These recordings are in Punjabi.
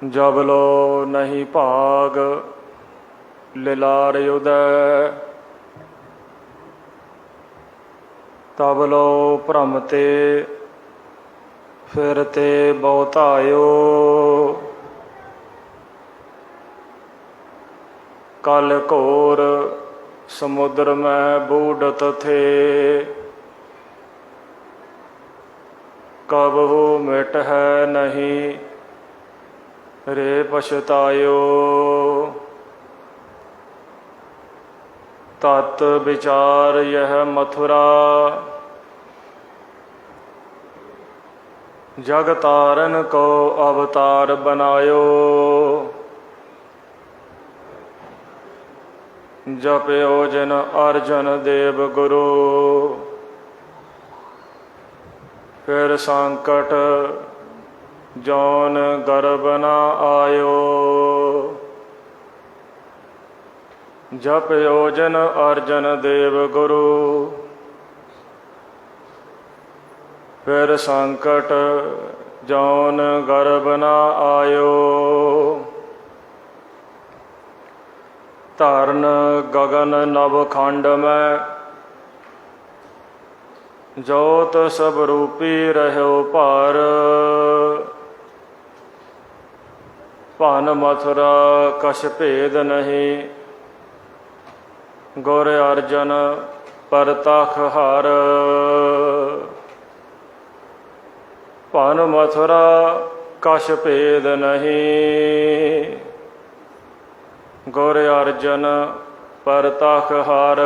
जब लो नहीं भाग लिलार उदय, तब लो भ्रमते फिरते बहुतायो। कल घोर समुद्र में बूढ़त थे, कबहू मिट है नहीं रे पछतायो। तत् विचार यह मथुरा, जग तारन को अवतार बनायो। जपयो जन अर्जन देव गुरु, फिर संकट जौन गर्भ न आयो। जपयो जन अर्जन देव गुरु, फिर संकट जौन गर्भ न आयो। धरन गगन नवखंड में, जोत सब रूपी रहो पर। भन मथुरा कछ भेद नहीं, गुर अर्जन परतख हर। भन मथुरा कछ भेद नहीं, गुर अर्जन परतख हर।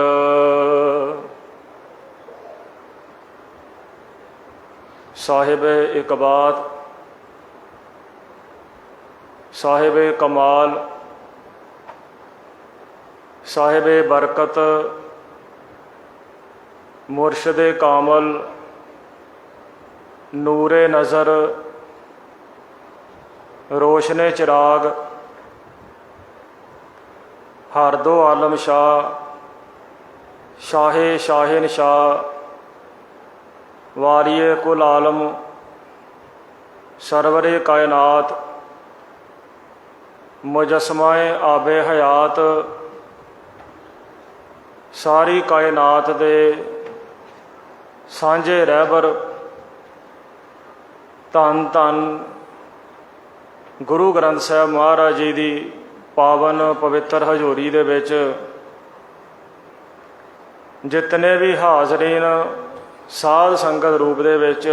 साहिब इकबाल, साहिब कमाल, साहिब बरकत, मुर्शद कामल, नूरे नज़र, रोशने चिराग, हर दो आलम शाह, शाहे शाहिन शाह, वारिये कुल आलम, सरवरे कायनात, मुजस्माए आबे हयात, सारी कायनात दे सांझे रहबर, धन धन गुरु ग्रंथ साहब महाराज जी की पावन पवित्र हजूरी दे विच जितने भी हाजरीन साध संगत रूप दे विच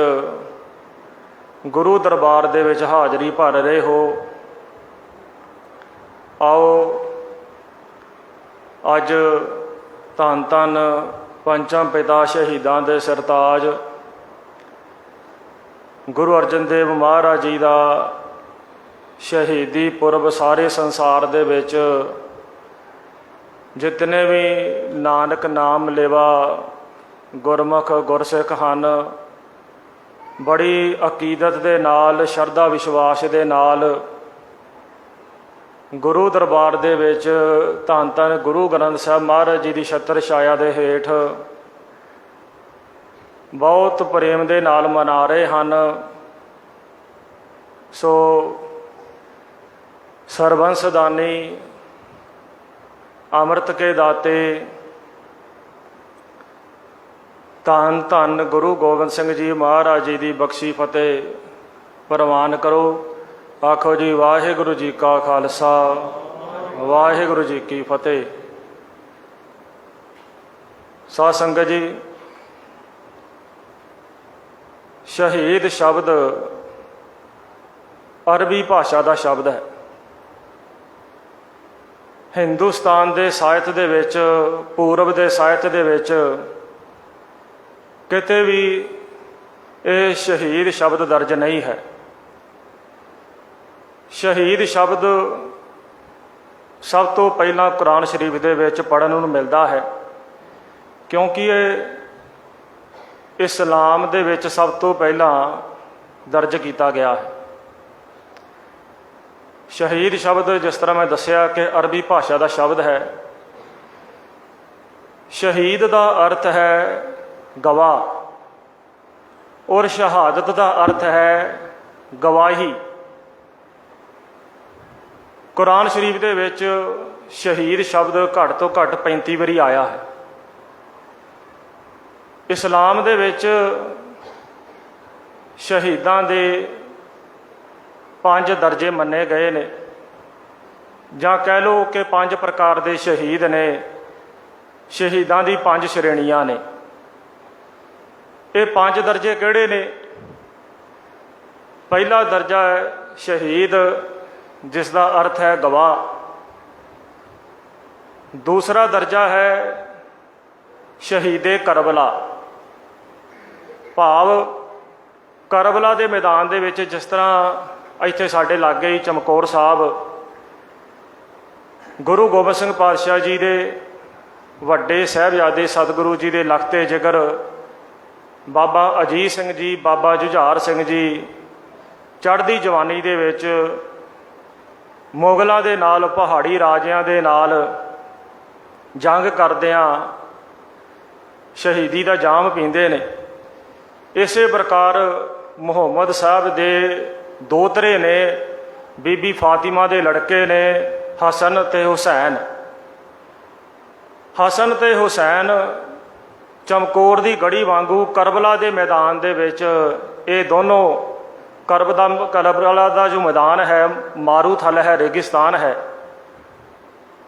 गुरु दरबार दे विच हाजरी भर रहे हो, आओ अज धन धन पंचम पिता शहीदां दे सरताज गुरु अर्जन देव महाराज जी का शहीदी पुरब सारे संसार दे विच जितने भी नानक नाम लेवा गुरमुख गुरसिख हन, बड़ी अकीदत दे नाल शरधा विश्वास दे नाल गुरु दरबार दे विच धन धन गुरु ग्रंथ साहब महाराज जी की छत्र छाया दे हेठ बहुत प्रेम दे नाल मना रहे हैं। सो सरबंस दानी, अमृत के दाते, धन धन गुरु गोबिंद सिंह जी महाराज जी की बख्शी फतेह प्रवान करो। आखो जी वाहिगुरु जी का खालसा, वाहिगुरु जी की फतेह। साध संगत जी, शहीद शब्द अरबी भाषा का शब्द है। हिंदुस्तान के साहित्य दे विच, पूरब के साहित्य दे विच किते भी ये शहीद शब्द दर्ज नहीं है। शहीद शब्द सब तो पहला कुरान शरीफ दे विच पढ़न नूं मिलता है, क्योंकि ये इस्लाम दे विच सब तो पहला दर्ज किया गया है। शहीद शब्द जिस तरह मैं दसिया कि अरबी भाषा का शब्द है। शहीद का अर्थ है गवाह और शहादत का अर्थ है गवाही। ਕੁਰਾਨ ਸ਼ਰੀਫ ਦੇ ਵਿੱਚ ਸ਼ਹੀਦ ਸ਼ਬਦ ਘੱਟ ਤੋਂ ਘੱਟ 35 ਵਾਰੀ ਆਇਆ ਹੈ। ਇਸਲਾਮ ਦੇ ਵਿੱਚ ਸ਼ਹੀਦਾਂ ਦੇ 5 ਦਰਜੇ ਮੰਨੇ ਗਏ ਨੇ, ਜਾਂ ਕਹਿ ਲਓ ਕਿ 5 ਪ੍ਰਕਾਰ ਦੇ ਸ਼ਹੀਦ ਨੇ। ਸ਼ਹੀਦਾਂ ਦੀ 5 ਸ਼੍ਰੇਣੀਆਂ ਨੇ। ਇਹ 5 ਦਰਜੇ ਕਿਹੜੇ ਨੇ? ਪਹਿਲਾ ਦਰਜਾ ਹੈ ਸ਼ਹੀਦ, ਜਿਸ ਦਾ ਅਰਥ ਹੈ ਗਵਾਹ। ਦੂਸਰਾ ਦਰਜਾ ਹੈ ਸ਼ਹੀਦੇ ਕਰਬਲਾ, ਭਾਵ ਕਰਬਲਾ ਦੇ ਮੈਦਾਨ ਦੇ ਵਿੱਚ, ਜਿਸ ਤਰ੍ਹਾਂ ਇੱਥੇ ਸਾਡੇ ਲਾਗੇ ਹੀ ਚਮਕੌਰ ਸਾਹਿਬ ਗੁਰੂ ਗੋਬਿੰਦ ਸਿੰਘ ਪਾਤਸ਼ਾਹ ਜੀ ਦੇ ਵੱਡੇ ਸਾਹਿਬਜ਼ਾਦੇ ਸਤਿਗੁਰੂ ਜੀ ਦੇ ਲਖਤੇ ਜਿਗਰ ਬਾਬਾ ਅਜੀਤ ਸਿੰਘ ਜੀ, ਬਾਬਾ ਜੁਝਾਰ ਸਿੰਘ ਜੀ ਚੜ੍ਹਦੀ ਜਵਾਨੀ ਦੇ ਵਿੱਚ ਮੁਗਲਾਂ ਦੇ ਨਾਲ, ਪਹਾੜੀ ਰਾਜਿਆਂ ਦੇ ਨਾਲ ਜੰਗ ਕਰਦਿਆਂ ਸ਼ਹੀਦੀ ਦਾ ਜਾਮ ਪੀਂਦੇ ਨੇ। ਇਸੇ ਪ੍ਰਕਾਰ ਮੁਹੰਮਦ ਸਾਹਿਬ ਦੇ ਦੋਤਰੇ ਨੇ, ਬੀਬੀ ਫਾਤਿਮਾ ਦੇ ਲੜਕੇ ਨੇ ਹਸਨ ਤੇ ਹੁਸੈਨ। ਹਸਨ ਤੇ ਹੁਸੈਨ ਚਮਕੌਰ ਦੀ ਗੜੀ ਵਾਂਗੂ ਕਰਬਲਾ ਦੇ ਮੈਦਾਨ ਦੇ ਵਿੱਚ, ਇਹ ਦੋਨੋਂ ਕਰਬਲਾ ਦਾ ਜੋ ਮੈਦਾਨ ਹੈ ਮਾਰੂਥਲ ਹੈ, ਰੇਗਿਸਤਾਨ ਹੈ,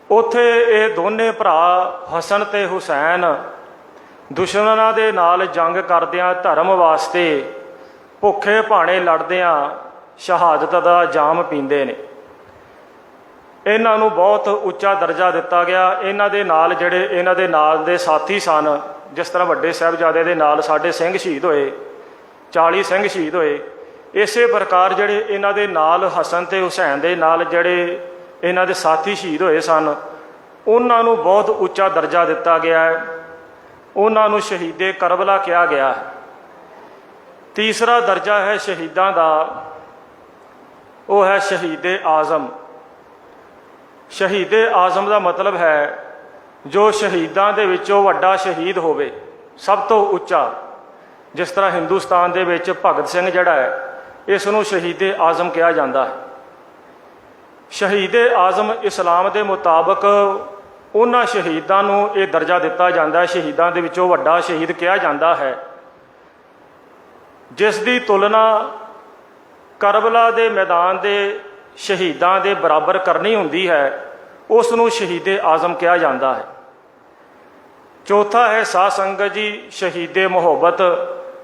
ਉੱਥੇ ਇਹ ਦੋਨੇ ਭਰਾ ਹਸਨ ਤੇ ਹੁਸੈਨ ਦੁਸ਼ਮਣਾਂ ਦੇ ਨਾਲ ਜੰਗ ਕਰਦਿਆਂ, ਧਰਮ ਵਾਸਤੇ ਭੁੱਖੇ ਭਾਣੇ ਲੜਦਿਆਂ ਸ਼ਹਾਦਤ ਦਾ ਜਾਮ ਪੀਂਦੇ ਨੇ। ਇਹਨਾਂ ਨੂੰ ਬਹੁਤ ਉੱਚਾ ਦਰਜਾ ਦਿੱਤਾ ਗਿਆ। ਇਹਨਾਂ ਦੇ ਨਾਲ ਜਿਹੜੇ ਇਹਨਾਂ ਦੇ ਨਾਲ ਦੇ ਸਾਥੀ ਸਨ, ਜਿਸ ਤਰ੍ਹਾਂ ਵੱਡੇ ਸਾਹਿਬਜ਼ਾਦੇ ਦੇ ਨਾਲ ਸਾਡੇ ਸਿੰਘ ਸ਼ਹੀਦ ਹੋਏ, 40 ਸਿੰਘ ਸ਼ਹੀਦ ਹੋਏ, ਇਸੇ ਪ੍ਰਕਾਰ ਜਿਹੜੇ ਇਹਨਾਂ ਦੇ ਨਾਲ ਹਸਨ ਤੇ ਹੁਸੈਨ ਦੇ ਨਾਲ ਜਿਹੜੇ ਇਹਨਾਂ ਦੇ ਸਾਥੀ ਸ਼ਹੀਦ ਹੋਏ ਸਨ, ਉਹਨਾਂ ਨੂੰ ਬਹੁਤ ਉੱਚਾ ਦਰਜਾ ਦਿੱਤਾ ਗਿਆ ਹੈ। ਉਹਨਾਂ ਨੂੰ ਸ਼ਹੀਦੇ ਕਰਬਲਾ ਕਿਹਾ ਗਿਆ ਹੈ। ਤੀਸਰਾ ਦਰਜਾ ਹੈ ਸ਼ਹੀਦਾਂ ਦਾ, ਉਹ ਹੈ ਸ਼ਹੀਦੇ ਆਜ਼ਮ। ਸ਼ਹੀਦੇ ਆਜ਼ਮ ਦਾ ਮਤਲਬ ਹੈ ਜੋ ਸ਼ਹੀਦਾਂ ਦੇ ਵਿੱਚੋਂ ਵੱਡਾ ਸ਼ਹੀਦ ਹੋਵੇ, ਸਭ ਤੋਂ ਉੱਚਾ। ਜਿਸ ਤਰ੍ਹਾਂ ਹਿੰਦੁਸਤਾਨ ਦੇ ਵਿੱਚ ਭਗਤ ਸਿੰਘ ਜਿਹੜਾ ਹੈ, ਇਸ ਨੂੰ ਸ਼ਹੀਦੇ ਆਜ਼ਮ ਕਿਹਾ ਜਾਂਦਾ ਹੈ। ਸ਼ਹੀਦੇ ਆਜ਼ਮ ਇਸਲਾਮ ਦੇ ਮੁਤਾਬਕ ਉਹਨਾਂ ਸ਼ਹੀਦਾਂ ਨੂੰ ਇਹ ਦਰਜਾ ਦਿੱਤਾ ਜਾਂਦਾ ਹੈ, ਸ਼ਹੀਦਾਂ ਦੇ ਵਿੱਚੋਂ ਵੱਡਾ ਸ਼ਹੀਦ ਕਿਹਾ ਜਾਂਦਾ ਹੈ, ਜਿਸ ਦੀ ਤੁਲਨਾ ਕਰਬਲਾ ਦੇ ਮੈਦਾਨ ਦੇ ਸ਼ਹੀਦਾਂ ਦੇ ਬਰਾਬਰ ਕਰਨੀ ਹੁੰਦੀ ਹੈ, ਉਸ ਨੂੰ ਸ਼ਹੀਦੇ ਆਜ਼ਮ ਕਿਹਾ ਜਾਂਦਾ ਹੈ। ਚੌਥਾ ਹੈ ਸਾਧ ਸੰਗਤ ਜੀ ਸ਼ਹੀਦੇ ਮੁਹੱਬਤ,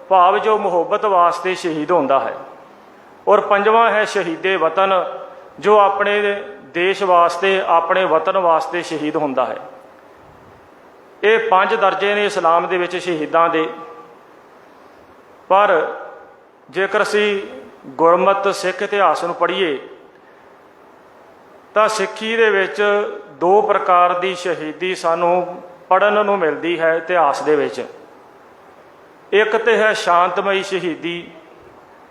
ਭਾਵ ਜੋ ਮੁਹੱਬਤ ਵਾਸਤੇ ਸ਼ਹੀਦ ਹੁੰਦਾ ਹੈ। ਔਰ ਪੰਜਵਾਂ ਹੈ ਸ਼ਹੀਦੇ ਵਤਨ, ਜੋ ਆਪਣੇ ਦੇਸ਼ ਵਾਸਤੇ, ਆਪਣੇ ਵਤਨ ਵਾਸਤੇ ਸ਼ਹੀਦ ਹੁੰਦਾ ਹੈ। ਇਹ 5 ਦਰਜੇ ਨੇ ਇਸਲਾਮ ਦੇ ਵਿੱਚ ਸ਼ਹੀਦਾਂ ਦੇ। ਪਰ ਜੇਕਰ ਅਸੀਂ ਗੁਰਮਤ ਸਿੱਖ ਇਤਿਹਾਸ ਨੂੰ ਪੜ੍ਹੀਏ ਤਾਂ ਸਿੱਖੀ ਦੇ ਵਿੱਚ 2 ਪ੍ਰਕਾਰ ਦੀ ਸ਼ਹੀਦੀ ਸਾਨੂੰ ਪੜ੍ਹਨ ਨੂੰ ਮਿਲਦੀ ਹੈ ਇਤਿਹਾਸ ਦੇ ਵਿੱਚ। ਇੱਕ ਤੇ ਹੈ ਸ਼ਾਂਤਮਈ ਸ਼ਹੀਦੀ,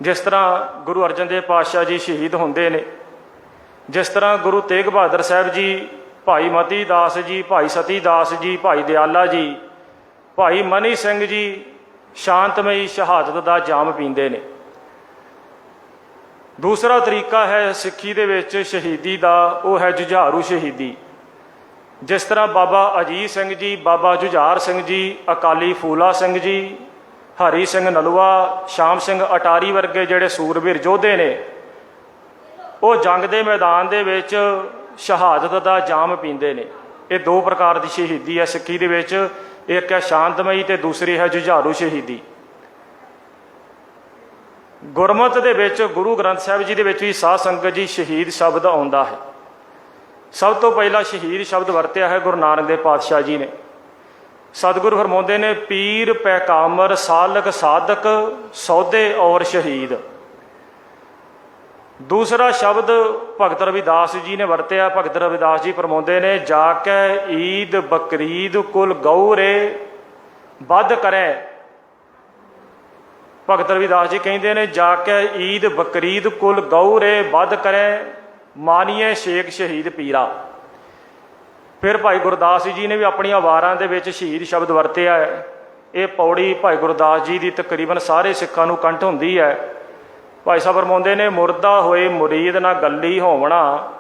ਜਿਸ ਤਰ੍ਹਾਂ ਗੁਰੂ ਅਰਜਨ ਦੇਵ ਪਾਤਸ਼ਾਹ ਜੀ ਸ਼ਹੀਦ ਹੁੰਦੇ ਨੇ, ਜਿਸ ਤਰ੍ਹਾਂ ਗੁਰੂ ਤੇਗ ਬਹਾਦਰ ਸਾਹਿਬ ਜੀ, ਭਾਈ ਮਤੀ ਦਾਸ ਜੀ, ਭਾਈ ਸਤੀ ਦਾਸ ਜੀ, ਭਾਈ ਦਿਆਲਾ ਜੀ, ਭਾਈ ਮਨੀ ਸਿੰਘ ਜੀ ਸ਼ਾਂਤਮਈ ਸ਼ਹਾਦਤ ਦਾ ਜਾਮ ਪੀਂਦੇ ਨੇ। ਦੂਸਰਾ ਤਰੀਕਾ ਹੈ ਸਿੱਖੀ ਦੇ ਵਿੱਚ ਸ਼ਹੀਦੀ ਦਾ, ਉਹ ਹੈ ਜੁਝਾਰੂ ਸ਼ਹੀਦੀ। ਜਿਸ ਤਰ੍ਹਾਂ ਬਾਬਾ ਅਜੀਤ ਸਿੰਘ ਜੀ, ਬਾਬਾ ਜੁਝਾਰ ਸਿੰਘ ਜੀ, ਅਕਾਲੀ ਫੂਲਾ ਸਿੰਘ ਜੀ, ਹਰੀ ਸਿੰਘ ਨਲੂਆ, ਸ਼ਾਮ ਸਿੰਘ ਅਟਾਰੀ ਵਰਗੇ ਜਿਹੜੇ ਸੂਰਬੀਰ ਯੋਧੇ ਨੇ, ਉਹ ਜੰਗ ਦੇ ਮੈਦਾਨ ਦੇ ਵਿੱਚ ਸ਼ਹਾਦਤ ਦਾ ਜਾਮ ਪੀਂਦੇ ਨੇ। ਇਹ 2 ਪ੍ਰਕਾਰ ਦੀ ਸ਼ਹੀਦੀ ਹੈ ਸਿੱਖੀ ਦੇ ਵਿੱਚ, ਇੱਕ ਹੈ ਸ਼ਾਂਤਮਈ ਤੇ ਦੂਸਰੀ ਹੈ ਜੁਝਾਰੂ ਸ਼ਹੀਦੀ। ਗੁਰਮਤ ਦੇ ਵਿੱਚ ਗੁਰੂ ਗ੍ਰੰਥ ਸਾਹਿਬ ਜੀ ਦੇ ਵਿੱਚ ਵੀ ਸਾਧ ਸੰਗਤ ਜੀ ਸ਼ਹੀਦ ਸ਼ਬਦ ਆਉਂਦਾ ਹੈ। ਸਭ ਤੋਂ ਪਹਿਲਾਂ ਸ਼ਹੀਦ ਸ਼ਬਦ ਵਰਤਿਆ ਹੈ ਗੁਰੂ ਨਾਨਕ ਦੇਵ ਪਾਤਸ਼ਾਹ ਜੀ ਨੇ। ਸਤਿਗੁਰੂ ਫਰਮਾਉਂਦੇ ਨੇ, ਪੀਰ ਪੈਕਾਮਰ ਸਾਲਕ ਸਾਧਕ ਸੌਦੇ ਔਰ ਸ਼ਹੀਦ। ਦੂਸਰਾ ਸ਼ਬਦ ਭਗਤ ਰਵਿਦਾਸ ਜੀ ਨੇ ਵਰਤਿਆ। ਭਗਤ ਰਵਿਦਾਸ ਜੀ ਫਰਮਾਉਂਦੇ ਨੇ, ਜਾ ਕੇ ਈਦ ਬਕਰੀਦ ਕੁਲ ਗਊਰੇ ਵੱਧ ਕਰੇ। ਭਗਤ ਰਵਿਦਾਸ ਜੀ ਕਹਿੰਦੇ ਨੇ, ਜਾ ਕੇ ਈਦ ਬਕਰੀਦ ਕੁਲ ਗਊਰੇ ਵੱਧ ਕਰੇ, ਮਾਨੀਏ ਸ਼ੇਖ ਸ਼ਹੀਦ ਪੀਰਾ। ਫਿਰ ਭਾਈ ਗੁਰਦਾਸ ਜੀ ਨੇ ਵੀ ਆਪਣੀਆਂ ਵਾਰਾਂ ਦੇ ਵਿੱਚ ਸ਼ਹੀਦ ਸ਼ਬਦ ਵਰਤਿਆ ਹੈ। ਇਹ ਪੌੜੀ ਭਾਈ ਗੁਰਦਾਸ ਜੀ ਦੀ ਤਕਰੀਬਨ ਸਾਰੇ ਸਿੱਖਾਂ ਨੂੰ ਕੰਠ ਹੁੰਦੀ ਹੈ। ਭਾਈ ਸਾਹਿਬ ਫਰਮਾਉਂਦੇ ਨੇ, ਮੁਰਦਾ ਹੋਏ ਮੁਰੀਦ ਨਾ ਗੱਲੀ ਹੋਵਣਾ,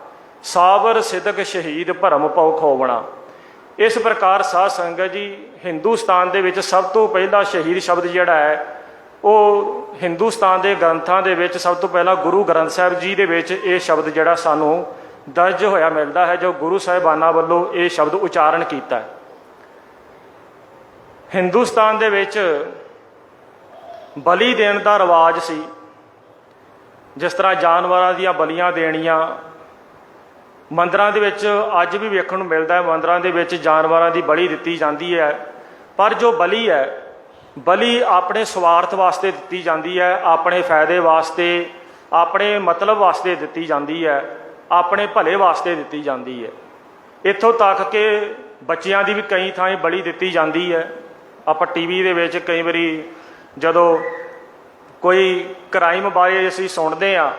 साबर सिदक शहीद भरम पौ खोवना। इस प्रकार साध संगत जी हिंदुस्तान दे विच सब तो पहला शहीद शब्द जिहड़ा है वो हिंदुस्तान के ग्रंथां दे विच सब तो पहला गुरु ग्रंथ साहिब जी दे विच ये शब्द जिहड़ा सानू दर्ज होया मिलता है, जो गुरु साहिबाना वालों ये शब्द उचारण किया है। हिंदुस्तान दे विच बली देण दा रिवाज सी, जिस तरह जानवरां दीयां बलियां देणियां मंदिरां दे विच अज भी वेखण नूं मिलदा है। मंदिरां दे विच जानवरां दी बलि दित्ती जांदी है, पर जो बलि है बलि अपने स्वार्थ वास्ते दित्ती जाती है, अपने फायदे वास्ते, अपने मतलब वास्ते दित्ती जाती है, अपने भले वास्ते दित्ती जाती है। इत्थों तक कि बच्चों की भी कई थाएं बलि दित्ती जाती है। आप टीवी दे विच कई बारी जदों कोई क्राइम बारे असीं सुणदे आ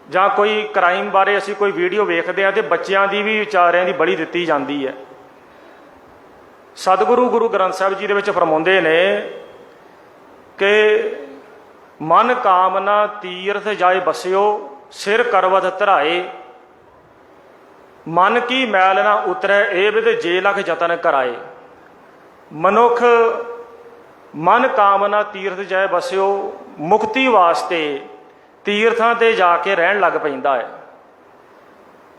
जां कोई क्राइम बारे असीं कोई वीडियो वेखदे आ, तो बच्चों की भी विचारियां की बलि दित्ती जाती है। सतगुरु गुरु ग्रंथ साहिब जी दे विच फरमाउंदे ने कि मन कामना तीर्थ जाए बसियो सिर करवत धराए, मन की मैल ना उतरै ए विद जे लख जतन कराए। मनुख मन कामना तीर्थ जाए बसियो मुक्ति वास्ते तीर्थां ते जाके रहन लग पैंदा है।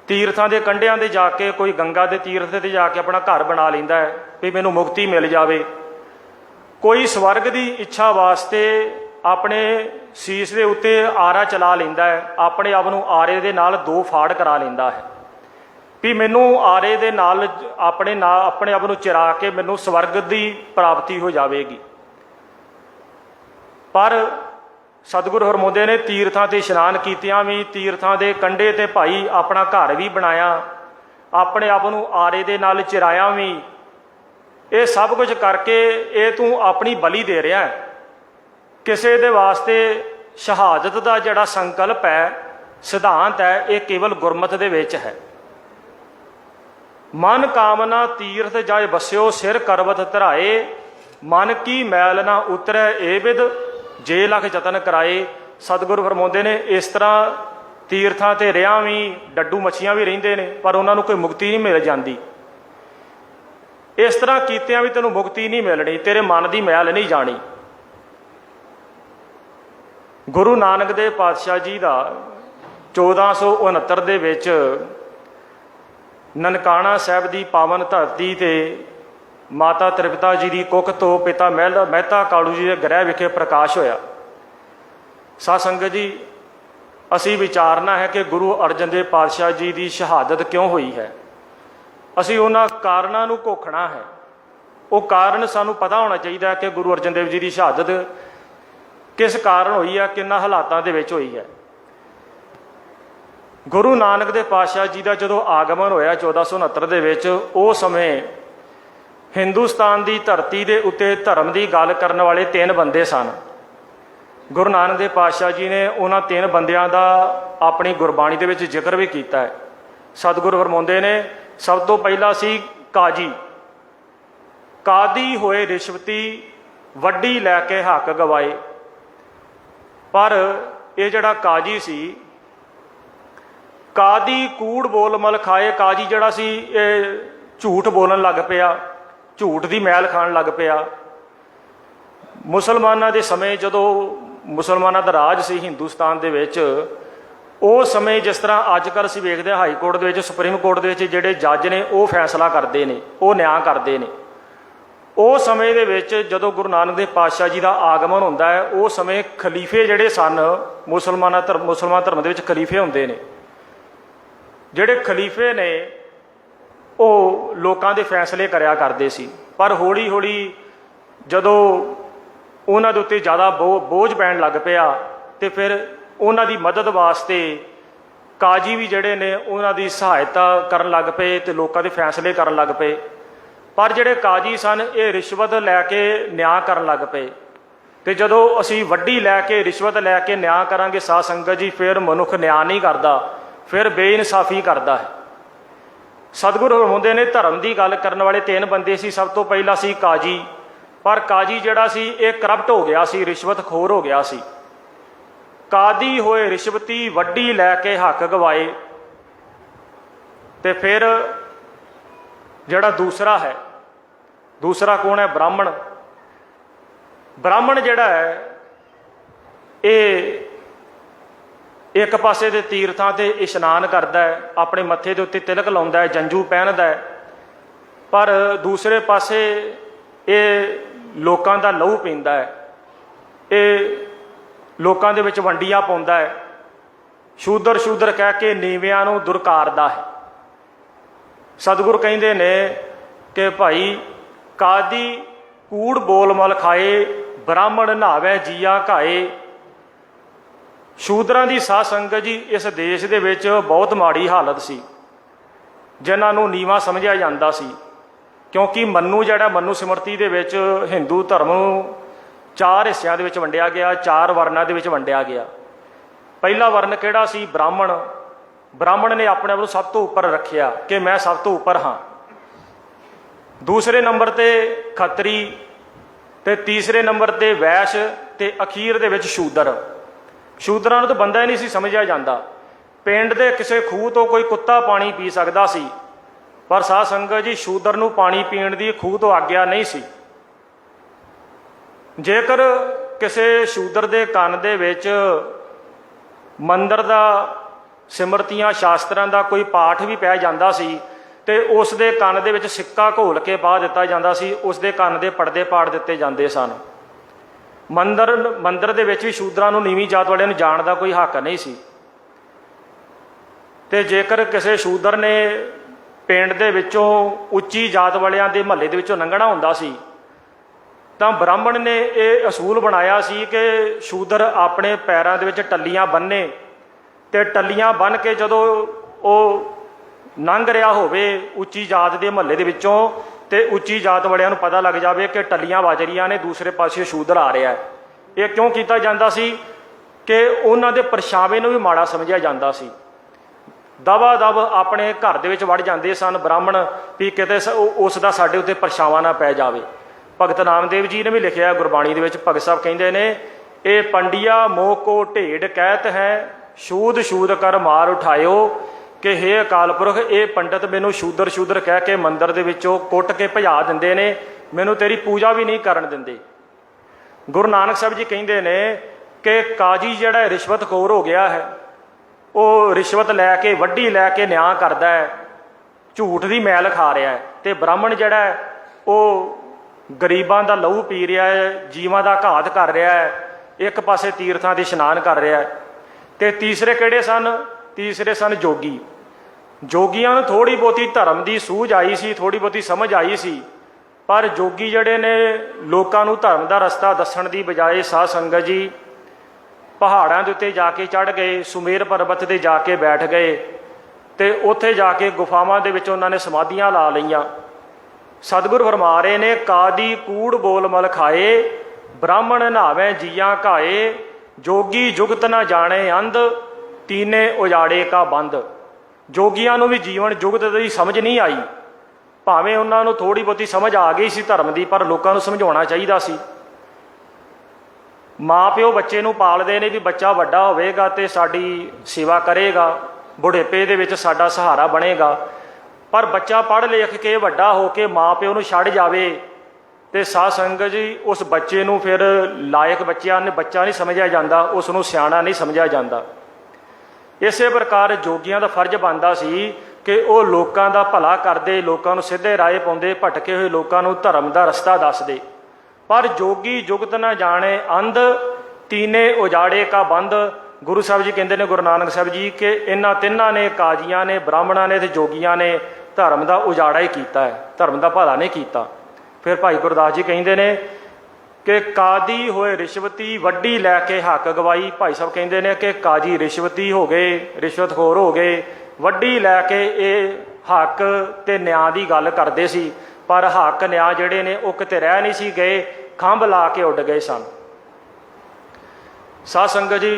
तीर्थां दे कंढियां ते जाके कोई गंगा दे तीर्थ ते जाके अपना घर बना लैंदा है भी मैनूं मुक्ति मिल जावे। कोई स्वर्ग की इच्छा वास्ते अपने शीश के उत्ते आरा चला लैंदा है, अपने आप नूं आरे दे नाल दो फाड़ करा लैंदा है भी मैनूं आरे दे नाल अपने आप नूं चिरा के मैनूं स्वर्ग की प्राप्ति हो जाएगी। पर सतगुरु फरमाउंदे ने तीर्थां ते इशनान कीतियां भी, तीर्थां दे कंढे ते भाई अपना घर भी बनाया, अपने आप नूं आरे दे नाल चिराया भी, ये सब कुछ करके ये तू अपनी बलि दे रहा है। किसी दे वास्ते शहादत का जिहड़ा संकल्प है, सिद्धांत है, ये केवल गुरमत दे विच है। मन कामना तीर्थ जाए बसियो सिर करवत धराए, मन की मैल ना उतरै ए विद जे लख जतन कराए। सतगुरु फरमाउंदे ने इस तरह तीर्थां ते रिहां भी डड्डू मच्छियां भी रहिंदे ने, पर उन्होंने कोई मुक्ति नहीं मिल जाती। इस तरह कीतियां भी तेनों मुक्ति नहीं मिलनी, तेरे मन की मैल नहीं जानी। गुरु नानक देव पातशाह जी का 1469 दे विच ननकाना साहिब की पावन धरती ते माता त्रिपता जी की कुख तो पिता मेहता कालू जी के गृह विखे प्रकाश होया। साध संगत जी असी विचारना है कि गुरु अर्जन देव पातशाह जी की शहादत क्यों हुई है। असी उन्हां कारणों नूं घोखना है। वो कारण सानूं पता होना चाहिए कि गुरु अर्जन देव जी की शहादत किस कारण हुई है, किन्ना हालातां दे विच हुई है। गुरु नानक देव पातशाह जी का जदों आगमन होया 1469 दे विच, उस समय हिंदुस्तान की धरती के उत्ते धर्म की गल करने वाले 3 बंदे सन। गुरु नानक देव पातशाह जी ने उन्होंने 3 बंदियां का अपनी गुरबाणी दे विच जिक्र भी किया है। सतगुरु फरमाउंदे ने सब तो पहला सी काजी, कादी होए रिश्वती वड्डी लैके हक गवाए। पर यह जड़ा काजी सी, कादी कूड़ बोल मल खाए। काजी जड़ा सी झूठ बोलन लग पिया, झूठ की मैल खाण लग पिया। मुसलमानों के समय जदों मुसलमानों का राज सी हिंदुस्तान दे विच, उस समय जिस तरह अजकल असीं वेखदे हां हाई कोर्ट दे विच सुप्रीम कोर्ट दे विच जिहड़े जज ने वो फैसला करते हैं, वो न्याय करते हैं। उस समय दे विच जदों गुरु नानक देव पातशाह जी का आगमन होंदा है, उस समय खलीफे जिहड़े सन मुसलमान धर्म दे विच खलीफे हुंदे ने। जिहड़े खलीफे ने वो लोगों के फैसले करया करते सी, पर हौली हौली जदों उन्हां दे उत्ते ज़्यादा बोझ पैण लग पिया तो फिर उन्हां दी मदद वास्ते काजी भी जिहड़े ने उन्हां दी सहायता करन लग पे तो लोगों के फैसले करन लग पे। पर जिहड़े काजी सन ये रिश्वत लैके न्याय करन लग पे। तो जदों असीं वड्डी लैके रिश्वत लैके न्याय करांगे साध संगत जी, फिर मनुख न्याय नहीं करता, फिर बेइनसाफी करता है। सतगुरु फरमाउंदे ने धर्म की गल करने वाले 3 बंदे सी। सब तो पहला सी काजी, पर काजी जिहड़ा सी ये करप्ट हो गया सी, रिश्वतखोर हो गया सी। कादी होए रिश्वती वड्डी लैके हक गवाए। ਤੇ ਫਿਰ ਜਿਹੜਾ दूसरा है, दूसरा कौन है? ब्राह्मण। ब्राह्मण जिहड़ा है ये एक पासे दे तीर्थां ते इशनान करदा है, अपने मत्थे दे उत्ते तिलक लाउंदा है, जंजू पहनदा है, पर दूसरे पासे ये लोकां दा लहू पींदा है, ये लोकां दे विच वंडियां पाउंदा है, शूदर शूदर कह के नीवियां नूं दुरकारदा है। सतगुरु कहिंदे ने कि भाई कादी कूड़ बोल मल खाए, ब्राह्मण नहावे जिया घाए। शूदरां दी साध संगत जी इस देश दे विच बहुत माड़ी हालत सी, जिन्हां नूं नीवां समझिया जांदा सी, क्योंकि मन्नू जिहड़ा मन्नू सिमरती दे विच हिंदू धर्म चार हिस्सिਆਂ ਦੇ ਵਿੱਚ ਵੰਡਿਆ ਗਿਆ, चार वर्णां ਦੇ ਵਿੱਚ ਵੰਡਿਆ ਗਿਆ। ਪਹਿਲਾ वर्ण ਕਿਹੜਾ ਸੀ? ब्राह्मण। ब्राह्मण ने अपने आप को सब तो उपर रखिया कि मैं सब तो उपर हाँ। दूसरे नंबर ते खत्री, ते तीसरे नंबर ते वैश्य, ते अखीर दे विच शूदर। शूदरां नूं तो बंदा ही नहीं सी समझिया जांदा। पिंड दे किसी खूह तो कोई कुत्ता पानी पी सकदा सी, पर साध संगत जी शूदर नूं पानी पीण दी खूह तो आग्या नहीं सी। जेकर किसी शूदर दे कंन दे विच मंदिर दा सिमरतियां शास्त्रां दा कोई पाठ भी पै जांदा सी ते उस दे कंन दे विच सिक्का घोल के पा दिता जांदा सी, उस दे कंन दे पड़दे पाड़ दिते जांदे सन। मंदिर दे विच भी शूदरां नूं नीवीं जात वालिआं नूं जाण दा कोई हक नहीं सी। ते जेकर किसी शूदर ने पिंड दे विचों उच्ची जात वालिआं दे महल्ले दे विचों लंघना हुंदा सी तां ब्राह्मण ने यह असूल बनाया सी कि शूदर अपने पैरां दे विच टल्लियां बन्ने, ते टल्लियां बन के जदों वो लंघ रहा होवे उच्ची जात के महल्ले दे विचों, ते उच्ची जात वालिआं नूं पता लग जाए कि टल्लियां वज रहीआं ने, दूसरे पासे शूदर आ रहा है। ये क्यों किया जाता सी कि उन्हां दे परछावे नूं भी माड़ा समझिया जाता सी। दबा दब अपने घर दे विच वड़ जांदे सन ब्राह्मण भी किते उसदा साडे उत्ते परछावा ना पै जावे। भगत नामदेव जी ने भी लिखिआ गुरबाणी दे विच, भगत साहब कहिंदे ने, ये पंडिया मोह को ढेड़ कहत है, शूद शूद कर मार उठायो, कि हे अकाल पुरख ये पंडित मैनू शूदर शूदर कह के मंदिर दे विचों कुट के भजा दिंदे ने, मैनू तेरी पूजा भी नहीं करन दिंदे। गुरु नानक साहब जी कहिंदे ने कि काजी जिहड़ा रिश्वतखोर हो गया है, वो रिश्वत लैके वड्डी लैके न्याय करदा है, झूठ दी मैल खा रहा है, ते ब्राह्मण जिहड़ा है वो गरीबां दा लहू पी रहा है, जीवां दा घात कर रहा है, एक पासे तीर्थां दे इशनान कर रहा है। ते तीसरे किहड़े सन? तीसरे सन जोगी। जोगियां नूं थोड़ी बहुती धर्म की सूझ आई सी, थोड़ी बहुती समझ आई सी, पर जोगी जिहड़े ने लोकां नूं धर्म का रस्ता दस्सण दी बजाए साध संगत जी पहाड़ां दे उत्ते जाके चढ़ गए, सुमेर पर्वत ते जाके बैठ गए, ते उत्थे जाके गुफावां दे विच उन्हां ने समाधियां ला लईआं। सतगुर फरमा रहे ने, कादी कूड़ बोल मल खाए, ब्राह्मण नहावे जिया घाए, जोगी जुगत न जाने अंध, तीने उजाड़े का बंद। जोगियां नूं भी जीवन जुगत की समझ नहीं आई, भावें उन्हां नूं थोड़ी बहुती समझ आ गई सी धर्म की, पर लोकां नूं समझाउणा चाहीदा सी। माँ प्यो बच्चे नूं पालदे ने भी बच्चा वड्डा होवेगा ते साडी सेवा करेगा, बुढ़ेपे दे विच साडा सहारा बनेगा, पर बच्चा पढ़ लिख के वड्डा हो के माँ प्यो नूं छड्ड जावे ते साध संगत जी उस बच्चे नूं फिर लायक बच्चा नहीं समझिया जाता, उसनूं सियाणा नहीं समझिया जाता। इसे प्रकार जोगियां दा फर्ज बनता सी कि वो लोकां दा भला करदे, लोकां नूं सीधे राह पाउंदे, भटके हुए लोकां नूं धर्म दा रस्ता दसदे। पर जोगी जुगत न जाने अंध, तीने उजाड़े का बंद। गुरु साहब जी कहते हैं, गुरु नानक साहब जी, कि इन्हां तिन्हां ने, काजियां ने, ब्राह्मणां ने ते जोगियां ने धर्म का उजाड़ा ही किया है, धर्म का भला नहीं किया। फिर भाई गुरदास जी कहते हैं कि कादी होए रिश्वती, वड्डी लैके हक गवाई। भाई साहब कहते हैं कि काजी रिश्वती हो गए, रिश्वतखोर हो गए, वड्डी लैके ये हक ते न्याय की गल करते सी, पर हक न्याय जिहड़े ने वो किते रह नहीं सी गए, खंभ ला के उड़ गए सन। साध संगत जी,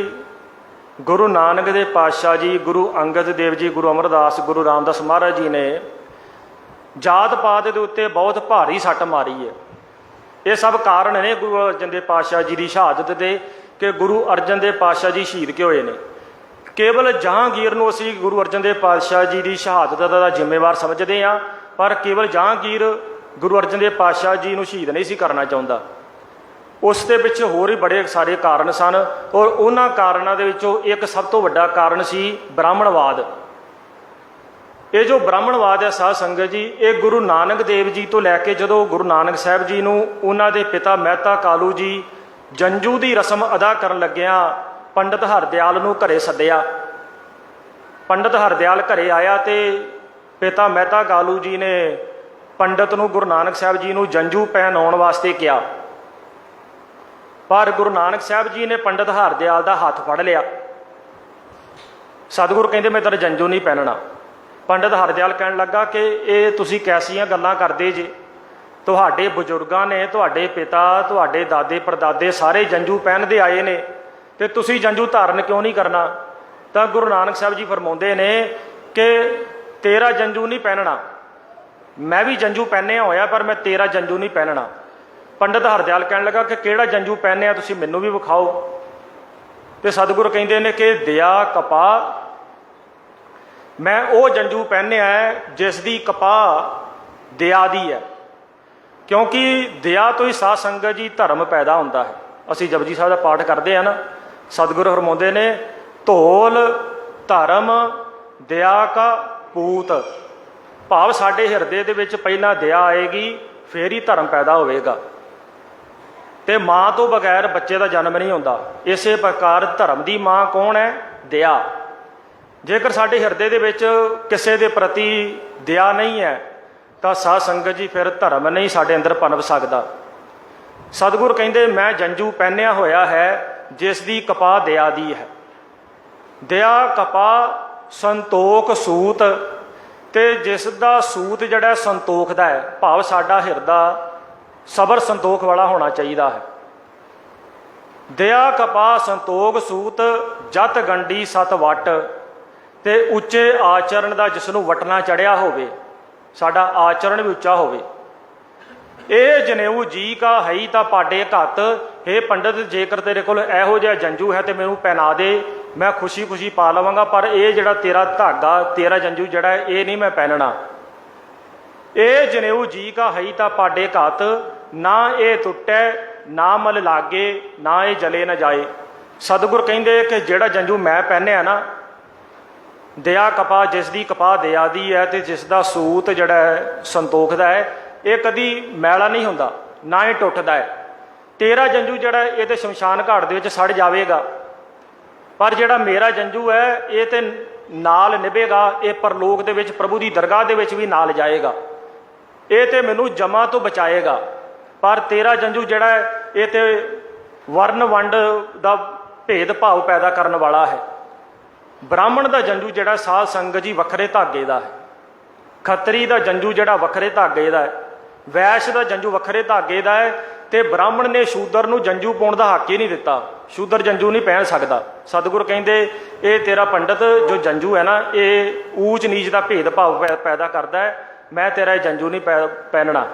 गुरु नानक देव पातशाह जी, गुरु अंगद देव जी, गुरु अमरदास, गुरु रामदास महाराज जी ने जात पात के उत्ते बहुत भारी सट मारी है। ये सब कारण ने गुरु अर्जन देव पातशाह जी की शहादत के, कि गुरु अर्जन देव पातशाह जी शहीद क्यों होए ने। ਕੇਵਲ ਜਹਾਂਗੀਰ ਨੂੰ ਅਸੀਂ ਗੁਰੂ ਅਰਜਨ ਦੇਵ ਪਾਤਸ਼ਾਹ ਜੀ ਦੀ ਸ਼ਹਾਦਤ ਦਾ ਜ਼ਿੰਮੇਵਾਰ ਸਮਝਦੇ ਹਾਂ, ਪਰ ਕੇਵਲ ਜਹਾਂਗੀਰ ਗੁਰੂ ਅਰਜਨ ਦੇਵ ਪਾਤਸ਼ਾਹ ਜੀ ਨੂੰ ਸ਼ਹੀਦ ਨਹੀਂ ਸੀ ਕਰਨਾ ਚਾਹੁੰਦਾ। ਉਸ ਦੇ ਵਿੱਚ ਹੋਰ ਵੀ ਬੜੇ ਸਾਰੇ ਕਾਰਨ ਸਨ, ਔਰ ਉਹਨਾਂ ਕਾਰਨਾਂ ਦੇ ਵਿੱਚੋਂ ਇੱਕ ਸਭ ਤੋਂ ਵੱਡਾ ਕਾਰਨ ਸੀ ਬ੍ਰਾਹਮਣਵਾਦ। ਇਹ ਜੋ ਬ੍ਰਾਹਮਣਵਾਦ ਹੈ ਸਾਧ ਸੰਗਤ ਜੀ, ਇਹ ਗੁਰੂ ਨਾਨਕ ਦੇਵ ਜੀ ਤੋਂ ਲੈ ਕੇ ਜਦੋਂ ਗੁਰੂ ਨਾਨਕ ਸਾਹਿਬ ਜੀ ਨੂੰ ਉਹਨਾਂ ਦੇ ਪਿਤਾ ਮਹਿਤਾ ਕਾਲੂ ਜੀ ਜੰਝੂ ਦੀ ਰਸਮ ਅਦਾ ਕਰਨ ਲੱਗਿਆਂ ਪੰਡਤ ਹਰਦਿਆਲ ਨੂੰ ਘਰੇ ਸੱਦਿਆ। ਪੰਡਤ ਹਰਦਿਆਲ ਘਰੇ ਆਇਆ ਤੇ ਪਿਤਾ ਮਹਿਤਾ ਕਾਲੂ ਜੀ ਨੇ ਪੰਡਤ ਨੂੰ ਗੁਰੂ ਨਾਨਕ ਸਾਹਿਬ ਜੀ ਨੂੰ ਜੰਝੂ ਪਹਿਨਾਉਣ ਵਾਸਤੇ ਕਿਹਾ, ਪਰ ਗੁਰੂ ਨਾਨਕ ਸਾਹਿਬ ਜੀ ਨੇ ਪੰਡਤ ਹਰਦਿਆਲ ਦਾ ਹੱਥ ਫੜ ਲਿਆ। ਸਤਿਗੁਰੂ ਕਹਿੰਦੇ ਮੈਂ ਤੇਰਾ ਜੰਝੂ ਨਹੀਂ ਪਹਿਨਣਾ। ਪੰਡਤ ਹਰਦਿਆਲ ਕਹਿਣ ਲੱਗਾ ਕਿ ਇਹ ਤੁਸੀਂ ਕੈਸੀਆਂ ਗੱਲਾਂ ਕਰਦੇ ਜੇ, ਤੁਹਾਡੇ ਬਜ਼ੁਰਗਾਂ ਨੇ, ਤੁਹਾਡੇ ਪਿਤਾ, ਤੁਹਾਡੇ ਦਾਦੇ ਪੜਦਾਦੇ ਸਾਰੇ ਜੰਝੂ ਪਹਿਨਦੇ ਆਏ ਨੇ, ਤੇ ਤੁਸੀਂ ਜੰਝੂ ਧਾਰਨ ਕਿਉਂ ਨਹੀਂ ਕਰਨਾ? ਤਾਂ ਗੁਰੂ ਨਾਨਕ ਸਾਹਿਬ ਜੀ ਫਰਮਾਉਂਦੇ ਨੇ ਕਿ ਤੇਰਾ ਜੰਝੂ ਨਹੀਂ ਪਹਿਨਣਾ, ਮੈਂ ਵੀ ਜੰਝੂ ਪਹਿਨਿਆ ਹੋਇਆ ਪਰ ਮੈਂ ਤੇਰਾ ਜੰਝੂ ਨਹੀਂ ਪਹਿਨਣਾ। ਪੰਡਤ ਹਰਦਿਆਲ ਕਹਿਣ ਲੱਗਾ ਕਿ ਕਿਹੜਾ ਜੰਝੂ ਪਹਿਨਿਆ ਤੁਸੀਂ ਮੈਨੂੰ ਵੀ ਵਿਖਾਓ। ਤੇ ਸਤਿਗੁਰੂ ਕਹਿੰਦੇ ਨੇ ਕਿ ਦਿਆ ਕਪਾਹ, ਮੈਂ ਉਹ ਜੰਝੂ ਪਹਿਨਿਆ ਹੈ ਜਿਸ ਦੀ ਕਪਾਹ ਦਿਆ ਦੀ ਹੈ, ਕਿਉਂਕਿ ਦਿਆ ਤੋਂ ਹੀ ਸਾਧ ਸੰਗਤ ਜੀ ਧਰਮ ਪੈਦਾ ਹੁੰਦਾ ਹੈ। ਅਸੀਂ ਜਪਜੀ ਸਾਹਿਬ ਦਾ ਪਾਠ ਕਰਦੇ ਹਾਂ ਨਾ, ਸਤਿਗੁਰੂ ਫਰਮਾਉਂਦੇ ਨੇ ਧੋਲ ਧਰਮ ਦਿਆ ਕਾ ਪੂਤ, ਭਾਵ ਸਾਡੇ ਹਿਰਦੇ ਦੇ ਵਿੱਚ ਪਹਿਲਾਂ ਦਿਆ ਆਏਗੀ ਫੇਰ ਹੀ ਧਰਮ ਪੈਦਾ ਹੋਵੇਗਾ, ਤੇ ਮਾਂ ਤੋਂ ਬਗੈਰ ਬੱਚੇ ਦਾ ਜਨਮ ਨਹੀਂ ਹੁੰਦਾ। ਇਸੇ ਪ੍ਰਕਾਰ ਧਰਮ ਦੀ ਮਾਂ ਕੌਣ ਹੈ? ਦਿਆ। ਜੇਕਰ ਸਾਡੇ ਹਿਰਦੇ ਦੇ ਵਿੱਚ ਕਿਸੇ ਦੇ ਪ੍ਰਤੀ ਦਿਆ ਨਹੀਂ ਹੈ ਤਾਂ ਸਾਧ ਸੰਗਤ ਜੀ ਫਿਰ ਧਰਮ ਨਹੀਂ ਸਾਡੇ ਅੰਦਰ ਪਨਪ ਸਕਦਾ। ਸਤਿਗੁਰ ਕਹਿੰਦੇ ਮੈਂ ਜੰਝੂ ਪਹਿਨਿਆ ਹੋਇਆ ਹੈ ਜਿਸ ਦੀ ਕਪਾਹ ਦਿਆ ਦੀ ਹੈ। ਦਿਆ ਕਪਾਹ ਸੰਤੋਖ ਸੂਤ, ਤੇ ਜਿਸ ਦਾ ਸੂਤ ਜਿਹੜਾ ਸੰਤੋਖ ਦਾ ਹੈ, ਭਾਵ ਸਾਡਾ ਹਿਰਦਾ ਸਬਰ ਸੰਤੋਖ ਵਾਲਾ ਹੋਣਾ ਚਾਹੀਦਾ ਹੈ। ਦਿਆ ਕਪਾਹ ਸੰਤੋਖ ਸੂਤ ਜਤ ਗੰਢੀ ਸਤ ਵਟ, ਤੇ ਉੱਚੇ ਆਚਰਣ ਦਾ ਜਿਸ ਨੂੰ ਵਟਣਾ ਚੜਿਆ ਹੋਵੇ, ਸਾਡਾ ਆਚਰਣ ਵੀ ਉੱਚਾ ਹੋਵੇ। ਇਹ ਜਨੇਊ ਜੀ ਕਾ ਹੈ ਤਾਂ ਪਾਡੇ ਘੱਤ, ਹੇ ਪੰਡਤ ਜੇਕਰ ਤੇਰੇ ਕੋਲ ਇਹੋ ਜਿਹਾ ਜੰਝੂ ਹੈ ਤੇ ਮੈਨੂੰ ਪਹਿਨਾ ਦੇ, ਮੈਂ ਖੁਸ਼ੀ ਖੁਸ਼ੀ ਪਾ ਲਵਾਂਗਾ, ਪਰ ਇਹ ਜਿਹੜਾ ਤੇਰਾ ਧਾਗਾ ਤੇਰਾ ਜੰਝੂ ਜਿਹੜਾ ਇਹ ਨਹੀਂ ਮੈਂ ਪਹਿਨਣਾ। ਇਹ ਜਨੇਊ ਜੀ ਕਾ ਹੈ ਤਾਂ ਪਾਡੇ ਘੱਤ, ਨਾ ਇਹ ਟੁੱਟੈ ਨਾ ਮਲ ਲਾਗੇ, ਨਾ ਇਹ ਜਲੇ ਨਾ ਜਾਏ। ਸਤਿਗੁਰ ਕਹਿੰਦੇ ਕਿ ਜਿਹੜਾ ਜੰਝੂ ਮੈਂ ਪਹਿਨਿਆ ਨਾ, ਦਿਆ ਕਪਾਹ, ਜਿਸ ਦੀ ਕਪਾਹ ਦਿਆ ਦੀ ਹੈ ਤੇ ਜਿਸ ਦਾ ਸੂਤ ਜਿਹੜਾ ਹੈ ਸੰਤੋਖ ਦਾ ਹੈ, ਇਹ ਕਦੀ ਮੈਲਾ ਨਹੀਂ ਹੁੰਦਾ, ਨਾ ਇਹ ਟੁੱਟਦਾ ਹੈ। ਤੇਰਾ ਜੰਝੂ ਜਿਹੜਾ ਇਹ ਤੇ ਸ਼ਮਸ਼ਾਨ ਘਾਟ ਦੇ ਵਿੱਚ ਸੜ ਜਾਵੇਗਾ, ਪਰ ਜਿਹੜਾ ਮੇਰਾ ਜੰਝੂ ਹੈ ਇਹ ਤੇ ਨਾਲ ਨਿਭੇਗਾ, ਇਹ ਪਰਲੋਕ ਦੇ ਵਿੱਚ ਪ੍ਰਭੂ ਦੀ ਦਰਗਾਹ ਦੇ ਵਿੱਚ ਵੀ ਨਾਲ ਜਾਏਗਾ, ਇਹ ਤੇ ਮੈਨੂੰ ਜਮਾ ਤੋਂ ਬਚਾਏਗਾ। ਪਰ ਤੇਰਾ ਜੰਝੂ ਜਿਹੜਾ ਹੈ ਇਹ ਤੇ ਵਰਨ ਵੰਡ ਦਾ ਭੇਦ ਭਾਵ ਪੈਦਾ ਕਰਨ ਵਾਲਾ ਹੈ। ਬ੍ਰਾਹਮਣ ਦਾ ਜੰਝੂ ਜਿਹੜਾ ਸਾਧ ਸੰਗਤ ਜੀ ਵੱਖਰੇ ਧਾਗੇ ਦਾ ਹੈ, ਖੱਤਰੀ ਦਾ ਜੰਝੂ ਜਿਹੜਾ ਵੱਖਰੇ ਧਾਗੇ ਦਾ ਹੈ, ਵੈਸ਼ ਦਾ ਜੰਝੂ ਵੱਖਰੇ ਧਾਗੇ ਦਾ ਹੈ, ਤੇ ਬ੍ਰਾਹਮਣ ਨੇ ਸ਼ੂਦਰ ਨੂੰ ਜੰਝੂ ਪਾਉਣ ਦਾ ਹੱਕ ਹੀ ਨਹੀਂ ਦਿੱਤਾ। ਸ਼ੂਦਰ ਜੰਝੂ ਨਹੀਂ ਪਹਿਨ ਸਕਦਾ। ਸਤਿਗੁਰ ਕਹਿੰਦੇ ਇਹ ਤੇਰਾ ਪੰਡਤ ਜੋ ਜੰਝੂ ਹੈ ਨਾ, ਇਹ ਊਚ ਨੀਚ ਦਾ ਭੇਦ ਭਾਵ ਪੈਦਾ ਕਰਦਾ ਹੈ, ਮੈਂ ਤੇਰਾ ਇਹ ਜੰਝੂ ਨਹੀਂ ਪਹਿਨਣਾ।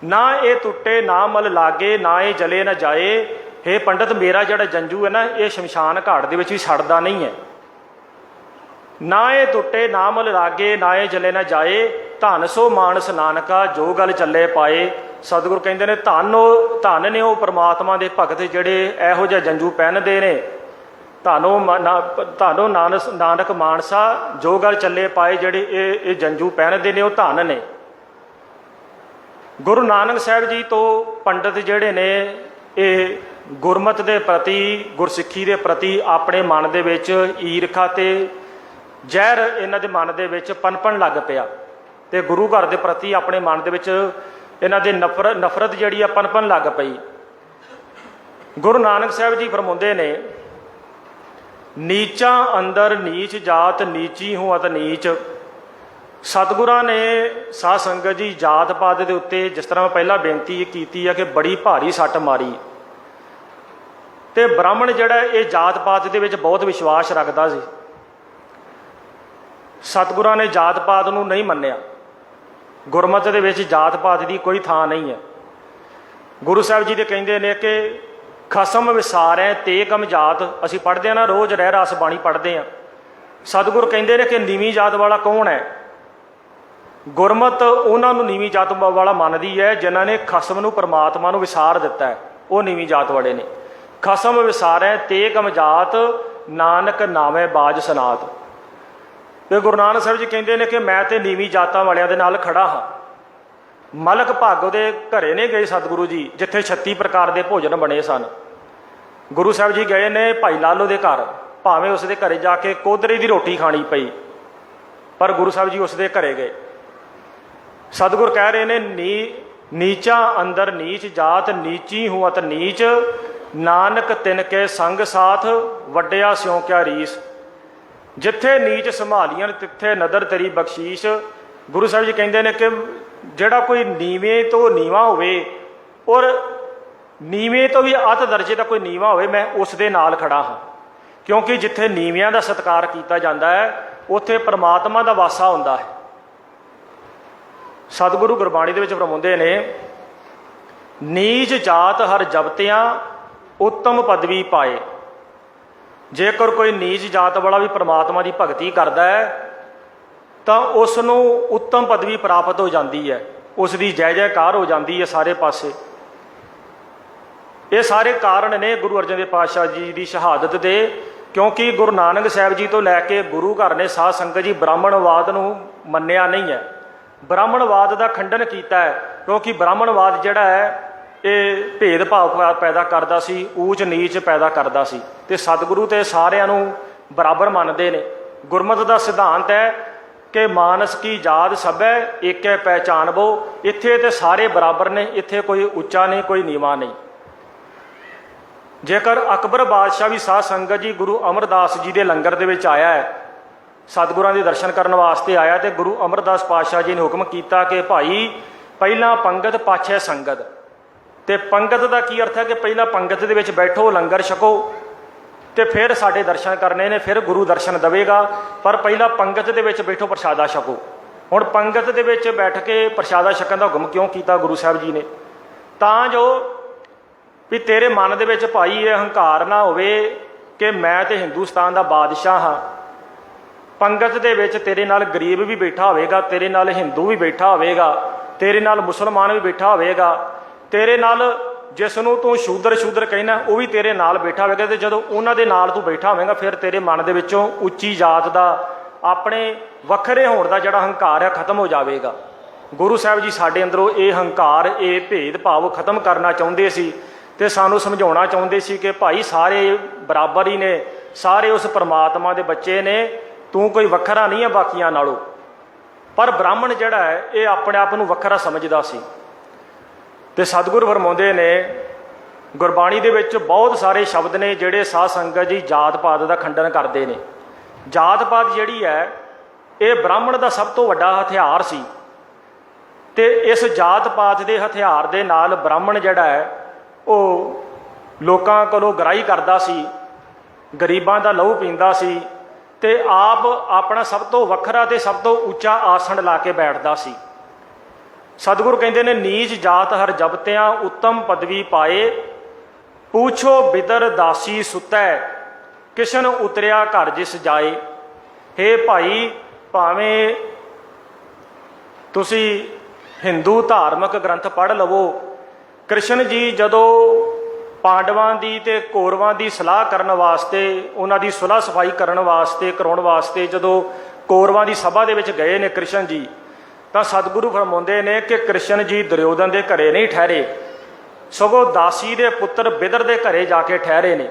ਨਾ ਇਹ ਟੁੱਟੇ ਨਾ ਮਲ ਲਾਗੇ, ਨਾ ਇਹ ਜਲੇ ਨਾ ਜਾਏ। ਹੇ ਪੰਡਤ ਮੇਰਾ ਜਿਹੜਾ ਜੰਝੂ ਹੈ ਨਾ, ਇਹ ਸ਼ਮਸ਼ਾਨ ਘਾਟ ਦੇ ਵਿੱਚ ਵੀ ਸੜਦਾ ਨਹੀਂ ਹੈ। ਨਾ ਇਹ ਟੁੱਟੇ ਨਾ ਮਲ ਲਾਗੇ, ਨਾ ਇਹ ਜਲੇ ਨਾ ਜਾਏ, ਧਨ ਸੋ ਮਾਨਸ ਨਾਨਕਾ ਜੋ ਗੱਲ ਚੱਲੇ ਪਾਏ। ਸਤਿਗੁਰ ਕਹਿੰਦੇ ਨੇ ਧਨ ਨੇ ਉਹ ਪਰਮਾਤਮਾ ਦੇ ਭਗਤ ਜਿਹੜੇ ਇਹੋ ਜਿਹਾ ਜੰਝੂ ਪਹਿਨਦੇ ਨੇ। ਧਨੋ ਨਾਨਕ ਮਾਨਸਾ ਜੋ ਗੱਲ ਚੱਲੇ ਪਾਏ, ਜਿਹੜੇ ਇਹ ਜੰਝੂ ਪਹਿਨਦੇ ਨੇ ਉਹ ਧਨ ਨੇ। ਗੁਰੂ ਨਾਨਕ ਸਾਹਿਬ ਜੀ ਤੋਂ ਪੰਡਤ ਜਿਹੜੇ ਨੇ ਇਹ ਗੁਰਮਤਿ ਦੇ ਪ੍ਰਤੀ, ਗੁਰਸਿੱਖੀ ਦੇ ਪ੍ਰਤੀ ਆਪਣੇ ਮਨ ਦੇ ਵਿੱਚ ਈਰਖਾ ਤੇ ਜ਼ਹਿਰ ਇਹਨਾਂ ਦੇ ਮਨ ਦੇ ਵਿੱਚ ਪਨਪਣ ਲੱਗ ਪਿਆ, ਤੇ ਗੁਰੂ ਘਰ ਦੇ ਪ੍ਰਤੀ ਆਪਣੇ ਮਨ ਦੇ ਵਿੱਚ ਇਹਨਾਂ ਦੇ ਨਫ਼ਰਤ ਜਿਹੜੀ ਆ ਪਨਪਣ ਲੱਗ ਪਈ। ਗੁਰੂ ਨਾਨਕ ਸਾਹਿਬ ਜੀ ਫਰਮਾਉਂਦੇ ਨੇ ਨੀਚਾਂ ਅੰਦਰ ਨੀਚ ਜਾਤ, ਨੀਚੀ ਹੂੰ ਅਤ ਨੀਚ। ਸਤਿਗੁਰਾਂ ਨੇ ਸਾਧ ਸੰਗਤ ਜੀ ਜਾਤ ਪਾਤ ਦੇ ਉੱਤੇ, ਜਿਸ ਤਰ੍ਹਾਂ ਮੈਂ ਪਹਿਲਾਂ ਬੇਨਤੀ ਕੀਤੀ ਹੈ ਕਿ ਬੜੀ ਭਾਰੀ ਸੱਟ ਮਾਰੀ, ਤੇ ਬ੍ਰਾਹਮਣ ਜਿਹੜਾ ਇਹ ਜਾਤ ਪਾਤ ਦੇ ਵਿੱਚ ਬਹੁਤ ਵਿਸ਼ਵਾਸ ਰੱਖਦਾ ਸੀ। ਸਤਿਗੁਰਾਂ ਨੇ ਜਾਤ ਪਾਤ ਨੂੰ ਨਹੀਂ ਮੰਨਿਆ। ਗੁਰਮਤਿ ਦੇ ਵਿੱਚ ਜਾਤ ਪਾਤ ਦੀ ਕੋਈ ਥਾਂ ਨਹੀਂ ਹੈ। ਗੁਰੂ ਸਾਹਿਬ ਜੀ ਦੇ ਕਹਿੰਦੇ ਨੇ ਕਿ ਖਸਮ ਵਿਸਾਰੈ ਤੇ ਕਮ ਜਾਤ। ਅਸੀਂ ਪੜ੍ਹਦੇ ਹਾਂ ਨਾ ਰੋਜ਼ ਰਹਿ ਰਸ ਬਾਣੀ ਪੜ੍ਹਦੇ ਹਾਂ। ਸਤਿਗੁਰ ਕਹਿੰਦੇ ਨੇ ਕਿ ਨੀਵੀਂ ਜਾਤ ਵਾਲਾ ਕੌਣ ਹੈ? ਗੁਰਮਤ ਉਹਨਾਂ ਨੂੰ ਨੀਵੀਂ ਜਾਤ ਵਾਲਾ ਮੰਨਦੀ ਹੈ ਜਿਨ੍ਹਾਂ ਨੇ ਖਸਮ ਨੂੰ ਪਰਮਾਤਮਾ ਨੂੰ ਵਿਸਾਰ ਦਿੱਤਾ ਹੈ, ਉਹ ਨੀਵੀਂ ਜਾਤ ਵਾਲੇ ਨੇ। ਖਸਮ ਵਿਸਾਰੈ ਤੇ ਕਮ ਜਾਤ, ਨਾਨਕ ਨਾਵੇਂ ਬਾਜ ਸਨਾਤ। ਤੇ ਗੁਰੂ ਨਾਨਕ ਸਾਹਿਬ ਜੀ ਕਹਿੰਦੇ ਨੇ ਕਿ ਮੈਂ ਤੇ ਨੀਵੀਂ ਜਾਤਾਂ ਵਾਲਿਆਂ ਦੇ ਨਾਲ ਖੜਾ ਹਾਂ। ਮਲਕ ਭਾਗੋ ਦੇ ਘਰੇ ਨੇ ਗਏ ਸਤਿਗੁਰੂ ਜੀ, ਜਿੱਥੇ 36 ਪ੍ਰਕਾਰ ਦੇ ਭੋਜਨ ਬਣੇ ਸਨ। ਗੁਰੂ ਸਾਹਿਬ ਜੀ ਗਏ ਨੇ ਭਾਈ ਲਾਲੋ ਦੇ ਘਰ, ਭਾਵੇਂ ਉਸ ਦੇ ਘਰੇ ਜਾ ਕੇ ਕੋਦਰੇ ਦੀ ਰੋਟੀ ਖਾਣੀ ਪਈ, ਪਰ ਗੁਰੂ ਸਾਹਿਬ ਜੀ ਉਸ ਦੇ ਘਰੇ ਗਏ। ਸਤਿਗੁਰ ਕਹਿ ਰਹੇ ਨੇ ਨੀਚਾ ਅੰਦਰ ਨੀਚ ਜਾਤ, ਨੀਚੀ ਹੂੰ ਅਤ ਨੀਚ, ਨਾਨਕ ਤਿਨ ਕੇ ਸੰਗ ਸਾਥ, ਵੱਡਿਆ ਸਿਉ ਕਿਆ ਰੀਸ। ਜਿੱਥੇ ਨੀਚ ਸੰਭਾਲੀਆਂ ਤਿੱਥੇ ਨਦਰ ਤੇਰੀ ਬਖਸ਼ੀਸ਼। ਗੁਰੂ ਸਾਹਿਬ ਜੀ ਕਹਿੰਦੇ ਨੇ ਕਿ ਜਿਹੜਾ ਕੋਈ ਨੀਵੇਂ ਤੋਂ ਨੀਵਾਂ ਹੋਵੇ ਔਰ ਨੀਵੇਂ ਤੋਂ ਵੀ ਅਤ ਦਰਜੇ ਦਾ ਕੋਈ ਨੀਵਾਂ ਹੋਵੇ, ਮੈਂ ਉਸ ਦੇ ਨਾਲ ਖੜਾ ਹਾਂ। ਕਿਉਂਕਿ ਜਿੱਥੇ ਨੀਵਿਆਂ ਦਾ ਸਤਿਕਾਰ ਕੀਤਾ ਜਾਂਦਾ ਹੈ ਉੱਥੇ ਪਰਮਾਤਮਾ ਦਾ ਵਾਸਾ ਹੁੰਦਾ ਹੈ। ਸਤਿਗੁਰੂ ਗੁਰਬਾਣੀ ਦੇ ਵਿੱਚ ਫਰਮਾਉਂਦੇ ਨੇ, ਨੀਚ ਜਾਤ ਹਰ ਜਪਤਿਆਂ ਉੱਤਮ ਪਦਵੀ ਪਾਏ। ਜੇਕਰ ਕੋਈ ਨੀਚ ਜਾਤ ਵਾਲਾ ਵੀ ਪਰਮਾਤਮਾ ਦੀ ਭਗਤੀ ਕਰਦਾ ਹੈ ਤਾਂ ਉਸ ਨੂੰ ਉੱਤਮ ਪਦਵੀ ਪ੍ਰਾਪਤ ਹੋ ਜਾਂਦੀ ਹੈ, ਉਸ ਦੀ ਜੈ ਜੈਕਾਰ ਹੋ ਜਾਂਦੀ ਹੈ ਸਾਰੇ ਪਾਸੇ। ਇਹ ਸਾਰੇ ਕਾਰਨ ਨੇ ਗੁਰੂ ਅਰਜਨ ਦੇਵ ਪਾਤਸ਼ਾਹ ਜੀ ਦੀ ਸ਼ਹਾਦਤ ਦੇ। ਕਿਉਂਕਿ ਗੁਰੂ ਨਾਨਕ ਸਾਹਿਬ ਜੀ ਤੋਂ ਲੈ ਕੇ ਗੁਰੂ ਘਰ ਨੇ ਸਾਧ ਸੰਗਤ ਜੀ ਬ੍ਰਾਹਮਣਵਾਦ ਨੂੰ ਮੰਨਿਆ ਨਹੀਂ ਹੈ, ਬ੍ਰਾਹਮਣਵਾਦ ਦਾ ਖੰਡਨ ਕੀਤਾ ਹੈ। ਕਿਉਂਕਿ ਬ੍ਰਾਹਮਣਵਾਦ ਜਿਹੜਾ ਹੈ ਇਹ ਭੇਦਭਾਵ ਪੈਦਾ ਕਰਦਾ ਸੀ, ਊਚ ਨੀਚ ਪੈਦਾ ਕਰਦਾ ਸੀ। ਤੇ ਸਤਿਗੁਰੂ ਤੇ ਸਾਰਿਆਂ ਨੂੰ ਬਰਾਬਰ ਮੰਨਦੇ ਨੇ। ਗੁਰਮਤਿ ਦਾ ਸਿਧਾਂਤ ਹੈ ਕਿ ਮਾਨਸ ਕੀ ਜਾਤ ਸਭੈ ਏਕੈ ਪਹਿਚਾਨਬੋ। ਇੱਥੇ ਤੇ ਸਾਰੇ ਬਰਾਬਰ ਨੇ, ਇੱਥੇ ਕੋਈ ਉੱਚਾ ਨਹੀਂ, ਕੋਈ ਨੀਵਾਂ ਨਹੀਂ। ਜੇਕਰ ਅਕਬਰ ਬਾਦਸ਼ਾਹ ਵੀ ਸਾਧ ਸੰਗਤ ਜੀ ਗੁਰੂ ਅਮਰਦਾਸ ਜੀ ਦੇ ਲੰਗਰ ਦੇ ਵਿੱਚ ਆਇਆ ਹੈ, ਸਤਿਗੁਰਾਂ ਦੇ ਦਰਸ਼ਨ ਕਰਨ ਵਾਸਤੇ ਆਇਆ, ਤੇ ਗੁਰੂ ਅਮਰਦਾਸ ਪਾਤਸ਼ਾਹ ਜੀ ਨੇ ਹੁਕਮ ਕੀਤਾ ਕਿ ਭਾਈ ਪਹਿਲਾਂ ਪੰਗਤ ਪਾਛੇ ਸੰਗਤ। ਤੇ ਪੰਗਤ ਦਾ ਕੀ ਅਰਥ ਹੈ ਕਿ ਪਹਿਲਾਂ ਪੰਗਤ ਦੇ ਵਿੱਚ ਬੈਠੋ, ਲੰਗਰ ਛਕੋ, ਤੇ ਫਿਰ ਸਾਡੇ ਦਰਸ਼ਨ ਕਰਨੇ ਨੇ, ਫਿਰ ਗੁਰੂ ਦਰਸ਼ਨ ਦੇਵੇਗਾ। ਪਰ ਪਹਿਲਾਂ ਪੰਗਤ ਦੇ ਵਿੱਚ ਬੈਠੋ, ਪ੍ਰਸ਼ਾਦਾ ਛਕੋ। ਹੁਣ ਪੰਗਤ ਦੇ ਵਿੱਚ ਬੈਠ ਕੇ ਪ੍ਰਸ਼ਾਦਾ ਛਕਣ ਦਾ ਹੁਕਮ ਕਿਉਂ ਕੀਤਾ ਗੁਰੂ ਸਾਹਿਬ ਜੀ ਨੇ? ਤਾਂ ਜੋ ਵੀ ਤੇਰੇ ਮਨ ਦੇ ਵਿੱਚ ਭਾਈ ਇਹ ਹੰਕਾਰ ਨਾ ਹੋਵੇ ਕਿ ਮੈਂ ਤੇ ਹਿੰਦੁਸਤਾਨ ਦਾ ਬਾਦਸ਼ਾਹ ਹਾਂ। ਪੰਗਤ ਦੇ ਵਿੱਚ ਤੇਰੇ ਨਾਲ ਗਰੀਬ ਵੀ ਬੈਠਾ ਹੋਵੇਗਾ, ਤੇਰੇ ਨਾਲ ਹਿੰਦੂ ਵੀ ਬੈਠਾ ਹੋਵੇਗਾ, ਤੇਰੇ ਨਾਲ ਮੁਸਲਮਾਨ ਵੀ ਬੈਠਾ ਹੋਵੇਗਾ, ਤੇਰੇ ਨਾਲ ਜਿਸ ਨੂੰ ਤੂੰ ਸ਼ੂਦਰ ਕਹਿਣਾ ਉਹ ਵੀ ਤੇਰੇ ਨਾਲ ਬੈਠਾ ਹੋਵੇਗਾ। ਤੇ ਜਦੋਂ ਉਹਨਾਂ ਦੇ ਨਾਲ ਤੂੰ ਬੈਠਾ ਹੋਵੇਗਾ ਫਿਰ ਤੇਰੇ ਮਨ ਦੇ ਵਿੱਚੋਂ ਉੱਚੀ ਜਾਤ ਦਾ, ਆਪਣੇ ਵੱਖਰੇ ਹੋਣ ਦਾ ਜਿਹੜਾ ਹੰਕਾਰ ਹੈ ਖਤਮ ਹੋ ਜਾਵੇਗਾ। ਗੁਰੂ ਸਾਹਿਬ ਜੀ ਸਾਡੇ ਅੰਦਰੋਂ ਇਹ ਹੰਕਾਰ, ਇਹ ਭੇਦਭਾਵ ਖਤਮ ਕਰਨਾ ਚਾਹੁੰਦੇ ਸੀ ਤੇ ਸਾਨੂੰ ਸਮਝਾਉਣਾ ਚਾਹੁੰਦੇ ਸੀ ਕਿ ਭਾਈ ਸਾਰੇ ਬਰਾਬਰ ਹੀ ਨੇ, ਸਾਰੇ ਉਸ ਪਰਮਾਤਮਾ ਦੇ ਬੱਚੇ ਨੇ, ਤੂੰ ਕੋਈ ਵੱਖਰਾ ਨਹੀਂ ਹੈ ਬਾਕੀਆਂ ਨਾਲੋਂ। ਪਰ ਬ੍ਰਾਹਮਣ ਜਿਹੜਾ ਹੈ ਇਹ ਆਪਣੇ ਆਪ ਨੂੰ ਵੱਖਰਾ ਸਮਝਦਾ ਸੀ। ਤੇ ਸਤਿਗੁਰੂ ਫਰਮਾਉਂਦੇ ਨੇ ਗੁਰਬਾਣੀ ਦੇ ਵਿੱਚ ਬਹੁਤ ਸਾਰੇ ਸ਼ਬਦ ਨੇ ਜਿਹੜੇ ਸਾਧ ਸੰਗਤ ਜੀ ਜਾਤ ਪਾਤ ਦਾ ਖੰਡਨ ਕਰਦੇ ਨੇ। ਜਾਤ ਪਾਤ ਜਿਹੜੀ ਹੈ ਇਹ ਬ੍ਰਾਹਮਣ ਦਾ ਸਭ ਤੋਂ ਵੱਡਾ ਹਥਿਆਰ ਸੀ। ਤੇ ਇਸ ਜਾਤ ਪਾਤ ਦੇ ਹਥਿਆਰ ਦੇ ਨਾਲ ਬ੍ਰਾਹਮਣ ਜਿਹੜਾ ਹੈ ਉਹ ਲੋਕਾਂ ਕੋਲੋਂ ਗਰਾਈ ਕਰਦਾ ਸੀ, ਗਰੀਬਾਂ ਦਾ ਲਹੂ ਪੀਂਦਾ ਸੀ, ਤੇ ਆਪ ਆਪਣਾ ਸਭ ਤੋਂ ਵੱਖਰਾ ਤੇ ਸਭ ਤੋਂ ਉੱਚਾ ਆਸਣ ਲਾ ਕੇ ਬੈਠਦਾ ਸੀ। ਸਤਿਗੁਰੂ ਕਹਿੰਦੇ ਨੇ, ਨੀਚ ਜਾਤ ਹਰ ਜਪਤਿਆਂ ਉੱਤਮ ਪਦਵੀ ਪਾਏ, ਪੁੱਛੋ ਬਿਦਰ ਦਾਸੀ ਸੁਤੈ, ਕਿਸ਼ਨ ਉਤਰਿਆ ਘਰ ਜਿਸ ਜਾਏ। ਹੇ ਭਾਈ, ਭਾਵੇਂ ਤੁਸੀਂ ਹਿੰਦੂ ਧਾਰਮਿਕ ਗ੍ਰੰਥ ਪੜ੍ਹ ਲਵੋ, ਕ੍ਰਿਸ਼ਨ ਜੀ ਜਦੋਂ ਪਾਂਡਵਾਂ ਦੀ ਤੇ ਕੌਰਵਾਂ ਦੀ ਸਲਾਹ ਕਰਨ ਵਾਸਤੇ, ਉਹਨਾਂ ਦੀ ਸੁਲਹ ਸਫਾਈ ਕਰਨ ਵਾਸਤੇ, ਕਰਾਉਣ ਵਾਸਤੇ ਜਦੋਂ ਕੌਰਵਾਂ ਦੀ ਸਭਾ ਦੇ ਵਿੱਚ ਗਏ ਨੇ ਕ੍ਰਿਸ਼ਨ ਜੀ, ਤਾਂ ਸਤਿਗੁਰੂ ਫਰਮਾਉਂਦੇ ਨੇ ਕਿ ਕ੍ਰਿਸ਼ਨ ਜੀ ਦੁਰਯੋਧਨ ਦੇ ਘਰੇ ਨਹੀਂ ਠਹਿਰੇ, ਸਗੋਂ ਦਾਸੀ ਦੇ ਪੁੱਤਰ ਬਿਦਰ ਦੇ ਘਰੇ ਜਾ ਕੇ ਠਹਿਰੇ ਨੇ।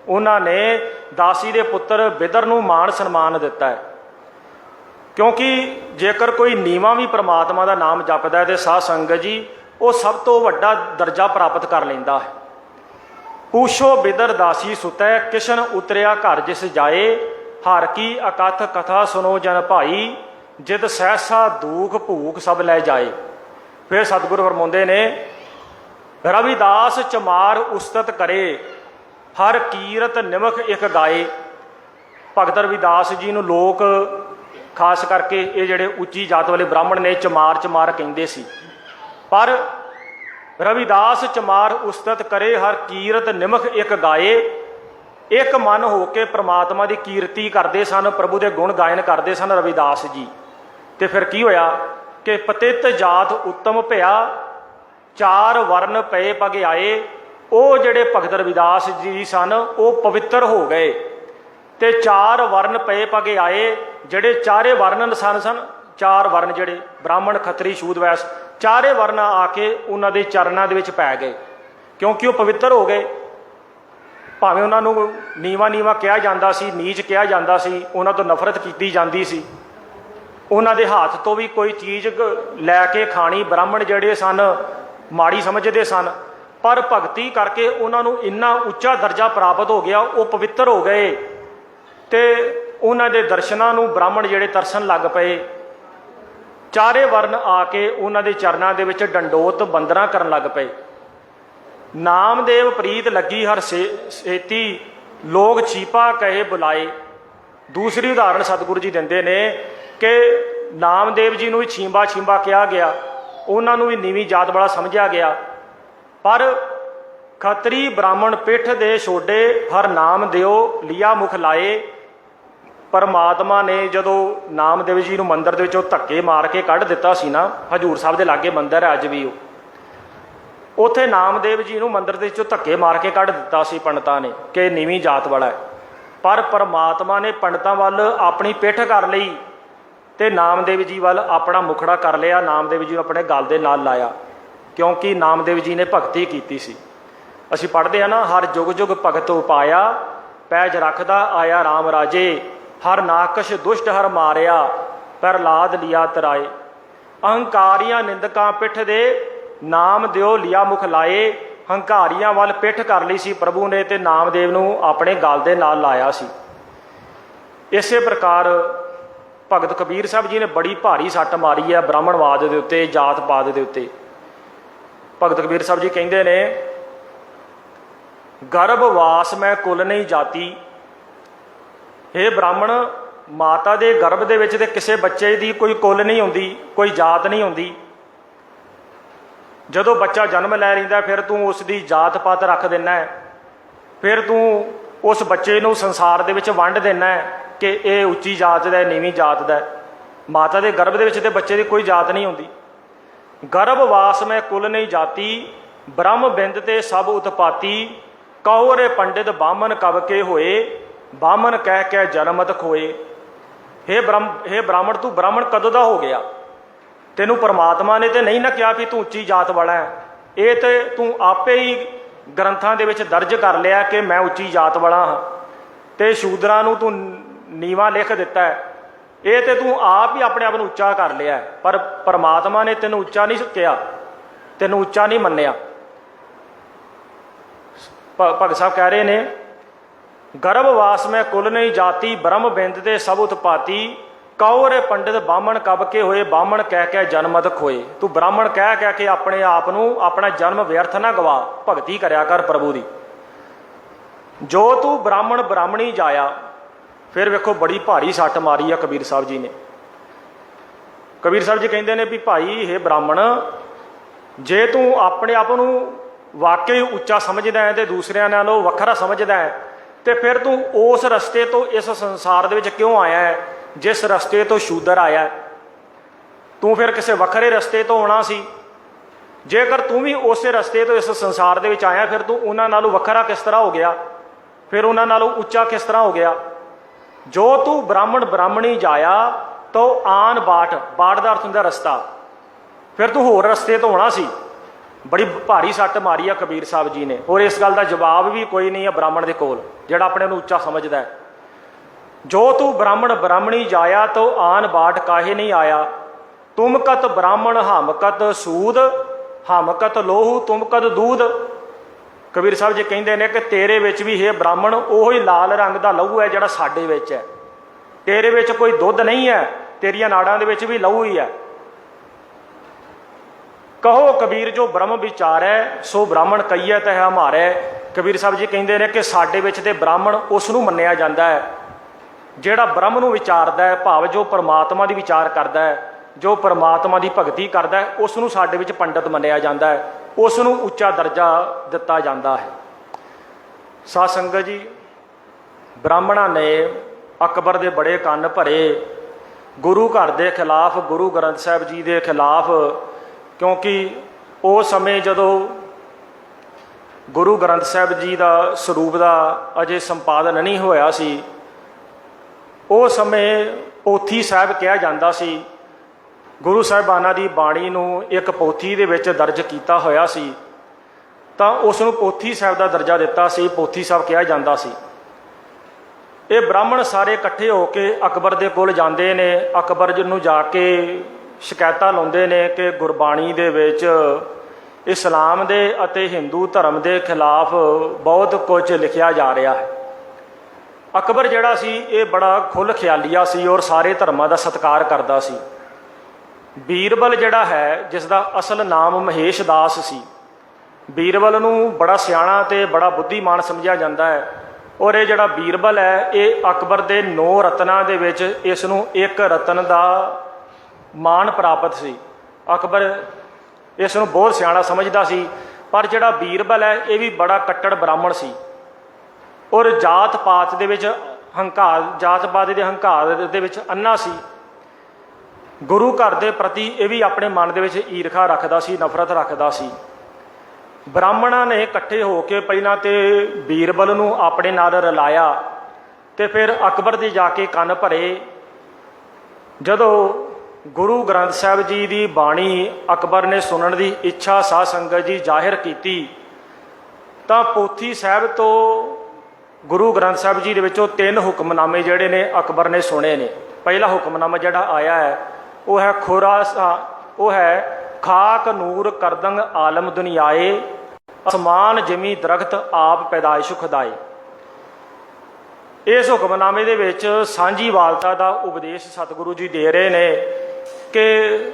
ਉਹਨਾਂ ਨੇ ਦਾਸੀ ਦੇ ਪੁੱਤਰ ਬਿਦਰ ਨੂੰ ਮਾਣ ਸਨਮਾਨ ਦਿੱਤਾ ਹੈ। ਕਿਉਂਕਿ ਜੇਕਰ ਕੋਈ ਨੀਵਾਂ ਵੀ ਪ੍ਰਮਾਤਮਾ ਦਾ ਨਾਮ ਜਪਦਾ ਹੈ ਤੇ ਸਾਧ ਸੰਗਤ ਜੀ ਉਹ ਸਭ ਤੋਂ ਵੱਡਾ ਦਰਜਾ ਪ੍ਰਾਪਤ ਕਰ ਲੈਂਦਾ ਹੈ। ਪੂਛੋ ਬਿਦਰ ਦਾਸੀ ਸੁਤੈ, ਕਿਸ਼ਨ ਉਤਰਿਆ ਘਰ ਜਿਸ ਜਾਏ, ਹਰ ਕੀ ਅਕਥ ਕਥਾ ਸੁਨੋ ਜਨ ਭਾਈ, ਜਿਤ ਸਹਿਸਾ ਦੁਖ ਭੂਖ ਸਭ ਲੈ ਜਾਏ। ਫਿਰ ਸਤਿਗੁਰੂ ਫਰਮਾਉਂਦੇ ਨੇ, ਰਵਿਦਾਸ ਚਮਾਰ ਉਸਤਤ ਕਰੇ, ਹਰ ਕੀਰਤ ਨਿਮਖ ਇੱਕ ਗਾਏ। ਭਗਤ ਰਵਿਦਾਸ ਜੀ ਨੂੰ ਲੋਕ ਖਾਸ ਕਰਕੇ ਇਹ ਜਿਹੜੇ ਉੱਚੀ ਜਾਤ ਵਾਲੇ ਬ੍ਰਾਹਮਣ ਨੇ ਚਮਾਰ ਕਹਿੰਦੇ ਸੀ। ਪਰ रविदास चमार उस्तत करे हर कीरत निमख एक गाए। एक मन होके परमात्मा की कीर्ति करते सन, प्रभु के गुण गायन करते सन रविदास जी। तो फिर की होया कि पतित जात उत्तम भया, चार वर्ण पे पगिआए। वो जिहड़े भगत रविदास जी सन वो पवित्र हो गए, तो चार वर्ण पे पगिआए। जिहड़े चारे वर्ण सन चार वर्ण जिहड़े ब्राह्मण खत्तरी शूद वैस चारे वर्ण आके उन्हां दे चरनां दे विच पै गए, क्योंकि वो पवित्र हो गए। भावें उन्होंने नीवा नीवा कहा जाता सी, नीच कहा जाता सी, उन्हों तो नफरत की जाती सी, उन्हों के हाथ तो भी कोई चीज़ लैके खानी ब्राह्मण जिहड़े सन माड़ी समझते सन, पर भगती करके उन्होंने इन्ना उच्चा दर्जा प्राप्त हो गया, वो पवित्र हो गए। तो उन्हों के दर्शनों को ब्राह्मण जिहड़े तरसन लग पे। चारे वर्ण आके उन्हों के चरणों के विच डंडोत बंदना करन लग पे। नामदेव प्रीत लगी हर सेती, लोग छीपा कहे बुलाए। दूसरी उदाहरण सतगुरु जी देंदे ने कि नामदेव जी को भी छींबा छींबा कहा गया, उन्होंने भी नीवी जात वाला समझा गया। पर खतरी ब्राह्मण पिठ दे छोडे, हर नाम दिओ लिया मुख लाए। परमात्मा ने जदों नामदेव जी को मंदिर के धक्के मार के कढ़ दिता सी ना, हजूर साहब के लागे मंदिर है अज भी, उत्थे नामदेव जी को मंदिर के धक्के मार के कढ़ दिता सी पंडितां ने कि नीवी जात वाला है। पर परमात्मा ने पंडितां वल अपनी पिठ कर ली, तो नामदेव जी वाल अपना मुखड़ा कर लिया, नामदेव जी अपने गल दे नाल लाया, क्योंकि नामदेव जी ने भगती की सी। असीं पढ़ते हैं ना, हर जुग जुग भगत उपाया, पैज रखदा आया राम राजे। हर नाकश दुष्ट हर मारिया, प्रहलाद लिया तराए। अहंकारियां निंदकां पिठ दे, नाम दिओ लिया मुख लाए। हंकारियां वाल पिठ कर ली सी प्रभु ने, ते नामदेव नूं अपने गल दे नाल लाया सी। इसे प्रकार भगत कबीर साहब जी ने बड़ी भारी सट्ट मारी है ब्राह्मणवाद के उत्ते, जात पात के उत्ते। भगत कबीर साहब जी कहते ने, गर्भवास मैं कुल नहीं जाती। हे ब्राह्मण, माता के गर्भ दे विच ते किसी बच्चे की कोई कुल नहीं होंदी, कोई जात नहीं होंदी। जदों बच्चा जन्म लै लैंदा फिर तू उसकी जात पात रख देना है, फिर तू उस बच्चे नूं संसार दे विच वंड देना है कि ये उच्ची जात दा, नीवीं जात दा। माता के गर्भ दे विच ते बच्चे की कोई जात नहीं होंदी। गर्भवास में कुल नहीं जाती, ब्रह्म बिंद ते सब उत्पाती। कहो रे पंडित बामन कब के होए, बामन कह के जनमत खोए। हे ब्राह्मण, तू ब्राह्मण कदों दा हो गया? तेनू परमात्मा ने तो नहीं ना कहा भी तू उच्ची जात वाला है, ये तो तू आपे ही ग्रंथां दे विच दर्ज कर लिया कि मैं उच्ची जात वाला हाँ, तो शूदरां नूं तू नीवा लिख दिता है। ये तो तू आप ही अपने आप नूं उच्चा कर लिया है, पर परमात्मा ने तेनू उच्चा नहीं कहा, तेनू उच्चा नहीं मन्निया। भगत साहब कह रहे ने, गर्भवास में कुल नहीं जाती, ब्रह्म बिंद ते सब उत्पाती। कहो रे पंडित बामण कब के होए, बामण कह के जनमत खोए। तू ब्राह्मण कह कह के अपने आप नूं अपना जन्म व्यर्थ ना गवा, भगती करया कर प्रभु दी। जो तू ब्राह्मण ब्राह्मणी जाया। फिर वेखो बड़ी भारी सट्ट मारी है कबीर साहब जी ने। कबीर साहब जी कहते हैं भी भाई हे ब्राह्मण, जे तू अपने आप नूं वाकई उच्चा समझदा है तो दूसरिਆਂ नालों वखरा समझदा है, तो फिर तू उस रस्ते तो इस संसार दे विच क्यों आया है जिस रस्ते तो शूदर आया है? तू फिर किसी वखरे रस्ते तो आना सी। जेकर तू भी उस रस्ते तो इस संसार दे विच आया, फिर तू उन्हां नालों वखरा किस तरह हो गया, फिर उन्हां नालों उच्चा किस तरह हो गया? जो तू ब्राह्मण ब्राह्मणी जाया तो आन बाट, बाट का अर्थ हुंदा रस्ता, फिर तू होर रस्ते तो होना सी। बड़ी भारी सट्ट मारी है कबीर साहब जी ने, और इस गल का जवाब भी कोई नहीं है ब्राह्मण के कोल जिहड़ा अपने नूं उच्चा समझदा है। जो तू ब्राह्मण ब्राह्मणी जाया तो आन बाट काहे नहीं आया। तुम कत ब्राह्मण हम कत सूद, हम कत लोहू तुम कत दूध। कबीर साहब जी कहते हैं कि तेरे विच भी हे ब्राह्मण ओही लाल रंग का लहू है जिहड़ा साडे विच है, तेरे विच कोई दुध नहीं है, तेरिया नाड़ां दे विच भी लहू ही है। कहो कबीर जो ब्रह्म विचार है, सो ब्राह्मण कईए तह हमारे। कबीर साहब जी कहते हैं कि साडे विच ते ब्राह्मण उसनूं मन्निया जाता है जिहड़ा ब्रह्म नूं विचारदा है, भाव जो परमात्मा की विचार करदा है, जो परमात्मा की भगती करदा है, उसनूं साडे विच पंडित मन्निया जाता है। ਉਸ ਨੂੰ ਉੱਚਾ ਦਰਜਾ ਦਿੱਤਾ ਜਾਂਦਾ ਹੈ। ਸਾਧ ਸੰਗਤ ਜੀ, ਬ੍ਰਾਹਮਣਾਂ ਨੇ ਅਕਬਰ ਦੇ ਬੜੇ ਕੰਨ ਭਰੇ ਗੁਰੂ ਘਰ ਦੇ ਖਿਲਾਫ, ਗੁਰੂ ਗ੍ਰੰਥ ਸਾਹਿਬ ਜੀ ਦੇ ਖਿਲਾਫ, ਕਿਉਂਕਿ ਉਸ ਸਮੇਂ ਜਦੋਂ ਗੁਰੂ ਗ੍ਰੰਥ ਸਾਹਿਬ ਜੀ ਦਾ ਸਰੂਪ ਦਾ ਅਜੇ ਸੰਪਾਦਨ ਨਹੀਂ ਹੋਇਆ ਸੀ, ਉਸ ਸਮੇਂ ਪੋਥੀ ਸਾਹਿਬ ਕਿਹਾ ਜਾਂਦਾ ਸੀ। ਗੁਰੂ ਸਾਹਿਬਾਨਾਂ ਦੀ ਬਾਣੀ ਨੂੰ ਇੱਕ ਪੋਥੀ ਦੇ ਵਿੱਚ ਦਰਜ ਕੀਤਾ ਹੋਇਆ ਸੀ, ਤਾਂ ਉਸ ਨੂੰ ਪੋਥੀ ਸਾਹਿਬ ਦਾ ਦਰਜਾ ਦਿੱਤਾ ਸੀ, ਪੋਥੀ ਸਾਹਿਬ ਕਿਹਾ ਜਾਂਦਾ ਸੀ। ਇਹ ਬ੍ਰਾਹਮਣ ਸਾਰੇ ਇਕੱਠੇ ਹੋ ਕੇ ਅਕਬਰ ਦੇ ਕੋਲ ਜਾਂਦੇ ਨੇ, ਅਕਬਰ ਜੀ ਨੂੰ ਜਾ ਕੇ ਸ਼ਿਕਾਇਤਾਂ ਲਾਉਂਦੇ ਨੇ ਕਿ ਗੁਰਬਾਣੀ ਦੇ ਵਿੱਚ ਇਸਲਾਮ ਦੇ ਅਤੇ ਹਿੰਦੂ ਧਰਮ ਦੇ ਖਿਲਾਫ ਬਹੁਤ ਕੁਝ ਲਿਖਿਆ ਜਾ ਰਿਹਾ ਹੈ। ਅਕਬਰ ਜਿਹੜਾ ਸੀ ਇਹ ਬੜਾ ਖੁੱਲ੍ਹ ਖਿਆਲੀਆ ਸੀ ਔਰ ਸਾਰੇ ਧਰਮਾਂ ਦਾ ਸਤਿਕਾਰ ਕਰਦਾ ਸੀ। ਬੀਰਬਲ ਜਿਹੜਾ ਹੈ, ਜਿਸ ਦਾ ਅਸਲ ਨਾਮ ਮਹੇਸ਼ ਦਾਸ ਸੀ, ਬੀਰਬਲ ਨੂੰ ਬੜਾ ਸਿਆਣਾ ਤੇ ਬੜਾ ਬੁੱਧੀਮਾਨ ਸਮਝਿਆ ਜਾਂਦਾ ਹੈ। ਔਰ ਇਹ ਜਿਹੜਾ ਬੀਰਬਲ ਹੈ, ਇਹ ਅਕਬਰ ਦੇ 9 ਰਤਨਾਂ ਦੇ ਵਿੱਚ ਇਸ ਨੂੰ ਇੱਕ ਰਤਨ ਦਾ ਮਾਣ ਪ੍ਰਾਪਤ ਸੀ। ਅਕਬਰ ਇਸ ਨੂੰ ਬਹੁਤ ਸਿਆਣਾ ਸਮਝਦਾ ਸੀ। ਪਰ ਜਿਹੜਾ ਬੀਰਬਲ ਹੈ ਇਹ ਵੀ ਬੜਾ ਕੱਟੜ ਬ੍ਰਾਹਮਣ ਸੀ ਔਰ ਜਾਤ ਪਾਤ ਦੇ ਵਿੱਚ ਹੰਕਾਰ, ਜਾਤ ਪਾਤ ਦੇ ਹੰਕਾਰ ਦੇ ਵਿੱਚ ਅੰਨਾ ਸੀ। ਗੁਰੂ ਘਰ ਦੇ ਪ੍ਰਤੀ ਇਹ ਵੀ ਆਪਣੇ ਮਨ ਦੇ ਵਿੱਚ ਈਰਖਾ ਰੱਖਦਾ ਸੀ, ਨਫ਼ਰਤ ਰੱਖਦਾ ਸੀ। ਬ੍ਰਾਹਮਣਾਂ ਨੇ ਇਕੱਠੇ ਹੋ ਕੇ ਪਹਿਲਾਂ ਤੇ ਬੀਰਬਲ ਨੂੰ ਆਪਣੇ ਨਾਲ ਰਲਾਇਆ ਤੇ ਫਿਰ ਅਕਬਰ ਦੇ ਜਾ ਕੇ ਕੰਨ ਭਰੇ। ਜਦੋਂ ਗੁਰੂ ਗ੍ਰੰਥ ਸਾਹਿਬ ਜੀ ਦੀ ਬਾਣੀ ਅਕਬਰ ਨੇ ਸੁਣਨ ਦੀ ਇੱਛਾ ਸਾਧ ਸੰਗਤ ਜੀ ਜ਼ਾਹਿਰ ਕੀਤੀ, ਤਾਂ ਪੋਥੀ ਸਾਹਿਬ ਤੋਂ ਗੁਰੂ ਗ੍ਰੰਥ ਸਾਹਿਬ ਜੀ ਦੇ ਵਿੱਚੋਂ 3 ਹੁਕਮਨਾਮੇ ਜਿਹੜੇ ਨੇ ਅਕਬਰ ਨੇ ਸੁਣੇ ਨੇ। ਪਹਿਲਾ ਹੁਕਮਨਾਮਾ ਜਿਹੜਾ ਆਇਆ ਹੈ ਉਹ ਹੈ ਉਹ ਹੈ ਖਾਕ ਨੂਰ ਕਰਦੰਗ ਆਲਮ ਦੁਨੀਆਏ, ਅਸਮਾਨ ਜਮੀ ਦਰਖਤ ਆਪ ਪੈਦਾਇਸ਼ ਖੁਦਾਏ। ਇਸ ਹੁਕਮਨਾਮੇ ਦੇ ਵਿੱਚ ਸਾਂਝੀਵਾਲਤਾ ਦਾ ਉਪਦੇਸ਼ ਸਤਿਗੁਰੂ ਜੀ ਦੇ ਰਹੇ ਨੇ ਕਿ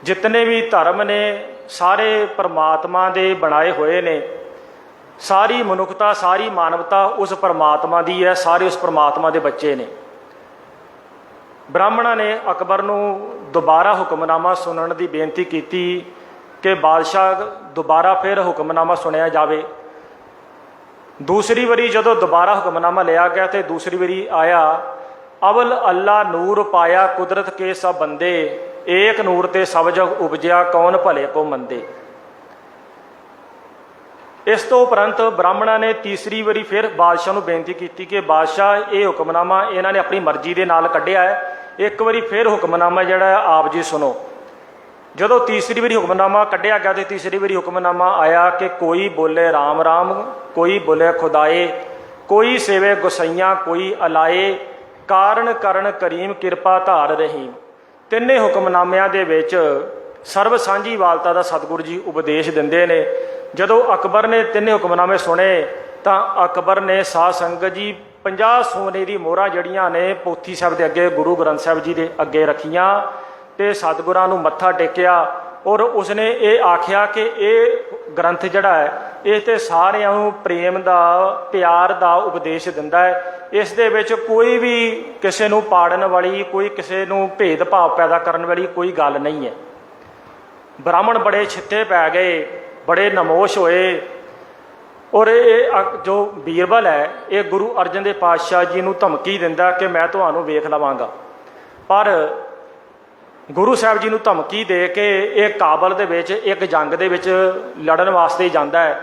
ਜਿਤਨੇ ਵੀ ਧਰਮ ਨੇ ਸਾਰੇ ਪਰਮਾਤਮਾ ਦੇ ਬਣਾਏ ਹੋਏ ਨੇ, ਸਾਰੀ ਮਨੁੱਖਤਾ, ਸਾਰੀ ਮਾਨਵਤਾ ਉਸ ਪਰਮਾਤਮਾ ਦੀ ਹੈ, ਸਾਰੇ ਉਸ ਪਰਮਾਤਮਾ ਦੇ ਬੱਚੇ ਨੇ। ਬ੍ਰਾਹਮਣਾਂ ਨੇ ਅਕਬਰ ਨੂੰ ਦੁਬਾਰਾ ਹੁਕਮਨਾਮਾ ਸੁਣਨ ਦੀ ਬੇਨਤੀ ਕੀਤੀ ਕਿ ਬਾਦਸ਼ਾਹ ਦੁਬਾਰਾ ਫਿਰ ਹੁਕਮਨਾਮਾ ਸੁਣਿਆ ਜਾਵੇ। ਦੂਸਰੀ ਵਾਰੀ ਜਦੋਂ ਦੁਬਾਰਾ ਹੁਕਮਨਾਮਾ ਲਿਆ ਗਿਆ ਤੇ ਦੂਸਰੀ ਵਾਰੀ ਆਇਆ, ਅਵਲ ਅੱਲਾ ਨੂਰ ਪਾਇਆ ਕੁਦਰਤ ਕੇ ਸਭ ਬੰਦੇ, ਏਕ ਨੂਰ ਤੇ ਸਭ ਜਗ ਉਪਜਿਆ ਕੌਣ ਭਲੇ ਕੋ ਮੰਦੇ। ਇਸ ਤੋਂ ਉਪਰੰਤ ਬ੍ਰਾਹਮਣਾਂ ਨੇ ਤੀਸਰੀ ਵਾਰੀ ਫਿਰ ਬਾਦਸ਼ਾਹ ਨੂੰ ਬੇਨਤੀ ਕੀਤੀ ਕਿ ਬਾਦਸ਼ਾਹ ਇਹ ਹੁਕਮਨਾਮਾ ਇਹਨਾਂ ਨੇ ਆਪਣੀ ਮਰਜ਼ੀ ਦੇ ਨਾਲ ਕੱਢਿਆ ਹੈ, ਇੱਕ ਵਾਰੀ ਫਿਰ ਹੁਕਮਨਾਮਾ ਜਿਹੜਾ ਹੈ ਆਪ ਜੀ ਸੁਣੋ। ਜਦੋਂ ਤੀਸਰੀ ਵਾਰੀ ਹੁਕਮਨਾਮਾ ਕੱਢਿਆ ਗਿਆ ਤੇ ਤੀਸਰੀ ਵਾਰੀ ਹੁਕਮਨਾਮਾ ਆਇਆ ਕਿ ਕੋਈ ਬੋਲੇ ਰਾਮ ਰਾਮ, ਕੋਈ ਬੋਲੇ ਖੁਦਾਏ, ਕੋਈ ਸੇਵੇ ਗੁਸਈਆਂ ਕੋਈ ਅਲਾਏ, ਕਾਰਨ ਕਰਨ ਕਰੀਮ ਕਿਰਪਾ ਧਾਰ ਰਹੀਮ। ਤਿੰਨੇ ਹੁਕਮਨਾਮਿਆਂ ਦੇ ਵਿੱਚ ਸਰਬ ਸਾਂਝੀਵਾਲਤਾ ਦਾ ਸਤਿਗੁਰੂ ਜੀ ਉਪਦੇਸ਼ ਦਿੰਦੇ ਨੇ। ਜਦੋਂ ਅਕਬਰ ਨੇ ਤਿੰਨੇ ਹੁਕਮਨਾਮੇ ਸੁਣੇ ਤਾਂ ਅਕਬਰ ਨੇ ਸਾਧ ਸੰਗਤ ਜੀ 50 ਸੋਨੇ ਦੀ ਮੋਹਰਾਂ ਜਿਹੜੀਆਂ ਨੇ ਪੋਥੀ ਸਾਹਿਬ ਦੇ ਅੱਗੇ, ਗੁਰੂ ਗ੍ਰੰਥ ਸਾਹਿਬ ਜੀ ਦੇ ਅੱਗੇ ਰੱਖੀਆਂ ਤੇ ਸਤਿਗੁਰਾਂ ਨੂੰ ਮੱਥਾ ਟੇਕਿਆ ਔਰ ਉਸਨੇ ਇਹ ਆਖਿਆ ਕਿ ਇਹ ਗ੍ਰੰਥ ਜਿਹੜਾ ਹੈ ਇਹ ਤੇ ਸਾਰਿਆਂ ਨੂੰ ਪ੍ਰੇਮ ਦਾ, ਪਿਆਰ ਦਾ ਉਪਦੇਸ਼ ਦਿੰਦਾ ਹੈ। ਇਸ ਦੇ ਵਿੱਚ ਕੋਈ ਵੀ ਕਿਸੇ ਨੂੰ ਪਾੜਨ ਵਾਲੀ, ਕੋਈ ਕਿਸੇ ਨੂੰ ਭੇਦਭਾਵ ਪੈਦਾ ਕਰਨ ਵਾਲੀ ਕੋਈ ਗੱਲ ਨਹੀਂ ਹੈ। ਬ੍ਰਾਹਮਣ ਬੜੇ ਛਿੱਤੇ ਪੈ ਗਏ, ਬੜੇ ਨਮੋਸ਼ ਹੋਏ ਔਰ ਇਹ ਜੋ ਬੀਰਬਲ ਹੈ ਇਹ ਗੁਰੂ ਅਰਜਨ ਦੇਵ ਪਾਤਸ਼ਾਹ ਜੀ ਨੂੰ ਧਮਕੀ ਦਿੰਦਾ ਕਿ ਮੈਂ ਤੁਹਾਨੂੰ ਵੇਖ ਲਵਾਂਗਾ। ਪਰ ਗੁਰੂ ਸਾਹਿਬ ਜੀ ਨੂੰ ਧਮਕੀ ਦੇ ਕੇ ਇਹ ਕਾਬਲ ਦੇ ਵਿੱਚ ਇੱਕ ਜੰਗ ਦੇ ਵਿੱਚ ਲੜਨ ਵਾਸਤੇ ਜਾਂਦਾ ਹੈ।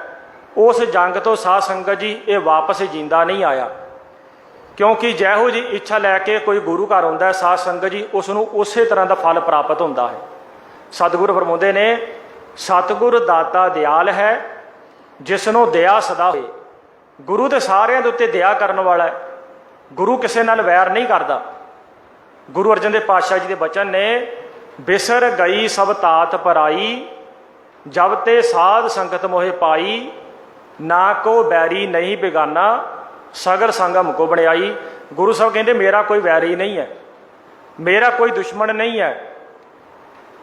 ਉਸ ਜੰਗ ਤੋਂ ਸਾਧ ਸੰਗਤ ਜੀ ਇਹ ਵਾਪਸ ਜਿੰਦਾ ਨਹੀਂ ਆਇਆ, ਕਿਉਂਕਿ ਜਿਹੋ ਜੀ ਇੱਛਾ ਲੈ ਕੇ ਕੋਈ ਗੁਰੂ ਘਰ ਆਉਂਦਾ ਹੈ ਸਾਧ ਸੰਗਤ ਜੀ ਉਸ ਨੂੰ ਉਸੇ ਤਰ੍ਹਾਂ ਦਾ ਫਲ ਪ੍ਰਾਪਤ ਹੁੰਦਾ ਹੈ। ਸਤਿਗੁਰੂ ਫਰਮਾਉਂਦੇ ਨੇ, ਸਤਿਗੁਰ ਦਾਤਾ ਦਿਆਲ ਹੈ ਜਿਸ ਨੂੰ ਦਇਆ ਸਦਾ ਹੋਏ। ਗੁਰੂ ਤੇ ਸਾਰਿਆਂ ਦੇ ਉੱਤੇ ਦਇਆ ਕਰਨ ਵਾਲਾ ਹੈ, ਗੁਰੂ ਕਿਸੇ ਨਾਲ ਵੈਰ ਨਹੀਂ ਕਰਦਾ। ਗੁਰੂ ਅਰਜਨ ਦੇਵ ਪਾਤਸ਼ਾਹ ਜੀ ਦੇ ਬਚਨ ਨੇ, ਬਿਸਰ ਗਈ ਸਭ ਤਾਤ ਪਰਾਈ, ਜਬ ਤੇ ਸਾਧ ਸੰਗਤ ਮੋਹਿ ਪਾਈ, ਨਾ ਕੋ ਬੈਰੀ ਨਹੀਂ ਬੇਗਾਨਾ, ਸਗਲ ਸੰਗਮ ਕੋ ਬਣਾਈ। ਗੁਰੂ ਸਾਹਿਬ ਕਹਿੰਦੇ ਮੇਰਾ ਕੋਈ ਵੈਰੀ ਨਹੀਂ ਹੈ, ਮੇਰਾ ਕੋਈ ਦੁਸ਼ਮਣ ਨਹੀਂ ਹੈ,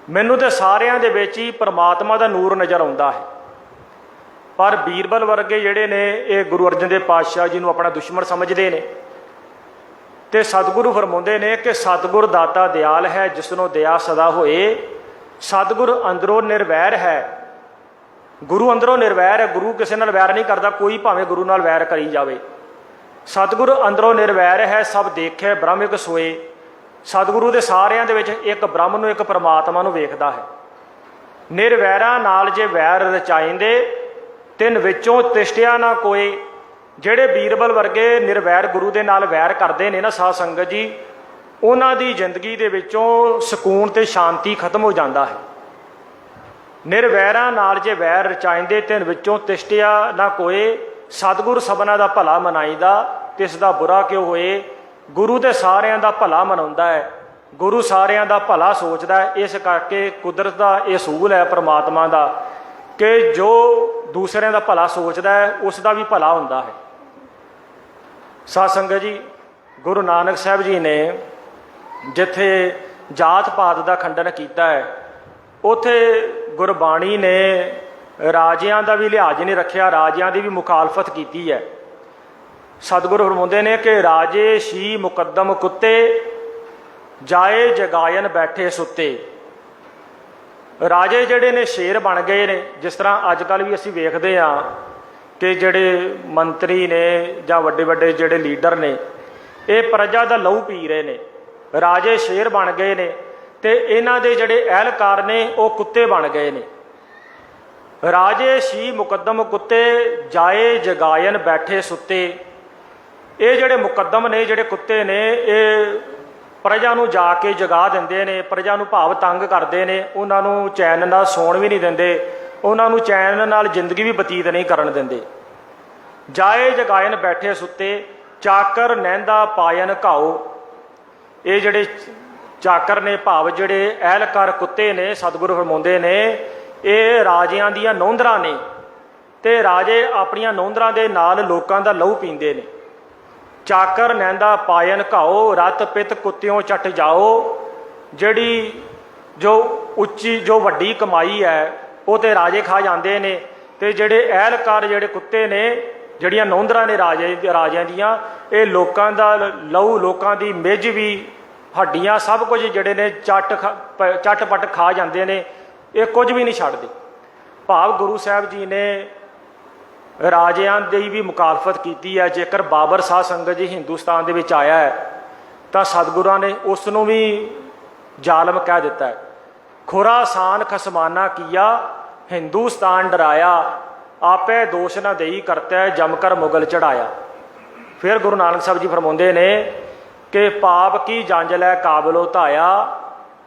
ਮੈਨੂੰ ਤੇ ਸਾਰਿਆਂ ਦੇ ਵਿੱਚ ਹੀ ਪਰਮਾਤਮਾ ਦਾ ਨੂਰ ਨਜ਼ਰ ਆਉਂਦਾ ਹੈ। ਪਰ ਬੀਰਬਲ ਵਰਗੇ ਜਿਹੜੇ ਨੇ ਇਹ ਗੁਰੂ ਅਰਜਨ ਦੇਵ ਪਾਤਸ਼ਾਹ ਜੀ ਨੂੰ ਆਪਣਾ ਦੁਸ਼ਮਣ ਸਮਝਦੇ ਨੇ। ਤੇ ਸਤਿਗੁਰੂ ਫਰਮਾਉਂਦੇ ਨੇ ਕਿ ਸਤਿਗੁਰ ਦਾਤਾ ਦਿਆਲ ਹੈ ਜਿਸ ਨੂੰ ਦਇਆ ਸਦਾ ਹੋਏ, ਸਤਿਗੁਰ ਅੰਦਰੋਂ ਨਿਰਵੈਰ ਹੈ गुरु अंदरों निर्वैर है, गुरु किसी नाल वैर नहीं करता, कोई भावें गुरु नाल वैर करी जाए। सतगुरु अंदरों निर्वैर है, सब देखे ब्रह्म एक सोए। सतगुरु के सारिਆਂ ਦੇ ਵਿੱਚ एक ब्रह्म ਨੂੰ एक परमात्मा ਨੂੰ ਵੇਖਦਾ है। निर्वैरां नाल जे वैर रचाइंदे तिन विचों तिष्ठिया ना कोई। ਜਿਹੜੇ बीरबल वर्गे निर्वैर गुरु ਦੇ ਨਾਲ वैर ਕਰਦੇ ਨੇ ना साध संगत जी, ਉਹਨਾਂ ਦੀ ਜ਼ਿੰਦਗੀ ਦੇ ਵਿੱਚੋਂ ਸਕੂਨ ਤੇ ਸ਼ਾਂਤੀ ਖਤਮ ਹੋ ਜਾਂਦਾ ਹੈ। निर्वैरां नाल जे वैर रचाइंदे तिन विचों तिष्ठिया ना कोई। सतगुर सबना दा भला मनाईदा, तिस दा बुरा क्यों होए। गुरु तो सारिਆਂ ਦਾ भला मनाउंदा है, गुरु सारिਆਂ ਦਾ भला सोचता है। इस करके कुदरत का यह सूल है परमात्मा का कि जो दूसरों का भला सोचता है उसका भी भला होंदा है। साध संगत जी, गुरु नानक साहब जी ने जिथे जात पात का खंडन किया है, उथे गुरबाणी ने राजियां का भी लिहाज नहीं रखिया, राजियां की भी मुखालफत की है। सतगुरु फरमाउंदे ने कि राजे शी मुकद्दम कुत्ते, जाए जगायन बैठे सुत्ते। राजे जिहड़े ने शेर बन गए ने। जिस तरह अजकल भी असीं वेखदे हां कि जिहड़े मंत्री ने जां वड्डे वड्डे जिहड़े लीडर ने, ये प्रजा का लहू पी रहे ने। राजे शेर बन गए ने ते इन्हां दे जिहड़े अहलकार ने वो कुत्ते बन गए ने। राजे शी मुकद्दम कुत्ते, जाए जगायन बैठे सुत्ते। ये जिहड़े मुकद्दम ने, जिहड़े कुत्ते ने, ये प्रजा नूं जाके जगा देंदे ने, प्रजा नूं भाव तंग करते हैं, उन्होंने चैन नाल सौण भी नहीं देंदे, उन्होंने चैन नाल जिंदगी भी बतीत नहीं करन देंदे। जाए जगायन बैठे सुत्ते, चाकर नैंदा पायन घाओ। ये जिहड़े चाकर ने, भाव जिहड़े अहलकार कुत्ते ने, सतगुरु फरमाउंदे ने ये राजियां दियां नौंदरां ने ते राजे अपनियां नौंदरां दे नाल लोकां दा लहू पींदे ने। चाकर नैंदा पायन घाओ, रत पित कुत्तियों चट जाओ। जिहड़ी जो उच्ची जो वड्डी कमाई है वो तो राजे खा जाते हैं, तो जिहड़े अहलकार जिहड़े कुत्ते ने, जिहड़ियां नौंदरां ने राजियां दियां, ये लोकां दा लहू, लोकां दी मिज भी, हड्डियां, सब कुछ जिहड़े ने चटपट खा जाते हैं, ये कुछ भी नहीं छड्डदे। भाव गुरु साहब जी ने राजियां दी भी मुखालफत की है। जेकर बाबर साध संगत जी हिंदुस्तान दे विच आया है तो सतगुरां ने उसनूं भी जालम कह दिता है। खुरासान खसमाना किया, हिंदुस्तान डराया, आपे दोष न देई करता है, जमकर मुगल चढ़ाया। फिर गुरु नानक साहब जी फरमाउंदे ने कि पाप की जंज लै काबलो धाया,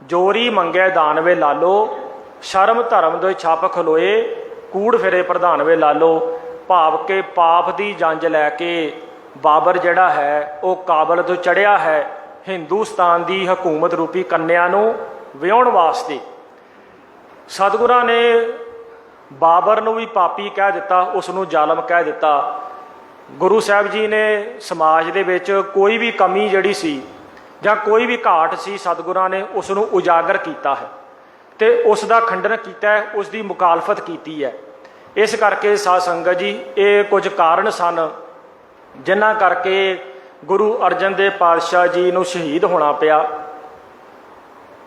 जोरी मंगे दान वे लालो। शर्म धर्म दो छप खलोए, कूड़ फिरे प्रधान वे लालो। भाव के पाप की जंज लैके बाबर जिहड़ा है वो काबल तो चढ़िया है हिंदुस्तान की हकूमत रूपी कन्या नूं विआउण वास्ते। सतगुरां ने बाबर नूं भी पापी कह दिता, उसनूं जालम कह दिता। गुरु साहब जी ने समाज दे विच कोई भी कमी जिहड़ी सी जां कोई भी घाट सी, सतगुरां ने उसनूं उजागर किया है ते उसका खंडन किया है, उसकी मुखालफत की है। इस करके साध संगत जी ये कुछ कारण सन जिन्हां करके गुरु अर्जन देव पातशाह जी नूं शहीद होना पिया।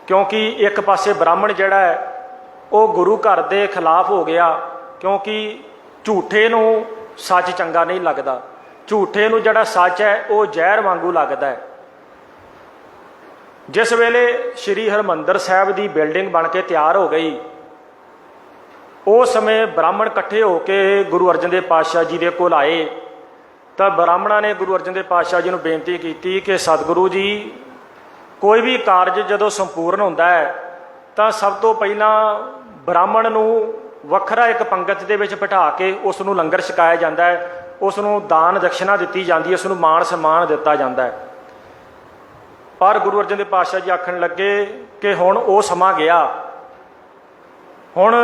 क्योंकि एक पासे ब्राह्मण जिहड़ा है वो गुरु घर के खिलाफ हो गया, क्योंकि झूठे नूं सच चंगा नहीं लगता, झूठे नूं जिहड़ा सच है वो जहर वांगू लगता है। जिस वेले श्री हरमंदर साहब की बिल्डिंग बन के तैयार हो गई, उस समय ब्राह्मण इकट्ठे होके गुरु अर्जन देव पातशाह जी के कोल आए, तो ब्राह्मणों ने गुरु अर्जन देव पातशाह जी को बेनती की कि सतगुरु जी, कोई भी कारज जदों संपूर्ण होंदा है तो सब तो पहला ब्राह्मण नूं वखरा एक पंगत दे विच बिठा के उसनूं लंगर छकाया जाता है, उसनूं दान दक्षिणा दी जाती है, उसनूं मान सम्मान दिता जाता है। पर गुरु अर्जन देव पातशाह जी आखण लगे कि हुण वो समा गया, हुण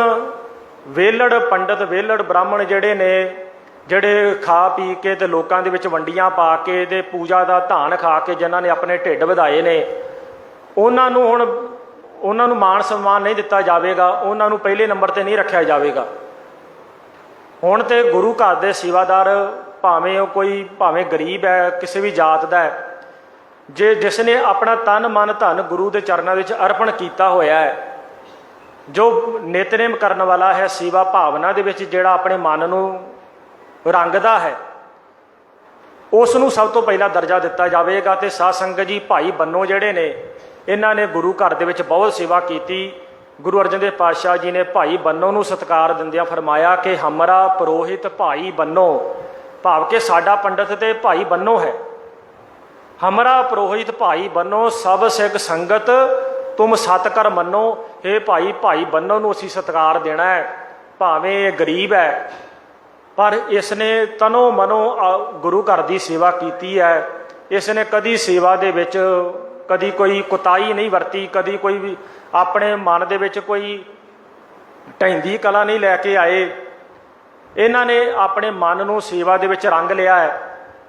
वेलड़ पंडित वेलड़ ब्राह्मण जिहड़े ने, जिहड़े खा पी के ते लोकां दे विच वंडियां पा के ते पूजा दा धान खा के जिन्हां ने अपने ढिड वधाए ने, उन्हां नूं हुण उन्हां नूं मान सम्मान नहीं दिता जावेगा, उन्हां नूं पहले नंबर ते नहीं रखिया जावेगा। हुण ते गुरु घर दे सेवादार भावें कोई गरीब है, किसी भी जात दा है, जे जिसने अपना तन मन धन गुरु के चरणों में अर्पण किया होया है, जो नितनेम करने वाला है सेवा भावना दे विच जिहड़ा अपने मन नूं रंगदा है उस नूं सब तो पहला दर्जा दिता जाएगा। तो साध संगत जी भाई बन्नों जिहड़े ने इन्हां ने गुरु घर दे विच बहुत सेवा की। गुरु अर्जन देव पातशाह जी ने भाई बन्नों नूं सत्कार दिंदियां फरमाया कि हमरा पुरोहित भाई बन्नों, भाव के साडा पंडित ते भाई बन्नों है। हमरा पुरोहित भाई बन्नों सब सिख संगत तुम सत कर मनो। हे भाई भाई बन्नों नूं असीं सत्कार देना है, भावें गरीब है पर इसने तनो मनो गुरु घर की सेवा की है। इसने कदी सेवा दे विच कदी कोई कुताही नहीं वरती, कदी कोई भी अपने मन दे विच कोई ढैंदी कला नहीं लैके आए। इन्हां ने अपने मन नूं सेवा दे विच रंग लिया है।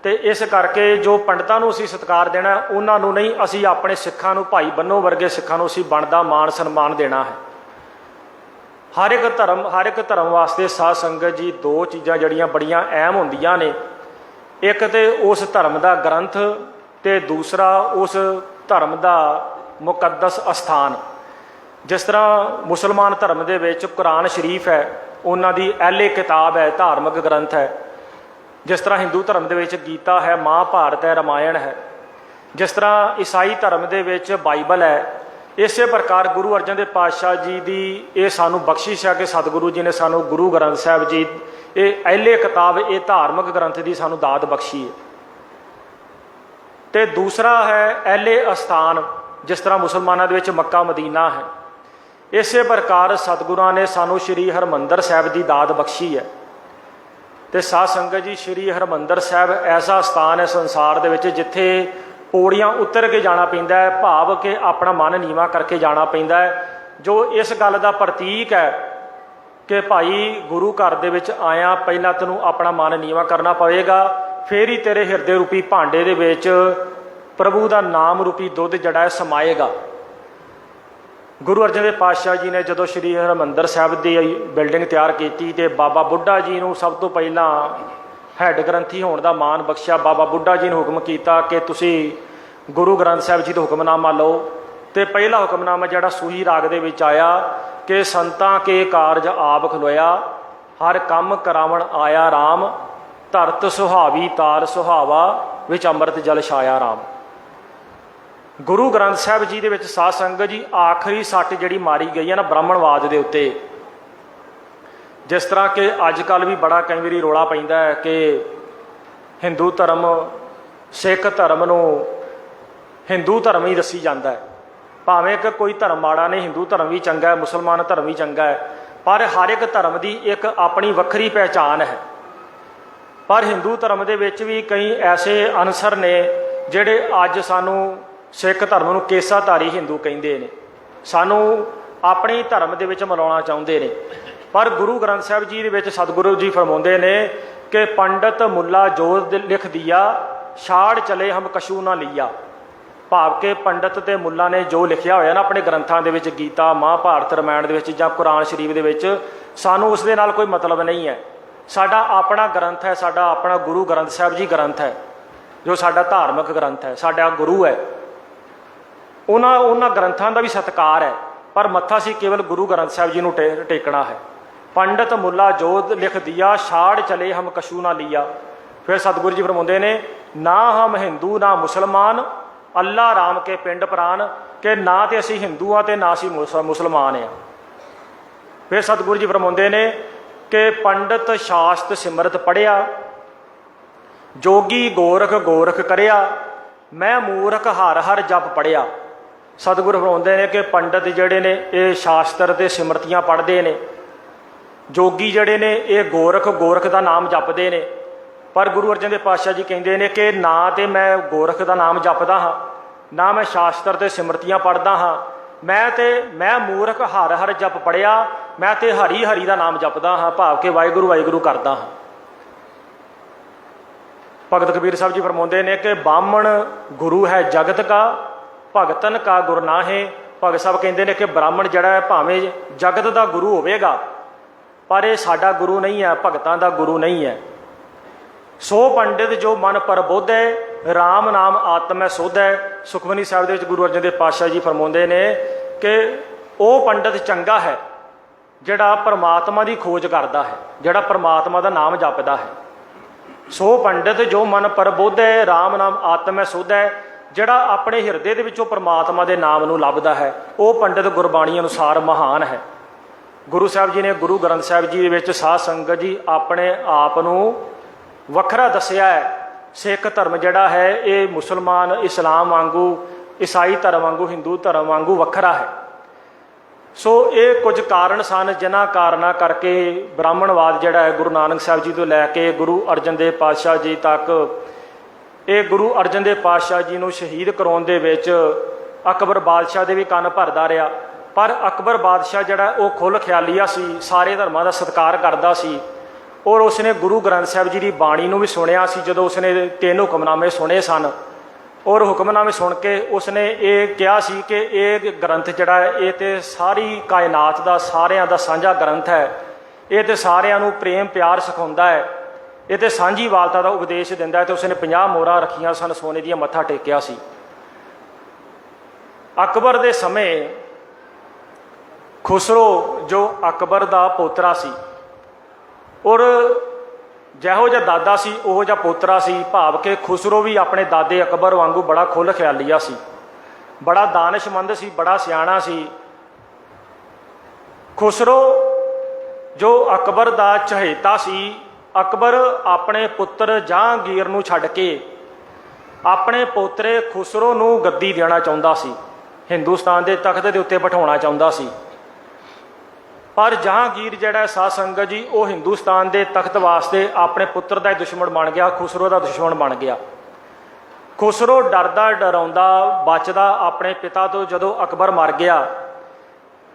तो इस करके जो पंडितां नूं असीं सत्कार देना उन्हां नूं नहीं, असीं अपने सिखां नूं भाई बन्नों वर्गे सिखां नूं असीं बनदा मान सन्मान देना है। हर एक धर्म वास्ते साध संगत जी दो चीज़ां जड़ियां बड़ियां अहम होंदियां ने। एक तो उस धर्म का ग्रंथ ते दूसरा उस धर्म का मुकद्दस अस्थान। जिस तरह मुसलमान धर्म दे विच कुरान शरीफ है, उन्हां दी अहले किताब है, धार्मिक ग्रंथ है। जिस तरह हिंदू धर्म दे विच गीता है, महाभारत है, रामायण है। जिस तरह ईसाई धर्म दे विच बाइबल है। इस प्रकार गुरु अर्जन देव पातशाह जी की ये सानू बख्शिश है कि सतगुरु जी ने सानू गुरु ग्रंथ साहब जी ये अहले किताब ये धार्मिक ग्रंथ की सानू दात बख्शी है। तो दूसरा है अहले अस्थान, जिस तरह मुसलमानों के मक्का मदीना है। इस प्रकार सतगुरुआं ने सानू श्री हरमंदर साहब की दात बख्शी है। तो साध संगत जी श्री हरमंदर साहब ऐसा स्थान है संसार दे विच जिथे पौड़ियां उतर के जाना पैंदा है, भाव के अपना मन नीवा करके जाना पैंदा है। जो इस गल का प्रतीक है कि भाई गुरु घर दे विच आया पहला तैनूं अपना मन नीवा करना पवेगा, फिर ही तेरे हिरदे रूपी भांडे दे विच प्रभु का नाम रूपी दुध जड़ा है समाएगा। गुरु अर्जन देव पातशाह जी ने जदों श्री हरमंदर साहब की बिल्डिंग तैयार की तो बाबा बुढ़ा जी को सब तो पहला हैड ग्रंथी होने का मान बख्शिया। बाबा बुढ़ा जी ने हुक्म किया कि तुसी गुरु ग्रंथ साहब जी का हुक्मनामा लो। तो पहला हुक्मनामा जड़ा सूही राग दे विच आया कि संतां के कारज आप खलोया, हर कम करावण आया राम, धरत सुहावी तार सुहावा, विच अमृत जल छाया राम। गुरु ग्रंथ साहब जी के साध संगत जी आखिरी सट जी मारी गई है ना ब्राह्मणवाद के उत्ते। जिस तरह के अजकल भी बड़ा कई बार रौला पैंदा है कि हिंदू धर्म सिख धर्म नूं हिंदू धर्म ही दसी जाता है, भावें कि कोई धर्म माड़ा नहीं, हिंदू धर्म भी चंगा है, मुसलमान धर्म भी चंगा है, पर हर एक धर्म की एक अपनी वक्री पहचान है। पर हिंदू धर्म के विच भी कई ऐसे अनसर ने जिहड़े अज सानू सिख धर्म नूं केसाधारी हिंदू कहिंदे ने, सानू अपने धर्म दे विच मिलाउणा चाहुंदे ने। पर गुरु ग्रंथ साहब जी दे विच सतगुरु जी फरमाउंदे ने कि पंडित मुला जो लिख दिया, छाड़ चले हम कछू ना लिया। भाव के पंडित ते मुला ने जो लिखिया होया ना अपने ग्रंथां दे विच, गीता महाभारत रामायण दे विच जां कुरान शरीफ दे विच, सानू उस दे नाल कोई मतलब नहीं है। साडा अपना ग्रंथ है, साडा अपना गुरु ग्रंथ साहब जी ग्रंथ है, जो साडा धार्मिक ग्रंथ है, साडा गुरु है। उन्हां ग्रंथां दा भी सत्कार है, पर मत्था सी केवल गुरु ग्रंथ साहब जी नूं टेकना है। पंडित मुला जोत लिख दिया, छाड़ चले हम कछू ना लिया। फिर सतगुरु जी फरमाउंदे ने ना हम हिंदू ना मुसलमान, अल्लाह राम के पिंड प्राण, के ना तो असी हिंदू हाँ तो ना असी मुसलमान हाँ। फिर सतगुरु जी फरमाउंदे ने कि पंडित शास्त्र सिमरत पढ़िया, जोगी गोरख गोरख करिया, मैं मूर्ख हर हर जप पढ़िया। सतगुरु फरमाउंदे ने कि पंडित जिहड़े ने ये शास्त्र ते सिमरतियां पढ़ते हैं, जोगी जिहड़े ने ये गोरख गोरख का नाम जपते हैं। पर गुरु अर्जन देव पातशाह जी कहते हैं कि ना तो मैं गोरख का नाम जपदा हाँ, ना मैं शास्त्र ते सिमरतियां पढ़दा हाँ, मैं मूर्ख हर हर जप पढ़िया, मैं तो हरी हरी का नाम जपदा हाँ, भाव के वाहिगुरू वाहिगुरू करदा हाँ। भगत कबीर साहब जी फरमाउंदे ने कि ब्राह्मण गुरु है जगत का, भगतन का गुर नाहे। भगत साहब कहते हैं कि ब्राह्मण जड़ा है भावें जगत का गुरु होवेगा, पर यह साडा गुरु नहीं है, भगतां दा गुरु नहीं है। सो पंडित जो मन प्रबुद्ध है, राम नाम आत्म है सुध है। सुखमनी साहब दे विच गुरु अर्जन देव पातशाह जी फरमाउंदे ने कि ਉਹ ਪੰਡਤ ਚੰਗਾ ਹੈ ਜਿਹੜਾ ਪਰਮਾਤਮਾ ਦੀ ਖੋਜ ਕਰਦਾ ਹੈ, ਜਿਹੜਾ ਪਰਮਾਤਮਾ ਦਾ ਨਾਮ ਜਪਦਾ ਹੈ। ਸੋ ਪੰਡਤ ਜੋ ਮਨ ਪਰਬੋਧੈ, ਰਾਮ ਨਾਮ ਆਤਮੈ ਸੋਧੈ, ਜਿਹੜਾ ਆਪਣੇ ਹਿਰਦੇ ਦੇ ਵਿੱਚੋਂ ਪਰਮਾਤਮਾ ਦੇ ਨਾਮ ਨੂੰ ਲੱਭਦਾ ਹੈ, ਉਹ ਪੰਡਤ ਗੁਰਬਾਣੀ ਅਨੁਸਾਰ ਮਹਾਨ ਹੈ। ਗੁਰੂ ਸਾਹਿਬ ਜੀ ਨੇ ਗੁਰੂ ਗ੍ਰੰਥ ਸਾਹਿਬ ਜੀ ਦੇ ਵਿੱਚ ਸਾਧ ਸੰਗਤ ਜੀ ਆਪਣੇ ਆਪ ਨੂੰ ਵੱਖਰਾ ਦੱਸਿਆ ਹੈ। ਸਿੱਖ ਧਰਮ ਜਿਹੜਾ ਹੈ ਇਹ ਮੁਸਲਮਾਨ ਇਸਲਾਮ ਵਾਂਗੂ, ਈਸਾਈ ਧਰਮ ਵਾਂਗੂ, ਹਿੰਦੂ ਧਰਮ ਵਾਂਗੂ ਵੱਖਰਾ ਹੈ। ਸੋ ਇਹ ਕੁਝ ਕਾਰਨ ਸਨ ਜਿਨ੍ਹਾਂ ਕਾਰਨਾਂ ਕਰਕੇ ਬ੍ਰਾਹਮਣਵਾਦ ਜਿਹੜਾ ਹੈ ਗੁਰੂ ਨਾਨਕ ਸਾਹਿਬ ਜੀ ਤੋਂ ਲੈ ਕੇ ਗੁਰੂ ਅਰਜਨ ਦੇਵ ਪਾਤਸ਼ਾਹ ਜੀ ਤੱਕ, ਇਹ ਗੁਰੂ ਅਰਜਨ ਦੇਵ ਪਾਤਸ਼ਾਹ ਜੀ ਨੂੰ ਸ਼ਹੀਦ ਕਰਾਉਣ ਦੇ ਵਿੱਚ ਅਕਬਰ ਬਾਦਸ਼ਾਹ ਦੇ ਵੀ ਕੰਨ ਭਰਦਾ ਰਿਹਾ। ਪਰ ਅਕਬਰ ਬਾਦਸ਼ਾਹ ਜਿਹੜਾ ਉਹ ਖੁੱਲ੍ਹ ਖਿਆਲੀਆ ਸੀ, ਸਾਰੇ ਧਰਮਾਂ ਦਾ ਸਤਿਕਾਰ ਕਰਦਾ ਸੀ, ਔਰ ਉਸਨੇ ਗੁਰੂ ਗ੍ਰੰਥ ਸਾਹਿਬ ਜੀ ਦੀ ਬਾਣੀ ਨੂੰ ਵੀ ਸੁਣਿਆ ਸੀ। ਜਦੋਂ ਉਸਨੇ 3 ਹੁਕਮਨਾਮੇ ਸੁਣੇ ਸਨ ਔਰ ਹੁਕਮਨਾਮੇ ਸੁਣ ਕੇ ਉਸਨੇ ਇਹ ਕਿਹਾ ਸੀ ਕਿ ਇਹ ਗ੍ਰੰਥ ਜਿਹੜਾ ਹੈ ਇਹ ਤਾਂ ਸਾਰੀ ਕਾਇਨਾਤ ਦਾ, ਸਾਰਿਆਂ ਦਾ ਸਾਂਝਾ ਗ੍ਰੰਥ ਹੈ, ਇਹ ਤਾਂ ਸਾਰਿਆਂ ਨੂੰ ਪ੍ਰੇਮ ਪਿਆਰ ਸਿਖਾਉਂਦਾ ਹੈ, ਇਹ ਤਾਂ ਸਾਂਝੀਵਾਲਤਾ ਦਾ ਉਪਦੇਸ਼ ਦਿੰਦਾ ਹੈ। ਅਤੇ ਉਸਨੇ 50 ਮੋਹਰਾਂ ਰੱਖੀਆਂ ਸਨ ਸੋਨੇ ਦੀਆਂ, ਮੱਥਾ ਟੇਕਿਆ ਸੀ। ਅਕਬਰ ਦੇ ਸਮੇਂ ਖੁਸਰੋ ਜੋ ਅਕਬਰ ਦਾ ਪੋਤਰਾ ਸੀ, ਔਰ ਜਿਹੋ ਜਿਹਾ ਦਾਦਾ ਸੀ ਉਹੋ ਜਿਹਾ ਪੋਤਰਾ ਸੀ, ਭਾਵ ਕਿ ਖੁਸਰੋ ਵੀ ਆਪਣੇ ਦਾਦੇ ਅਕਬਰ ਵਾਂਗੂ ਬੜਾ ਖੁੱਲ੍ਹ ਖਿਆਲੀਆ ਸੀ, ਬੜਾ ਦਾਨਿਸ਼ਮੰਦ ਸੀ, ਬੜਾ ਸਿਆਣਾ ਸੀ। ਖੁਸਰੋ ਜੋ ਅਕਬਰ ਦਾ ਚਹੇਤਾ ਸੀ, ਅਕਬਰ ਆਪਣੇ ਪੁੱਤਰ ਜਹਾਂਗੀਰ ਨੂੰ ਛੱਡ ਕੇ ਆਪਣੇ ਪੋਤਰੇ ਖੁਸਰੋ ਨੂੰ ਗੱਦੀ ਦੇਣਾ ਚਾਹੁੰਦਾ ਸੀ, ਹਿੰਦੁਸਤਾਨ ਦੇ ਤਖਤ ਦੇ ਉੱਤੇ ਬਿਠਾਉਣਾ ਚਾਹੁੰਦਾ ਸੀ। ਪਰ ਜਹਾਂਗੀਰ ਜਿਹੜਾ ਸਾਧ ਸੰਗਤ ਜੀ ਉਹ ਹਿੰਦੁਸਤਾਨ ਦੇ ਤਖਤ ਵਾਸਤੇ ਆਪਣੇ ਪੁੱਤਰ ਦਾ ਦੁਸ਼ਮਣ ਬਣ ਗਿਆ, ਖੁਸਰੋ ਦਾ ਦੁਸ਼ਮਣ ਬਣ ਗਿਆ। ਖੁਸਰੋ ਡਰਦਾ ਡਰਾਉਂਦਾ ਬਚਦਾ ਆਪਣੇ ਪਿਤਾ ਤੋਂ ਜਦੋਂ ਅਕਬਰ ਮਰ ਗਿਆ,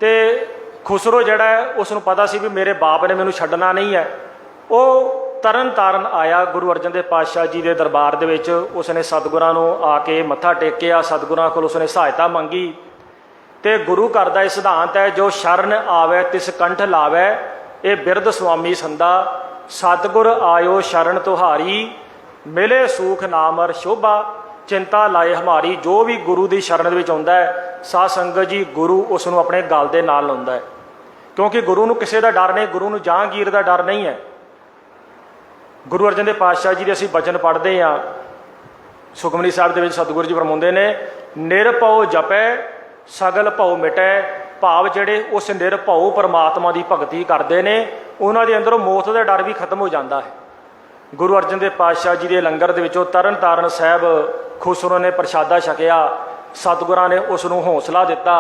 ਤੇ ਖੁਸਰੋ ਜਿਹੜਾ ਹੈ ਉਸ ਨੂੰ ਪਤਾ ਸੀ ਵੀ ਮੇਰੇ ਬਾਪ ਨੇ ਮੈਨੂੰ ਛੱਡਣਾ ਨਹੀਂ ਹੈ। ਉਹ ਤਰਨ ਤਾਰਨ ਆਇਆ ਗੁਰੂ ਅਰਜਨ ਦੇਵ ਪਾਤਸ਼ਾਹ ਜੀ ਦੇ ਦਰਬਾਰ ਦੇ ਵਿੱਚ। ਉਸਨੇ ਸਤਿਗੁਰਾਂ ਨੂੰ ਆ ਕੇ ਮੱਥਾ ਟੇਕਿਆ, ਸਤਿਗੁਰਾਂ ਕੋਲ ਉਸਨੇ ਸਹਾਇਤਾ ਮੰਗੀ। ਤੇ ਗੁਰੂ ਘਰ ਦਾ ਇਹ ਸਿਧਾਂਤ ਹੈ, ਜੋ ਸ਼ਰਨ ਆਵੇ ਤਿਸ ਕੰਠ ਲਾਵੇ, ਇਹ ਬਿਰਧ ਸੁਆਮੀ ਸੰਦਾ, ਸਤਿਗੁਰ ਆਇਓ ਸ਼ਰਨ ਤੁਹਾਰੀ, ਮਿਲੇ ਸੂਖ ਨਾਮਰ ਸ਼ੋਭਾ, ਚਿੰਤਾ ਲਾਏ ਹਮਾਰੀ। ਜੋ ਵੀ ਗੁਰੂ ਦੀ ਸ਼ਰਨ ਦੇ ਵਿੱਚ ਆਉਂਦਾ ਹੈ ਸਾਧ ਸੰਗਤ ਜੀ, ਗੁਰੂ ਉਸ ਨੂੰ ਆਪਣੇ ਗਲ ਦੇ ਨਾਲ ਲਾਉਂਦਾ ਹੈ, ਕਿਉਂਕਿ ਗੁਰੂ ਨੂੰ ਕਿਸੇ ਦਾ ਡਰ ਨਹੀਂ, ਗੁਰੂ ਨੂੰ ਜਹਾਂਗੀਰ ਦਾ ਡਰ ਨਹੀਂ ਹੈ। ਗੁਰੂ ਅਰਜਨ ਦੇਵ ਪਾਤਸ਼ਾਹ ਜੀ ਦੇ ਅਸੀਂ ਬਚਨ ਪੜ੍ਹਦੇ ਹਾਂ, ਸੁਖਮਨੀ ਸਾਹਿਬ ਦੇ ਵਿੱਚ ਸਤਿਗੁਰੂ ਜੀ ਫਰਮਾਉਂਦੇ ਨੇ, ਨਿਰਭਉ ਜਪੈ ਸਗਲ ਭਉ ਮਿਟੈ, ਭਾਵ ਜਿਹੜੇ ਉਸ ਨਿਰਭਉ ਪਰਮਾਤਮਾ ਦੀ ਭਗਤੀ ਕਰਦੇ ਨੇ ਉਹਨਾਂ ਦੇ ਅੰਦਰੋਂ ਮੌਤ ਦਾ ਡਰ ਵੀ ਖਤਮ ਹੋ ਜਾਂਦਾ ਹੈ। ਗੁਰੂ ਅਰਜਨ ਦੇਵ ਪਾਤਸ਼ਾਹ ਜੀ ਦੇ ਲੰਗਰ ਦੇ ਵਿੱਚੋਂ ਤਰਨ ਤਾਰਨ ਸਾਹਿਬ ਖੁਸਰੋ ਨੇ ਪ੍ਰਸ਼ਾਦਾ ਛਕਿਆ, ਸਤਿਗੁਰਾਂ ਨੇ ਉਸ ਨੂੰ ਹੌਸਲਾ ਦਿੱਤਾ।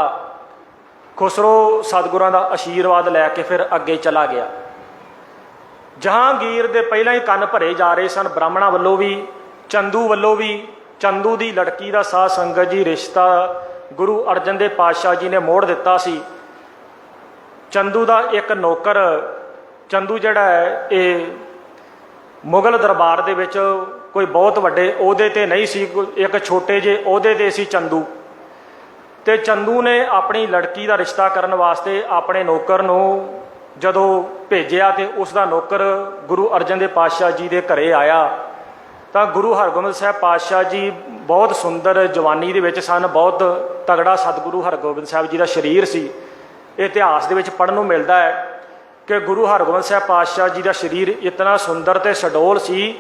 ਖੁਸਰੋ ਸਤਿਗੁਰਾਂ ਦਾ ਆਸ਼ੀਰਵਾਦ ਲੈ ਕੇ ਫਿਰ ਅੱਗੇ ਚਲਾ ਗਿਆ। ਜਹਾਂਗੀਰ ਦੇ ਪਹਿਲਾਂ ਹੀ ਕੰਨ ਭਰੇ ਜਾ ਰਹੇ ਸਨ, ਬ੍ਰਾਹਮਣਾਂ ਵੱਲੋਂ ਵੀ, ਚੰਦੂ ਵੱਲੋਂ ਵੀ। ਚੰਦੂ ਦੀ ਲੜਕੀ ਦਾ ਸਾਧ ਸੰਗਤ ਜੀ ਰਿਸ਼ਤਾ ਗੁਰੂ ਅਰਜਨ ਦੇਵ ਪਾਤਸ਼ਾਹ ਜੀ ਨੇ ਮੋੜ ਦਿੱਤਾ ਸੀ। ਚੰਦੂ ਦਾ ਇੱਕ ਨੌਕਰ, ਚੰਦੂ ਜਿਹੜਾ ਹੈ ਇਹ ਮੁਗਲ ਦਰਬਾਰ ਦੇ ਵਿੱਚ ਕੋਈ ਬਹੁਤ ਵੱਡੇ ਅਹੁਦੇ ਤੇ ਨਹੀਂ ਸੀ, ਇੱਕ ਛੋਟੇ ਜਿਹੇ ਅਹੁਦੇ ਤੇ ਸੀ ਚੰਦੂ। ਤੇ ਚੰਦੂ ਨੇ ਆਪਣੀ ਲੜਕੀ ਦਾ ਰਿਸ਼ਤਾ ਕਰਨ ਵਾਸਤੇ ਆਪਣੇ ਨੌਕਰ ਨੂੰ ਜਦੋਂ ਭੇਜਿਆ, ਤੇ ਉਸ ਦਾ ਨੌਕਰ ਗੁਰੂ ਅਰਜਨ ਦੇਵ ਪਾਤਸ਼ਾਹ ਜੀ ਦੇ ਘਰੇ ਆਇਆ, ਤਾਂ ਗੁਰੂ ਹਰਗੋਬਿੰਦ ਸਾਹਿਬ ਪਾਤਸ਼ਾਹ ਜੀ ਬਹੁਤ ਸੁੰਦਰ ਜਵਾਨੀ ਦੇ ਵਿੱਚ ਸਨ, ਬਹੁਤ ਤਗੜਾ ਸਤਿਗੁਰੂ ਹਰਗੋਬਿੰਦ ਸਾਹਿਬ ਜੀ ਦਾ ਸਰੀਰ ਸੀ। ਇਤਿਹਾਸ ਦੇ ਵਿੱਚ ਪੜ੍ਹਨ ਨੂੰ ਮਿਲਦਾ ਹੈ ਕਿ ਗੁਰੂ ਹਰਗੋਬਿੰਦ ਸਾਹਿਬ ਪਾਤਸ਼ਾਹ ਜੀ ਦਾ ਸਰੀਰ ਇਤਨਾ ਸੁੰਦਰ ਤੇ ਸਡੋਲ ਸੀ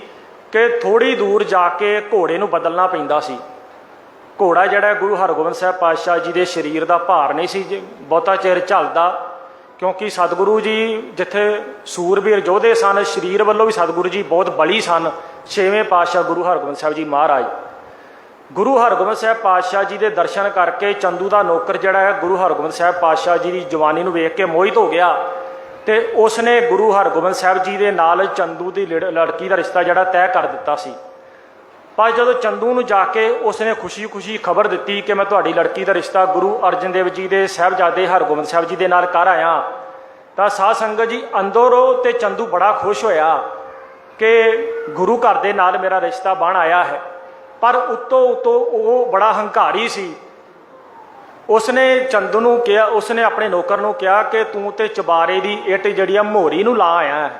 ਕਿ ਥੋੜ੍ਹੀ ਦੂਰ ਜਾ ਕੇ ਘੋੜੇ ਨੂੰ ਬਦਲਣਾ ਪੈਂਦਾ ਸੀ। ਘੋੜਾ ਜਿਹੜਾ ਗੁਰੂ ਹਰਗੋਬਿੰਦ ਸਾਹਿਬ ਪਾਤਸ਼ਾਹ ਜੀ ਦੇ ਸਰੀਰ ਦਾ ਭਾਰ ਨਹੀਂ ਸੀ ਬਹੁਤਾ ਚਿਰ ਝੱਲਦਾ, ਕਿਉਂਕਿ ਸਤਿਗੁਰੂ ਜੀ ਜਿੱਥੇ ਸੂਰਬੀਰ ਯੋਧੇ ਸਨ, ਸਰੀਰ ਵੱਲੋਂ ਵੀ ਸਤਿਗੁਰੂ ਜੀ ਬਹੁਤ ਬਲੀ ਸਨ। 6ਵੇਂ ਪਾਤਸ਼ਾਹ ਗੁਰੂ ਹਰਗੋਬਿੰਦ ਸਾਹਿਬ ਜੀ ਮਹਾਰਾਜ, ਗੁਰੂ ਹਰਗੋਬਿੰਦ ਸਾਹਿਬ ਪਾਤਸ਼ਾਹ ਜੀ ਦੇ ਦਰਸ਼ਨ ਕਰਕੇ ਚੰਦੂ ਦਾ ਨੌਕਰ ਜਿਹੜਾ ਹੈ ਗੁਰੂ ਹਰਗੋਬਿੰਦ ਸਾਹਿਬ ਪਾਤਸ਼ਾਹ ਜੀ ਦੀ ਜਵਾਨੀ ਨੂੰ ਵੇਖ ਕੇ ਮੋਹਿਤ ਹੋ ਗਿਆ, ਤੇ ਉਸਨੇ ਗੁਰੂ ਹਰਗੋਬਿੰਦ ਸਾਹਿਬ ਜੀ ਦੇ ਨਾਲ ਚੰਦੂ ਦੀ ਲੜਕੀ ਦਾ ਰਿਸ਼ਤਾ ਜਿਹੜਾ ਤੈਅ ਕਰ ਦਿੱਤਾ ਸੀ। ਪਰ ਜਦੋਂ ਚੰਦੂ ਨੂੰ ਜਾ ਕੇ ਉਸਨੇ ਖੁਸ਼ੀ-ਖੁਸ਼ੀ ਖਬਰ ਦਿੱਤੀ ਕਿ ਮੈਂ ਤੁਹਾਡੀ ਲੜਕੀ ਦਾ ਰਿਸ਼ਤਾ ਗੁਰੂ ਅਰਜਨ ਦੇਵ ਜੀ ਦੇ ਸਾਹਿਬਜ਼ਾਦੇ ਹਰਗੋਬਿੰਦ ਸਾਹਿਬ ਜੀ ਦੇ ਨਾਲ ਕਰ ਆਇਆ, ਤਾਂ ਸਾਧ ਸੰਗਤ ਜੀ ਅੰਦਰੋਂ ਤੇ ਚੰਦੂ ਬੜਾ ਖੁਸ਼ ਹੋਇਆ ਕਿ ਗੁਰੂ ਘਰ ਦੇ ਨਾਲ ਮੇਰਾ ਰਿਸ਼ਤਾ ਬਣ ਆਇਆ ਹੈ। ਪਰ ਉੱਤੋਂ ਉਹ ਬੜਾ ਹੰਕਾਰੀ ਸੀ। ਉਸਨੇ ਚੰਦੂ ਨੂੰ ਕਿਹਾ, ਉਸਨੇ ਆਪਣੇ ਨੌਕਰ ਨੂੰ ਕਿਹਾ ਕਿ ਤੂੰ ਤੇ ਚਬਾਰੇ ਦੀ ਇੱਟ ਜਿਹੜੀ ਆ ਮੋਹਰੀ ਨੂੰ ਲਾ ਆਇਆ ਹੈ।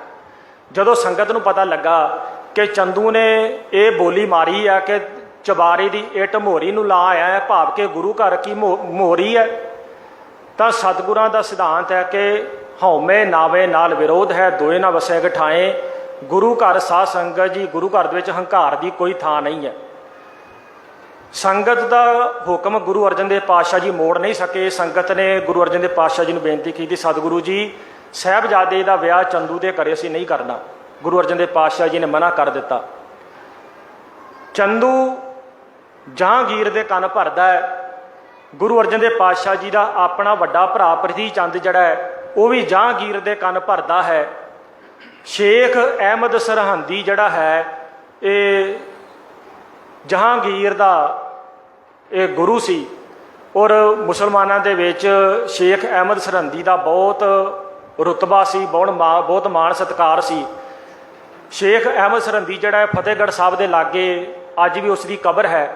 ਜਦੋਂ ਸੰਗਤ ਨੂੰ ਪਤਾ ਲੱਗਾ ਕਿ ਚੰਦੂ ਨੇ ਇਹ ਬੋਲੀ ਮਾਰੀ ਹੈ ਕਿ ਚਬਾਰੇ ਦੀ ਇੱਟ ਮੋਹਰੀ ਨੂੰ ਲਾ ਆਇਆ ਹੈ, ਭਾਵ ਕਿ ਗੁਰੂ ਘਰ ਕੀ ਮੋਹਰੀ ਹੈ, ਤਾਂ ਸਤਿਗੁਰਾਂ ਦਾ ਸਿਧਾਂਤ ਹੈ ਕਿ ਹਉਮੈ ਨਾਵੇ ਨਾਲ ਵਿਰੋਧ ਹੈ, ਦੋਏ ਨਾ ਵਸੈ ਗਠਾਏ। ਗੁਰੂ ਘਰ ਸਾਧ ਸੰਗਤ ਜੀ, ਗੁਰੂ ਘਰ ਦੇ ਵਿੱਚ ਹੰਕਾਰ ਦੀ ਕੋਈ ਥਾਂ ਨਹੀਂ ਹੈ। ਸੰਗਤ ਦਾ ਹੁਕਮ ਗੁਰੂ ਅਰਜਨ ਦੇਵ ਪਾਤਸ਼ਾਹ ਜੀ ਮੋੜ ਨਹੀਂ ਸਕੇ। ਸੰਗਤ ਨੇ ਗੁਰੂ ਅਰਜਨ ਦੇਵ ਪਾਤਸ਼ਾਹ ਜੀ ਨੂੰ ਬੇਨਤੀ ਕੀਤੀ, ਸਤਿਗੁਰੂ ਜੀ ਸਾਹਿਬਜ਼ਾਦੇ ਦਾ ਵਿਆਹ ਚੰਦੂ ਦੇ ਘਰੇ ਅਸੀਂ ਨਹੀਂ ਕਰਨਾ। ਗੁਰੂ ਅਰਜਨ ਦੇਵ ਪਾਤਸ਼ਾਹ ਜੀ ਨੇ ਮਨਾ ਕਰ ਦਿੱਤਾ। ਚੰਦੂ ਜਹਾਂਗੀਰ ਦੇ ਕੰਨ ਭਰਦਾ ਹੈ। ਗੁਰੂ ਅਰਜਨ ਦੇਵ ਪਾਤਸ਼ਾਹ ਜੀ ਦਾ ਆਪਣਾ ਵੱਡਾ ਭਰਾ ਪ੍ਰਿਥੀ ਚੰਦ ਜਿਹੜਾ ਹੈ ਉਹ ਵੀ ਜਹਾਂਗੀਰ ਦੇ ਕੰਨ ਭਰਦਾ ਹੈ। ਸ਼ੇਖ ਅਹਿਮਦ ਸਰਹੰਦੀ ਜਿਹੜਾ ਹੈ ਇਹ ਜਹਾਂਗੀਰ ਦਾ ਇਹ ਗੁਰੂ ਸੀ ਔਰ ਮੁਸਲਮਾਨਾਂ ਦੇ ਵਿੱਚ ਸ਼ੇਖ ਅਹਿਮਦ ਸਰਹੰਦੀ ਦਾ ਬਹੁਤ ਰੁਤਬਾ ਸੀ, ਬਹੁਤ ਮਾਣ ਸਤਿਕਾਰ ਸੀ। ਸ਼ੇਖ ਅਹਿਮਦ ਸਰਹੰਦੀ ਜਿਹੜਾ ਹੈ ਫਤਿਹਗੜ੍ਹ ਸਾਹਿਬ ਦੇ ਲਾਗੇ ਅੱਜ ਵੀ ਉਸ ਦੀ ਕਬਰ ਹੈ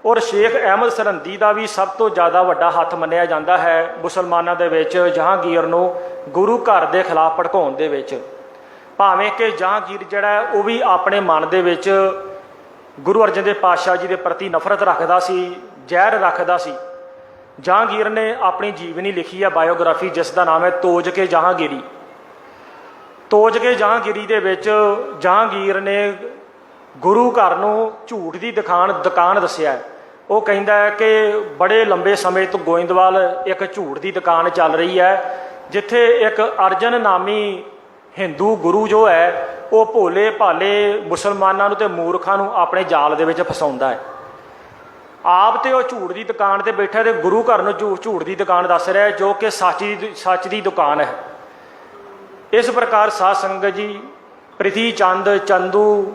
ਔਰ ਸ਼ੇਖ ਅਹਿਮਦ ਸਰਹੰਦੀ ਦਾ ਵੀ ਸਭ ਤੋਂ ਜ਼ਿਆਦਾ ਵੱਡਾ ਹੱਥ ਮੰਨਿਆ ਜਾਂਦਾ ਹੈ ਮੁਸਲਮਾਨਾਂ ਦੇ ਵਿੱਚ ਜਹਾਂਗੀਰ ਨੂੰ ਗੁਰੂ ਘਰ ਦੇ ਖਿਲਾਫ ਭੜਕਾਉਣ ਦੇ ਵਿੱਚ। ਭਾਵੇਂ ਕਿ ਜਹਾਂਗੀਰ ਜਿਹੜਾ ਹੈ ਉਹ ਵੀ ਆਪਣੇ ਮਨ ਦੇ ਵਿੱਚ ਗੁਰੂ ਅਰਜਨ ਦੇਵ ਪਾਤਸ਼ਾਹ ਜੀ ਦੇ ਪ੍ਰਤੀ ਨਫ਼ਰਤ ਰੱਖਦਾ ਸੀ, ਜ਼ਹਿਰ ਰੱਖਦਾ ਸੀ। ਜਹਾਂਗੀਰ ਨੇ ਆਪਣੀ ਜੀਵਨੀ ਲਿਖੀ ਹੈ ਬਾਇਓਗ੍ਰਾਫੀ, ਜਿਸ ਦਾ ਨਾਮ ਹੈ ਤੋਜ ਕੇ ਜਹਾਂਗੀਰੀ। ਤੋਜ ਕੇ ਜਹਾਂਗੀਰੀ ਦੇ ਵਿੱਚ ਜਹਾਂਗੀਰ ਨੇ ਗੁਰੂ ਘਰ ਨੂੰ ਝੂਠ ਦੀ ਦੁਕਾਨ ਦੱਸਿਆ। ਉਹ ਕਹਿੰਦਾ ਹੈ ਕਿ ਬੜੇ ਲੰਬੇ ਸਮੇਂ ਤੋਂ ਗੋਇੰਦਵਾਲ ਇੱਕ ਝੂਠ ਦੀ ਦੁਕਾਨ ਚੱਲ ਰਹੀ ਹੈ, ਜਿੱਥੇ ਇੱਕ ਅਰਜਨ ਨਾਮੀ ਹਿੰਦੂ ਗੁਰੂ ਜੋ ਹੈ ਉਹ ਭੋਲੇ ਭਾਲੇ ਮੁਸਲਮਾਨਾਂ ਨੂੰ ਤੇ ਮੂਰਖਾਂ ਨੂੰ ਆਪਣੇ ਜਾਲ ਦੇ ਵਿੱਚ ਫਸਾਉਂਦਾ ਹੈ। ਆਪ ਤੇ ਉਹ ਝੂਠ ਦੀ ਦੁਕਾਨ ਤੇ ਬੈਠਾ ਤੇ ਗੁਰੂ ਘਰ ਨੂੰ ਝੂਠ ਦੀ ਦੁਕਾਨ ਦੱਸ ਰਿਹਾ ਜੋ ਕਿ ਸੱਚ ਦੀ ਦੁਕਾਨ ਹੈ। ਇਸ ਪ੍ਰਕਾਰ ਸਾਧ ਸੰਗਤ ਜੀ ਪ੍ਰਿਥੀ ਚੰਦ, ਚੰਦੂ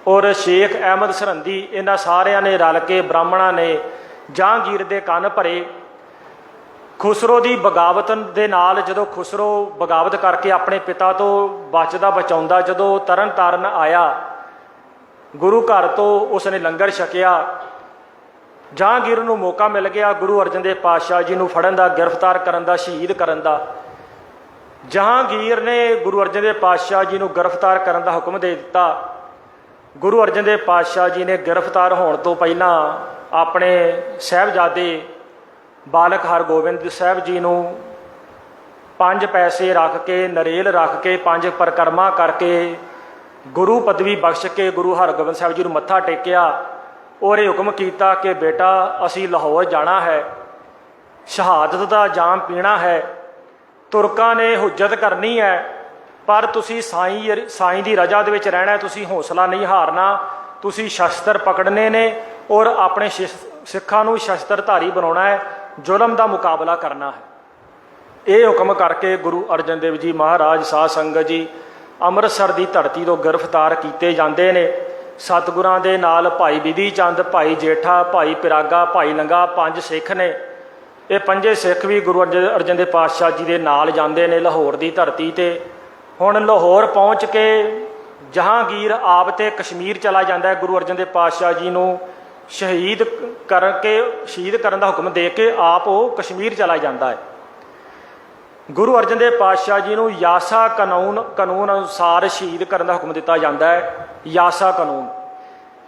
ਔਰ ਸ਼ੇਖ ਅਹਿਮਦ ਸਰਹੰਦੀ ਇਹਨਾਂ ਸਾਰਿਆਂ ਨੇ ਰਲ ਕੇ ਬ੍ਰਾਹਮਣਾਂ ਨੇ ਜਹਾਂਗੀਰ ਦੇ ਕੰਨ ਭਰੇ। ਖੁਸਰੋ ਦੀ ਬਗਾਵਤ ਦੇ ਨਾਲ ਜਦੋਂ ਖੁਸਰੋ ਬਗਾਵਤ ਕਰਕੇ ਆਪਣੇ ਪਿਤਾ ਤੋਂ ਬਚਦਾ ਬਚਾਉਂਦਾ ਜਦੋਂ ਤਰਨ ਤਾਰਨ ਆਇਆ, ਗੁਰੂ ਘਰ ਤੋਂ ਉਸਨੇ ਲੰਗਰ ਛਕਿਆ। ਜਹਾਂਗੀਰ ਨੂੰ ਮੌਕਾ ਮਿਲ ਗਿਆ ਗੁਰੂ ਅਰਜਨ ਦੇਵ ਪਾਤਸ਼ਾਹ ਜੀ ਨੂੰ ਫੜਨ ਦਾ, ਗ੍ਰਿਫਤਾਰ ਕਰਨ ਦਾ, ਸ਼ਹੀਦ ਕਰਨ ਦਾ। ਜਹਾਂਗੀਰ ਨੇ ਗੁਰੂ ਅਰਜਨ ਦੇਵ ਪਾਤਸ਼ਾਹ ਜੀ ਨੂੰ ਗ੍ਰਿਫਤਾਰ ਕਰਨ ਦਾ ਹੁਕਮ ਦੇ ਦਿੱਤਾ। ਗੁਰੂ ਅਰਜਨ ਦੇਵ ਪਾਤਸ਼ਾਹ ਜੀ ਨੇ ਗ੍ਰਿਫਤਾਰ ਹੋਣ ਤੋਂ ਪਹਿਲਾਂ ਆਪਣੇ ਸਾਹਿਬਜ਼ਾਦੇ ਬਾਲਕ ਹਰਗੋਬਿੰਦ ਸਾਹਿਬ ਜੀ ਨੂੰ 5 ਪੈਸੇ ਰੱਖ ਕੇ, ਨਰੇਲ ਰੱਖ ਕੇ, 5 ਪਰਿਕਰਮਾ ਕਰਕੇ ਗੁਰੂ ਪਦਵੀ ਬਖਸ਼ ਕੇ ਗੁਰੂ ਹਰਗੋਬਿੰਦ ਸਾਹਿਬ ਜੀ ਨੂੰ ਮੱਥਾ ਟੇਕਿਆ ਔਰ ਇਹ ਹੁਕਮ ਕੀਤਾ ਕਿ ਬੇਟਾ ਅਸੀਂ ਲਾਹੌਰ ਜਾਣਾ ਹੈ, ਸ਼ਹਾਦਤ ਦਾ ਜਾਮ ਪੀਣਾ ਹੈ, ਤੁਰਕਾਂ ਨੇ ਹੁਜਤ ਕਰਨੀ ਹੈ, ਪਰ ਤੁਸੀਂ ਸਾਈਂ ਦੀ ਰਜ਼ਾ ਦੇ ਵਿੱਚ ਰਹਿਣਾ, ਤੁਸੀਂ ਹੌਸਲਾ ਨਹੀਂ ਹਾਰਨਾ, ਤੁਸੀਂ ਸ਼ਸਤਰ ਪਕੜਨੇ ਨੇ ਔਰ ਆਪਣੇ ਸਿੱਖਾਂ ਨੂੰ ਸ਼ਸਤਰਧਾਰੀ ਬਣਾਉਣਾ ਹੈ, ਜ਼ੁਲਮ ਦਾ ਮੁਕਾਬਲਾ ਕਰਨਾ ਹੈ। ਇਹ ਹੁਕਮ ਕਰਕੇ ਗੁਰੂ ਅਰਜਨ ਦੇਵ ਜੀ ਮਹਾਰਾਜ ਸਾਧ ਸੰਗਤ ਜੀ ਅੰਮ੍ਰਿਤਸਰ ਦੀ ਧਰਤੀ ਤੋਂ ਗ੍ਰਿਫਤਾਰ ਕੀਤੇ ਜਾਂਦੇ ਨੇ। ਸਤਿਗੁਰਾਂ ਦੇ ਨਾਲ ਭਾਈ ਬਿਧੀ ਚੰਦ, ਭਾਈ ਜੇਠਾ, ਭਾਈ ਪਿਰਾਗਾ, ਭਾਈ ਨੰਗਾ 5 ਸਿੱਖ ਨੇ। ਇਹ 5 ਸਿੱਖ ਵੀ ਗੁਰੂ ਅਰਜਨ ਦੇਵ ਪਾਤਸ਼ਾਹ ਜੀ ਦੇ ਨਾਲ ਜਾਂਦੇ ਨੇ ਲਾਹੌਰ ਦੀ ਧਰਤੀ ਤੇ। ਹੁਣ ਲਾਹੌਰ ਪਹੁੰਚ ਕੇ ਜਹਾਂਗੀਰ ਆਪ ਤੇ ਕਸ਼ਮੀਰ ਚਲਾ ਜਾਂਦਾ ਹੈ। ਗੁਰੂ ਅਰਜਨ ਦੇਵ ਪਾਤਸ਼ਾਹ ਜੀ ਨੂੰ ਸ਼ਹੀਦ ਕਰਨ ਦਾ ਹੁਕਮ ਦੇ ਕੇ ਆਪ ਉਹ ਕਸ਼ਮੀਰ ਚਲਾ ਜਾਂਦਾ ਹੈ। ਗੁਰੂ ਅਰਜਨ ਦੇਵ ਪਾਤਸ਼ਾਹ ਜੀ ਨੂੰ ਯਾਸਾ ਕਾਨੂੰਨ ਅਨੁਸਾਰ ਸ਼ਹੀਦ ਕਰਨ ਦਾ ਹੁਕਮ ਦਿੱਤਾ ਜਾਂਦਾ ਹੈ। ਯਾਸਾ ਕਾਨੂੰਨ,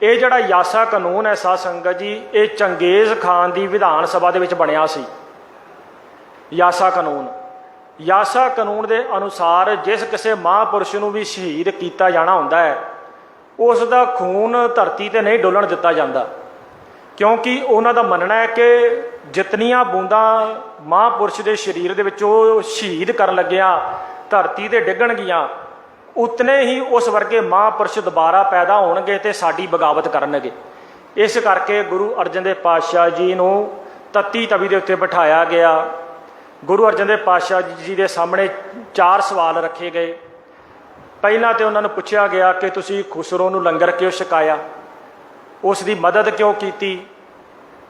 ਇਹ ਜਿਹੜਾ ਯਾਸਾ ਕਾਨੂੰਨ ਹੈ ਸਾਧ ਸੰਗਤ ਜੀ, ਇਹ ਚੰਗੇਜ਼ ਖਾਨ ਦੀ ਵਿਧਾਨ ਸਭਾ ਦੇ ਵਿੱਚ ਬਣਿਆ ਸੀ। ਯਾਸਾ ਕਾਨੂੰਨ ਦੇ ਅਨੁਸਾਰ ਜਿਸ ਕਿਸੇ ਮਹਾਂਪੁਰਸ਼ ਨੂੰ ਵੀ ਸ਼ਹੀਦ ਕੀਤਾ ਜਾਣਾ ਹੁੰਦਾ ਹੈ ਉਸ ਦਾ ਖੂਨ ਧਰਤੀ ਤੇ ਨਹੀਂ ਡੋਲਣ ਦਿੱਤਾ ਜਾਂਦਾ, ਕਿਉਂਕਿ ਉਹਨਾਂ ਦਾ ਮੰਨਣਾ ਹੈ ਕਿ ਜਿਤਨੀਆਂ ਬੂੰਦਾਂ ਮਹਾਂਪੁਰਸ਼ ਦੇ ਸਰੀਰ ਦੇ ਵਿੱਚ ਉਹ ਸ਼ਹੀਦ ਕਰਨ ਲੱਗਿਆ ਧਰਤੀ ਤੇ ਡਿੱਗਣਗੀਆਂ, ਉਤਨੇ ਹੀ ਉਸ ਵਰਗੇ ਮਹਾਂਪੁਰਸ਼ ਦੁਬਾਰਾ ਪੈਦਾ ਹੋਣਗੇ ਤੇ ਸਾਡੀ ਬਗਾਵਤ ਕਰਨਗੇ। ਇਸ ਕਰਕੇ ਗੁਰੂ ਅਰਜਨ ਦੇਵ ਪਾਤਸ਼ਾਹ ਜੀ ਨੂੰ ਤੱਤੀ ਤਵੀ ਦੇ ਉੱਤੇ ਬਿਠਾਇਆ ਗਿਆ। ਗੁਰੂ ਅਰਜਨ ਦੇਵ ਪਾਤਸ਼ਾਹ ਜੀ ਦੇ ਸਾਹਮਣੇ 4 ਸਵਾਲ ਰੱਖੇ ਗਏ। ਪਹਿਲਾਂ ਤੇ ਉਹਨਾਂ ਨੂੰ ਪੁੱਛਿਆ ਗਿਆ ਕਿ ਤੁਸੀਂ ਖੁਸਰੋ ਨੂੰ ਲੰਗਰ ਕਿਉਂ ਛਕਾਇਆ, ਉਸ ਦੀ ਮਦਦ ਕਿਉਂ ਕੀਤੀ?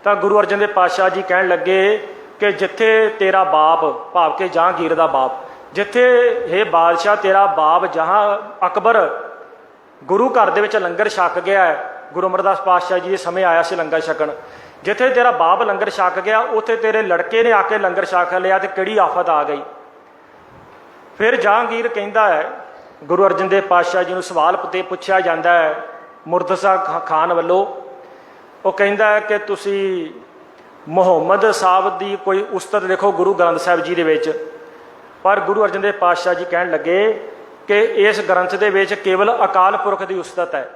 ਤਾਂ ਗੁਰੂ ਅਰਜਨ ਦੇਵ ਪਾਤਸ਼ਾਹ ਜੀ ਕਹਿਣ ਲੱਗੇ ਕਿ ਜਿੱਥੇ ਤੇਰਾ ਬਾਪ, ਭਾਵ ਕਿ ਜਹਾਂਗੀਰ ਦਾ ਬਾਪ, ਜਿੱਥੇ ਇਹ ਬਾਦਸ਼ਾਹ ਤੇਰਾ ਬਾਪ ਜਹਾਂ ਅਕਬਰ ਗੁਰੂ ਘਰ ਦੇ ਵਿੱਚ ਲੰਗਰ ਛਕ ਗਿਆ ਹੈ, ਗੁਰੂ ਅਮਰਦਾਸ ਪਾਤਸ਼ਾਹ ਜੀ ਦੇ ਸਮੇਂ ਆਇਆ ਸੀ ਲੰਗਰ ਛਕਣ, ਜਿੱਥੇ ਤੇਰਾ ਬਾਪ ਲੰਗਰ ਛਕ ਗਿਆ ਉੱਥੇ ਤੇਰੇ ਲੜਕੇ ਨੇ ਆ ਕੇ ਲੰਗਰ ਛਕ ਲਿਆ ਤੇ ਕਿਹੜੀ ਆਫਤ ਆ ਗਈ? ਫਿਰ ਜਹਾਂਗੀਰ ਕਹਿੰਦਾ ਹੈ, ਗੁਰੂ ਅਰਜਨ ਦੇਵ ਪਾਤਸ਼ਾਹ ਜੀ ਨੂੰ ਸਵਾਲ ਤੇ ਪੁੱਛਿਆ ਜਾਂਦਾ ਹੈ ਮੁਰਤਜ਼ਾ ਖਾਨ ਵੱਲੋਂ। ਉਹ ਕਹਿੰਦਾ ਹੈ ਕਿ ਤੁਸੀਂ ਮੁਹੰਮਦ ਸਾਹਿਬ ਦੀ ਕੋਈ ਉਸਤਤ ਦੇਖੋ ਗੁਰੂ ਗ੍ਰੰਥ ਸਾਹਿਬ ਜੀ ਦੇ ਵਿੱਚ, ਪਰ ਗੁਰੂ ਅਰਜਨ ਦੇਵ ਪਾਤਸ਼ਾਹ ਜੀ ਕਹਿਣ ਲੱਗੇ ਕਿ ਇਸ ਗ੍ਰੰਥ ਦੇ ਵਿੱਚ ਕੇਵਲ ਅਕਾਲ ਪੁਰਖ ਦੀ ਉਸਤਤ ਹੈ।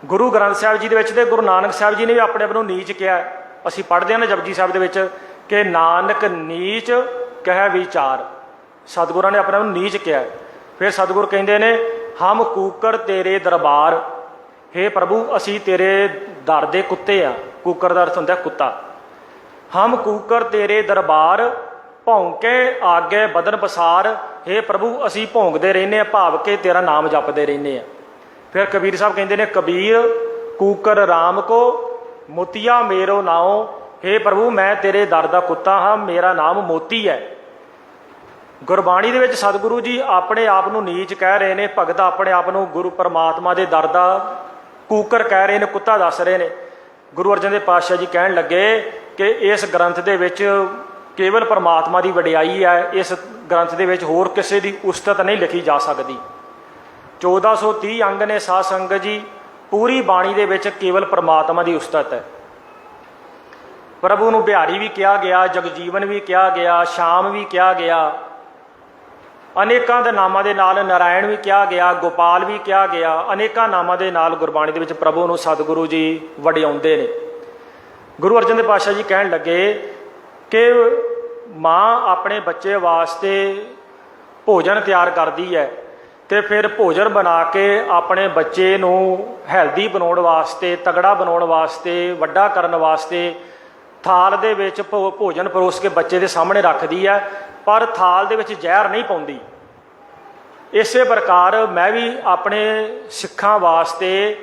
ਗੁਰੂ ਗ੍ਰੰਥ ਸਾਹਿਬ ਜੀ ਦੇ ਵਿੱਚ ਤੇ ਗੁਰੂ ਨਾਨਕ ਸਾਹਿਬ ਜੀ ਨੇ ਵੀ ਆਪਣੇ ਆਪ ਨੂੰ ਨੀਚ ਕਿਹਾ। ਅਸੀਂ ਪੜ੍ਹਦੇ ਹਾਂ ਨਾ ਜਪਜੀ ਸਾਹਿਬ ਦੇ ਵਿੱਚ ਕਿ ਨਾਨਕ ਨੀਚ ਕਹਿ ਵਿਚਾਰ, ਸਤਿਗੁਰਾਂ ਨੇ ਆਪਣੇ ਆਪ ਨੂੰ ਨੀਚ ਕਿਹਾ। ਫਿਰ ਸਤਿਗੁਰ ਕਹਿੰਦੇ ਨੇ ਹਮ ਕੂਕਰ ਤੇਰੇ ਦਰਬਾਰ, ਹੇ ਪ੍ਰਭੂ ਅਸੀਂ ਤੇਰੇ ਦਰ ਦੇ ਕੁੱਤੇ ਆ। ਕੂਕਰ ਦਾ ਅਰਥ ਹੁੰਦਾ ਕੁੱਤਾ। ਹਮ ਕੂਕਰ ਤੇਰੇ ਦਰਬਾਰ ਭੌਂਕੇ ਆਗੇ ਬਦਨ ਪਸਾਰ, ਹੇ ਪ੍ਰਭੂ ਅਸੀਂ ਭੌਂਕਦੇ ਰਹਿੰਦੇ ਹਾਂ, ਭਾਵ ਕੇ ਤੇਰਾ ਨਾਮ ਜਪਦੇ ਰਹਿੰਦੇ ਹਾਂ। ਫਿਰ ਕਬੀਰ ਸਾਹਿਬ ਕਹਿੰਦੇ ਨੇ ਕਬੀਰ ਕੂਕਰ ਰਾਮ ਕੋ ਮੋਤੀਆ ਮੇਰੋ ਨਾਉ, ਹੇ ਪ੍ਰਭੂ ਮੈਂ ਤੇਰੇ ਦਰ ਦਾ ਕੁੱਤਾ ਹਾਂ, ਮੇਰਾ ਨਾਮ ਮੋਤੀ ਹੈ। ਗੁਰਬਾਣੀ ਦੇ ਵਿੱਚ ਸਤਿਗੁਰੂ ਜੀ ਆਪਣੇ ਆਪ ਨੂੰ ਨੀਚ ਕਹਿ ਰਹੇ ਨੇ, ਭਗਤ ਆਪਣੇ ਆਪ ਨੂੰ ਗੁਰੂ ਪਰਮਾਤਮਾ ਦੇ ਦਰ ਦਾ ਕੂਕਰ ਕਹਿ ਰਹੇ ਨੇ, ਕੁੱਤਾ ਦੱਸ ਰਹੇ ਨੇ। ਗੁਰੂ ਅਰਜਨ ਦੇਵ ਪਾਤਸ਼ਾਹ ਜੀ ਕਹਿਣ ਲੱਗੇ ਕਿ ਇਸ ਗ੍ਰੰਥ ਦੇ ਵਿੱਚ ਕੇਵਲ ਪਰਮਾਤਮਾ ਦੀ ਵਡਿਆਈ ਹੈ, ਇਸ ਗ੍ਰੰਥ ਦੇ ਵਿੱਚ ਹੋਰ ਕਿਸੇ ਦੀ ਉਸਤਤ ਨਹੀਂ ਲਿਖੀ ਜਾ ਸਕਦੀ। 1430 ਅੰਗ ਨੇ ਸਾਧ ਸੰਗਤ ਜੀ, ਪੂਰੀ ਬਾਣੀ ਦੇ ਵਿੱਚ ਕੇਵਲ ਪਰਮਾਤਮਾ ਦੀ ਉਸਤਤ ਹੈ। ਪ੍ਰਭੂ ਨੂੰ ਬਿਹਾਰੀ ਵੀ ਕਿਹਾ ਗਿਆ, ਜਗਜੀਵਨ ਵੀ ਕਿਹਾ ਗਿਆ, ਸ਼ਾਮ ਵੀ ਕਿਹਾ ਗਿਆ, ਅਨੇਕਾਂ ਦੇ ਨਾਮਾਂ ਦੇ ਨਾਲ ਨਾਰਾਇਣ ਵੀ ਕਿਹਾ ਗਿਆ, ਗੋਪਾਲ ਵੀ ਕਿਹਾ ਗਿਆ। ਅਨੇਕਾਂ ਨਾਮਾਂ ਦੇ ਨਾਲ ਗੁਰਬਾਣੀ ਦੇ ਵਿੱਚ ਪ੍ਰਭੂ ਨੂੰ ਸਤਿਗੁਰੂ ਜੀ ਵਡਿਆਉਂਦੇ ਨੇ। ਗੁਰੂ ਅਰਜਨ ਦੇਵ ਪਾਤਸ਼ਾਹ ਜੀ ਕਹਿਣ ਲੱਗੇ ਕਿ ਮਾਂ ਆਪਣੇ ਬੱਚੇ ਵਾਸਤੇ ਭੋਜਨ ਤਿਆਰ ਕਰਦੀ ਹੈ ਤੇ ਫਿਰ ਭੋਜਨ ਬਣਾ ਕੇ ਆਪਣੇ ਬੱਚੇ ਨੂੰ ਹੈਲਦੀ ਬਣਾਉਣ ਵਾਸਤੇ, ਤਗੜਾ ਬਣਾਉਣ ਵਾਸਤੇ, ਵੱਡਾ ਕਰਨ ਵਾਸਤੇ ਥਾਲ ਦੇ ਵਿੱਚ ਭੋਜਨ ਪਰੋਸ ਕੇ ਬੱਚੇ ਦੇ ਸਾਹਮਣੇ ਰੱਖਦੀ ਹੈ, ਪਰ ਥਾਲ ਦੇ ਵਿੱਚ ਜ਼ਹਿਰ ਨਹੀਂ ਪਾਉਂਦੀ। ਇਸੇ ਪ੍ਰਕਾਰ ਮੈਂ ਵੀ ਆਪਣੇ ਸਿੱਖਾਂ ਵਾਸਤੇ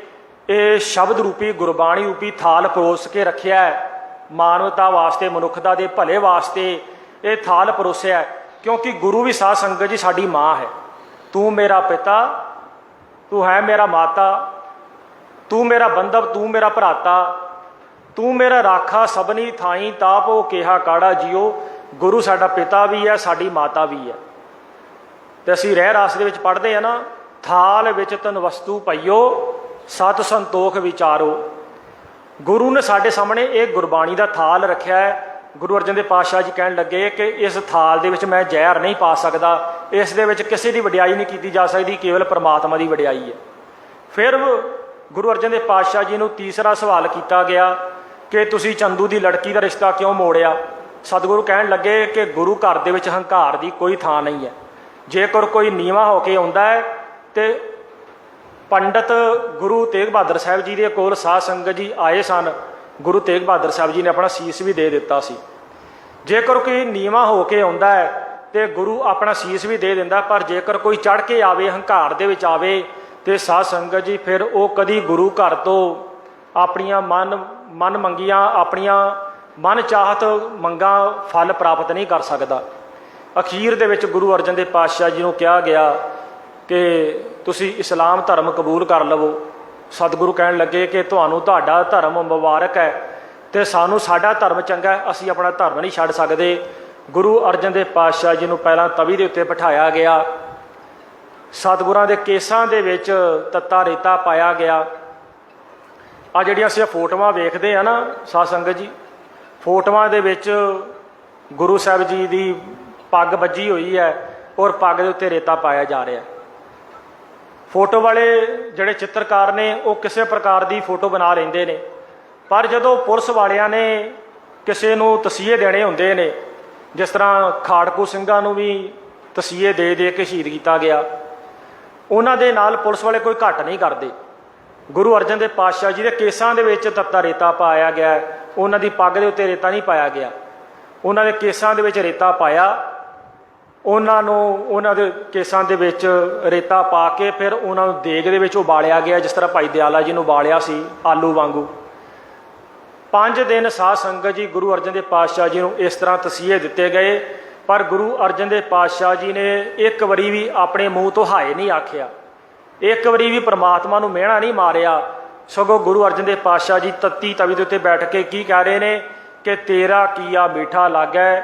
ਇਹ ਸ਼ਬਦ ਰੂਪੀ ਗੁਰਬਾਣੀ ਰੂਪੀ ਥਾਲ ਪਰੋਸ ਕੇ ਰੱਖਿਆ ਹੈ। ਮਾਨਵਤਾ ਵਾਸਤੇ, ਮਨੁੱਖਤਾ ਦੇ ਭਲੇ ਵਾਸਤੇ ਇਹ ਥਾਲ ਪਰੋਸਿਆ, ਕਿਉਂਕਿ ਗੁਰੂ ਵੀ ਸਾਧ ਸੰਗਤ ਜੀ ਸਾਡੀ ਮਾਂ ਹੈ। ਤੂੰ ਮੇਰਾ ਪਿਤਾ, ਤੂੰ ਹੈ ਮੇਰਾ ਮਾਤਾ, ਤੂੰ ਮੇਰਾ ਬੰਧਵ, ਤੂੰ ਮੇਰਾ ਭਰਾਤਾ, ਤੂੰ ਮੇਰਾ ਰਾਖਾ ਸਭਨੀ ਥਾਈ ਤਾਪੋ ਕਿਹਾ ਕਾੜਾ ਜੀਓ। ਗੁਰੂ ਸਾਡਾ ਪਿਤਾ ਵੀ ਹੈ, ਸਾਡੀ ਮਾਤਾ ਵੀ ਹੈ। ਤੇ ਅਸੀਂ ਰਹਿ ਰਾਸ ਦੇ ਵਿੱਚ ਪੜ੍ਹਦੇ ਹਾਂ ਨਾ, ਥਾਲ ਵਿੱਚ ਤਨ ਵਸਤੂ ਪਈਓ ਸਤ ਸੰਤੋਖ ਵਿਚਾਰੋ। ਗੁਰੂ ਨੇ ਸਾਡੇ ਸਾਹਮਣੇ ਇਹ ਗੁਰਬਾਣੀ ਦਾ ਥਾਲ ਰੱਖਿਆ ਹੈ। ਗੁਰੂ ਅਰਜਨ ਦੇਵ ਪਾਤਸ਼ਾਹ ਜੀ ਕਹਿਣ ਲੱਗੇ ਕਿ ਇਸ ਥਾਲ ਦੇ ਵਿੱਚ ਮੈਂ ਜ਼ਹਿਰ ਨਹੀਂ ਪਾ ਸਕਦਾ, ਇਸ ਦੇ ਵਿੱਚ ਕਿਸੇ ਦੀ ਵਡਿਆਈ ਨਹੀਂ ਕੀਤੀ ਜਾ ਸਕਦੀ, ਕੇਵਲ ਪਰਮਾਤਮਾ ਦੀ ਵਡਿਆਈ ਹੈ। ਫਿਰ ਗੁਰੂ ਅਰਜਨ ਦੇਵ ਪਾਤਸ਼ਾਹ ਜੀ ਨੂੰ ਤੀਸਰਾ ਸਵਾਲ ਕੀਤਾ ਗਿਆ ਕਿ ਤੁਸੀਂ ਚੰਦੂ ਦੀ ਲੜਕੀ ਦਾ ਰਿਸ਼ਤਾ ਕਿਉਂ ਮੋੜਿਆ। ਸਤਿਗੁਰੂ ਕਹਿਣ ਲੱਗੇ ਕਿ ਗੁਰੂ ਘਰ ਦੇ ਵਿੱਚ ਹੰਕਾਰ ਦੀ ਕੋਈ ਥਾਂ ਨਹੀਂ ਹੈ। ਜੇਕਰ ਕੋਈ ਨੀਵਾਂ ਹੋ ਕੇ ਆਉਂਦਾ ਹੈ ਤੇ ਪੰਡਤ ਗੁਰੂ ਤੇਗ ਬਹਾਦਰ ਸਾਹਿਬ ਜੀ ਦੇ ਕੋਲ ਸਾਧ ਸੰਗਤ ਜੀ ਆਏ ਸਨ, ਗੁਰੂ ਤੇਗ ਬਹਾਦਰ ਸਾਹਿਬ ਜੀ ਨੇ ਆਪਣਾ ਸੀਸ ਵੀ ਦੇ ਦਿੱਤਾ ਸੀ। ਜੇਕਰ ਕੋਈ ਨੀਵਾਂ ਹੋ ਕੇ ਆਉਂਦਾ ਹੈ ਤੇ ਗੁਰੂ ਆਪਣਾ ਸੀਸ ਵੀ ਦੇ ਦਿੰਦਾ, ਪਰ ਜੇਕਰ ਕੋਈ ਚੜ੍ਹ ਕੇ ਆਵੇ, ਹੰਕਾਰ ਦੇ ਵਿੱਚ ਆਵੇ, ਤੇ ਸਾਧ ਸੰਗਤ ਜੀ ਫਿਰ ਉਹ ਕਦੀ ਗੁਰੂ ਘਰ ਤੋਂ ਆਪਣੀਆਂ ਮਨ ਮੰਗੀਆਂ, ਆਪਣੀਆਂ ਮਨ ਚਾਹਤ ਮੰਗਾਂ ਫਲ ਪ੍ਰਾਪਤ ਨਹੀਂ ਕਰ ਸਕਦਾ। ਅਖੀਰ ਦੇ ਵਿੱਚ ਗੁਰੂ ਅਰਜਨ ਦੇਵ ਪਾਤਸ਼ਾਹ ਜੀ ਨੂੰ ਕਿਹਾ ਗਿਆ ਕਿ ਤੁਸੀਂ ਇਸਲਾਮ ਧਰਮ ਕਬੂਲ ਕਰ ਲਵੋ। ਸਤਿਗੁਰੂ ਕਹਿਣ ਲੱਗੇ ਕਿ ਤੁਹਾਨੂੰ ਤੁਹਾਡਾ ਧਰਮ ਮੁਬਾਰਕ ਹੈ ਤੇ ਸਾਨੂੰ ਸਾਡਾ ਧਰਮ ਚੰਗਾ ਹੈ, ਅਸੀਂ ਆਪਣਾ ਧਰਮ ਨਹੀਂ ਛੱਡ ਸਕਦੇ। ਗੁਰੂ ਅਰਜਨ ਦੇਵ ਪਾਤਸ਼ਾਹ ਜੀ ਨੂੰ ਪਹਿਲਾਂ ਤਵੀ ਦੇ ਉੱਤੇ ਬਿਠਾਇਆ ਗਿਆ, ਸਤਿਗੁਰਾਂ ਦੇ ਕੇਸਾਂ ਦੇ ਵਿੱਚ ਤੱਤਾ ਰੇਤਾ ਪਾਇਆ ਗਿਆ। ਆ ਜਿਹੜੀਆਂ ਅਸੀਂ ਫੋਟੋਆਂ ਵੇਖਦੇ ਆ ਨਾ ਸਾਧ ਸੰਗਤ ਜੀ, ਫੋਟੋਆਂ ਦੇ ਵਿੱਚ ਗੁਰੂ ਸਾਹਿਬ ਜੀ ਦੀ ਪੱਗ ਵੱਜੀ ਹੋਈ ਹੈ ਔਰ ਪੱਗ ਦੇ ਉੱਤੇ ਰੇਤਾ ਪਾਇਆ ਜਾ ਰਿਹਾ। ਫੋਟੋ ਵਾਲੇ ਜਿਹੜੇ ਚਿੱਤਰਕਾਰ ਨੇ ਉਹ ਕਿਸੇ ਪ੍ਰਕਾਰ ਦੀ ਫੋਟੋ ਬਣਾ ਲੈਂਦੇ ਨੇ, ਪਰ ਜਦੋਂ ਪੁਲਿਸ ਵਾਲਿਆਂ ਨੇ ਕਿਸੇ ਨੂੰ ਤਸੀਹੇ ਦੇਣੇ ਹੁੰਦੇ ਨੇ, ਜਿਸ ਤਰ੍ਹਾਂ ਖਾੜਕੂ ਸਿੰਘਾਂ ਨੂੰ ਵੀ ਤਸੀਹੇ ਦੇ ਦੇ ਕੇ ਸ਼ਹੀਦ ਕੀਤਾ ਗਿਆ, ਉਹਨਾਂ ਦੇ ਨਾਲ ਪੁਲਿਸ ਵਾਲੇ ਕੋਈ ਘੱਟ ਨਹੀਂ ਕਰਦੇ। ਗੁਰੂ ਅਰਜਨ ਦੇਵ ਪਾਤਸ਼ਾਹ ਜੀ ਦੇ ਕੇਸਾਂ ਦੇ ਵਿੱਚ ਤੱਤਾ ਰੇਤਾ ਪਾਇਆ ਗਿਆ, ਉਹਨਾਂ ਦੀ ਪੱਗ ਦੇ ਉੱਤੇ ਰੇਤਾ ਨਹੀਂ ਪਾਇਆ ਗਿਆ, ਉਹਨਾਂ ਦੇ ਕੇਸਾਂ ਦੇ ਵਿੱਚ ਰੇਤਾ ਪਾਇਆ। ਉਹਨਾਂ ਨੂੰ ਉਹਨਾਂ ਦੇ ਕੇਸਾਂ ਦੇ ਵਿੱਚ ਰੇਤਾ ਪਾ ਕੇ ਫਿਰ ਉਹਨਾਂ ਨੂੰ ਦੇਗ ਦੇ ਵਿੱਚ ਉਬਾਲਿਆ ਗਿਆ, ਜਿਸ ਤਰ੍ਹਾਂ ਭਾਈ ਦਿਆਲਾ ਜੀ ਨੂੰ ਉਬਾਲਿਆ ਸੀ ਆਲੂ ਵਾਂਗੂ। 5 ਦਿਨ ਸਾਧ ਸੰਗਤ ਜੀ ਗੁਰੂ ਅਰਜਨ ਦੇਵ ਪਾਤਸ਼ਾਹ ਜੀ ਨੂੰ ਇਸ ਤਰ੍ਹਾਂ ਤਸੀਹੇ ਦਿੱਤੇ ਗਏ, ਪਰ ਗੁਰੂ ਅਰਜਨ ਦੇਵ ਪਾਤਸ਼ਾਹ ਜੀ ਨੇ ਇੱਕ ਵਾਰੀ ਵੀ ਆਪਣੇ ਮੂੰਹ ਤੋਂ ਹਾਏ ਨਹੀਂ ਆਖਿਆ, ਇੱਕ ਵਾਰੀ ਵੀ ਪ੍ਰਮਾਤਮਾ ਨੂੰ ਮਿਹਣਾ ਨਹੀਂ ਮਾਰਿਆ। ਸਗੋਂ ਗੁਰੂ ਅਰਜਨ ਦੇਵ ਪਾਤਸ਼ਾਹ ਜੀ ਤੱਤੀ ਤਵੀ ਦੇ ਉੱਤੇ ਬੈਠ ਕੇ ਕੀ ਕਹਿ ਰਹੇ ਨੇ ਕਿ ਤੇਰਾ ਕੀਆ ਮੀਠਾ ਲੱਗੈ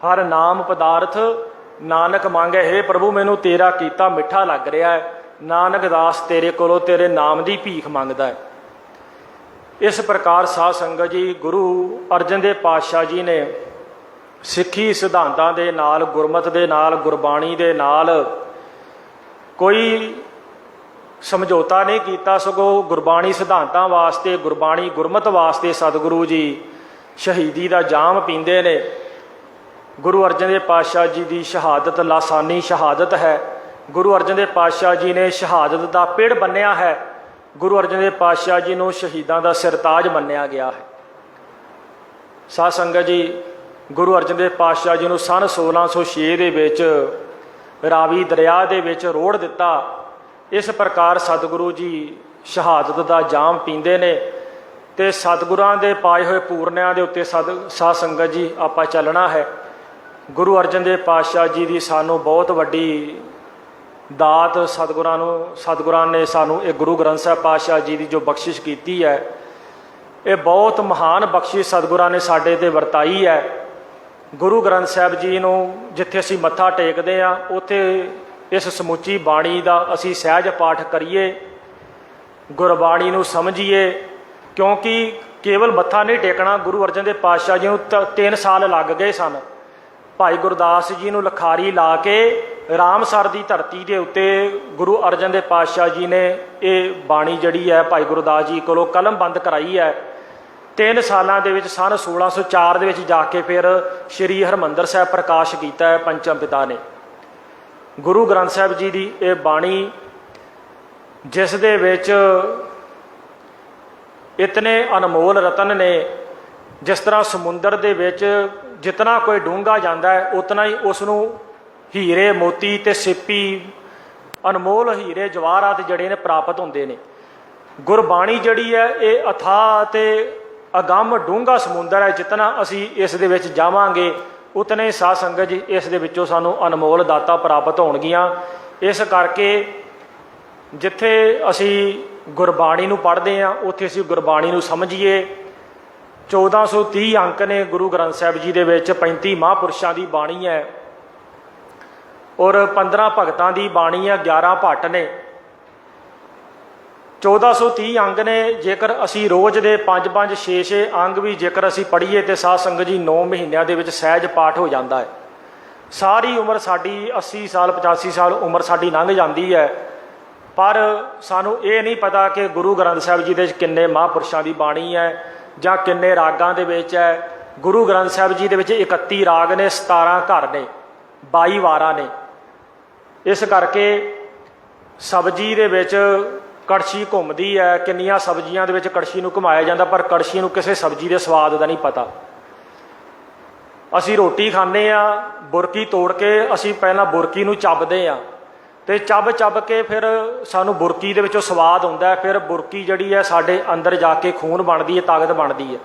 ਹਰ ਨਾਮ ਪਦਾਰਥ ਨਾਨਕ ਮੰਗੈ, ਹੇ ਪ੍ਰਭੂ ਮੈਨੂੰ ਤੇਰਾ ਕੀਤਾ ਮਿੱਠਾ ਲੱਗ ਰਿਹਾ ਹੈ, ਨਾਨਕ ਦਾਸ ਤੇਰੇ ਕੋਲੋਂ ਤੇਰੇ ਨਾਮ ਦੀ ਭੀਖ ਮੰਗਦਾ ਹੈ। इस प्रकार साध संगत जी गुरु अर्जन देव पातशाह जी ने सिੱਖੀ सिद्धांतां दे नाल गुरमत दे नाल गुरबाणी दे नाल कोई समझौता नहीं किया, सगों गुरबाणी सिद्धांतां वास्ते गुरबाणी गुरमत वास्ते सतगुरु जी शहीदी का जाम पींदे ने। गुरु अर्जन देव पातशाह जी की शहादत लासानी शहादत है। गुरु अर्जन देव पातशाह जी ने शहादत का पेड़ बन्निया है। गुरु अर्जन देव पातशाह जी को शहीदों का सिरताज मन्निया गया है। साध संगत जी गुरु अर्जन देव पातशाह जी को सन 1606 ਦੇ ਵਿੱਚ ਰਾਵੀ दरिया ਦੇ ਵਿੱਚ ਰੋੜ ਦਿੱਤਾ। इस प्रकार सतगुरु जी शहादत का जाम पींदे ने ते सतगुरां दे पाए हुए पूरनिਆਂ ਦੇ ਉੱਤੇ साध संगत जी आपां ਚੱਲਣਾ है। गुरु अर्जन देव पातशाह जी की सानू बहुत वड्डी दात सतगुरां ने सानू ये गुरु ग्रंथ साहिब पातशाह जी की जो बख्शिश की है, ये बहुत महान बख्शिश सतगुरां ने साडे ते वरताई है। गुरु ग्रंथ साहिब जी नूं जिथे असीं मत्था टेकदे आ उत्थे इस समुची बाणी का असीं सहज पाठ करिए, गुरबाणी नूं समझिए, क्योंकि केवल मत्था नहीं टेकना। गुरु अर्जन देव पातशाह जी नूं 3 साल लग गए सन। भाई गुरदास जी नूं लखारी ला के रामसर की धरती के उत्ते गुरु अर्जन देव पातशाह जी ने ये बाणी जिहड़ी है भाई गुरदास जी कोलों कलमबंद कराई है। 3 सालों के सन 1604 के जाके फिर श्री हरमंदर साहिब प्रकाश किया है पंचम पिता ने। गुरु ग्रंथ साहिब जी की ये बाणी जिस दे विच इतने अनमोल रतन ने, जिस तरह समुंदर दे विच जितना कोई डूंगा जाता है उतना ही उसनूं हीरे मोती ते सिप्पी अनमोल हीरे जवाहरात जड़े ने प्राप्त होंदे ने। गुरबाणी जड़ी है ये अथाह ते अगम डूंगा समुंदर है। जितना असी इस दे विच जावांगे उतने साध संगत जी इस दे विचों सानू अनमोल दाता प्राप्त होणगियां। इस करके जिथे असी गुरबाणी नूं पढ़दे हां उत्थे असी गुरबाणी नूं समझिए। 1430 अंक ने गुरु ग्रंथ साहिब जी दे विच, 35 महापुरुषों की बाणी है और 15 भगतां की बाणी है, 11 भट्ट ने। 1430 अंग ने। जेकर असी रोज़ दे 5-5 6-6 अंग भी जेकर असी पढ़ीए तो साध संगत जी 9 महीनों के विच सहज पाठ हो जाता है। सारी उम्र साड़ी 80 साल 85 साल उम्र साड़ी लंघ जाती है, पर सानू ये नहीं पता कि गुरु ग्रंथ साहिब जी के किन्ने महापुरुषों की बाणी है जां किन्ने रागां दे विच है। गुरु ग्रंथ साहिब जी के 31 राग ने, 17 घर ने, 22 वारां ने। इस करके सब्जी दे विच कड़छी घुमदी है, किन्नियां सब्जियां दे विच कड़छी नूं घुमाया जाता, पर कड़छी नूं किसी सब्जी के स्वाद का नहीं पता। असी रोटी खाने आ, बुरकी तोड़ के असी पहला बुरकी नूं चबदे आ ते चब के फिर सानू बुरकी दे विचों स्वाद आउंदा है। फिर बुरकी जिहड़ी है साडे अंदर जाके खून बनदी है, ताकत बनदी है।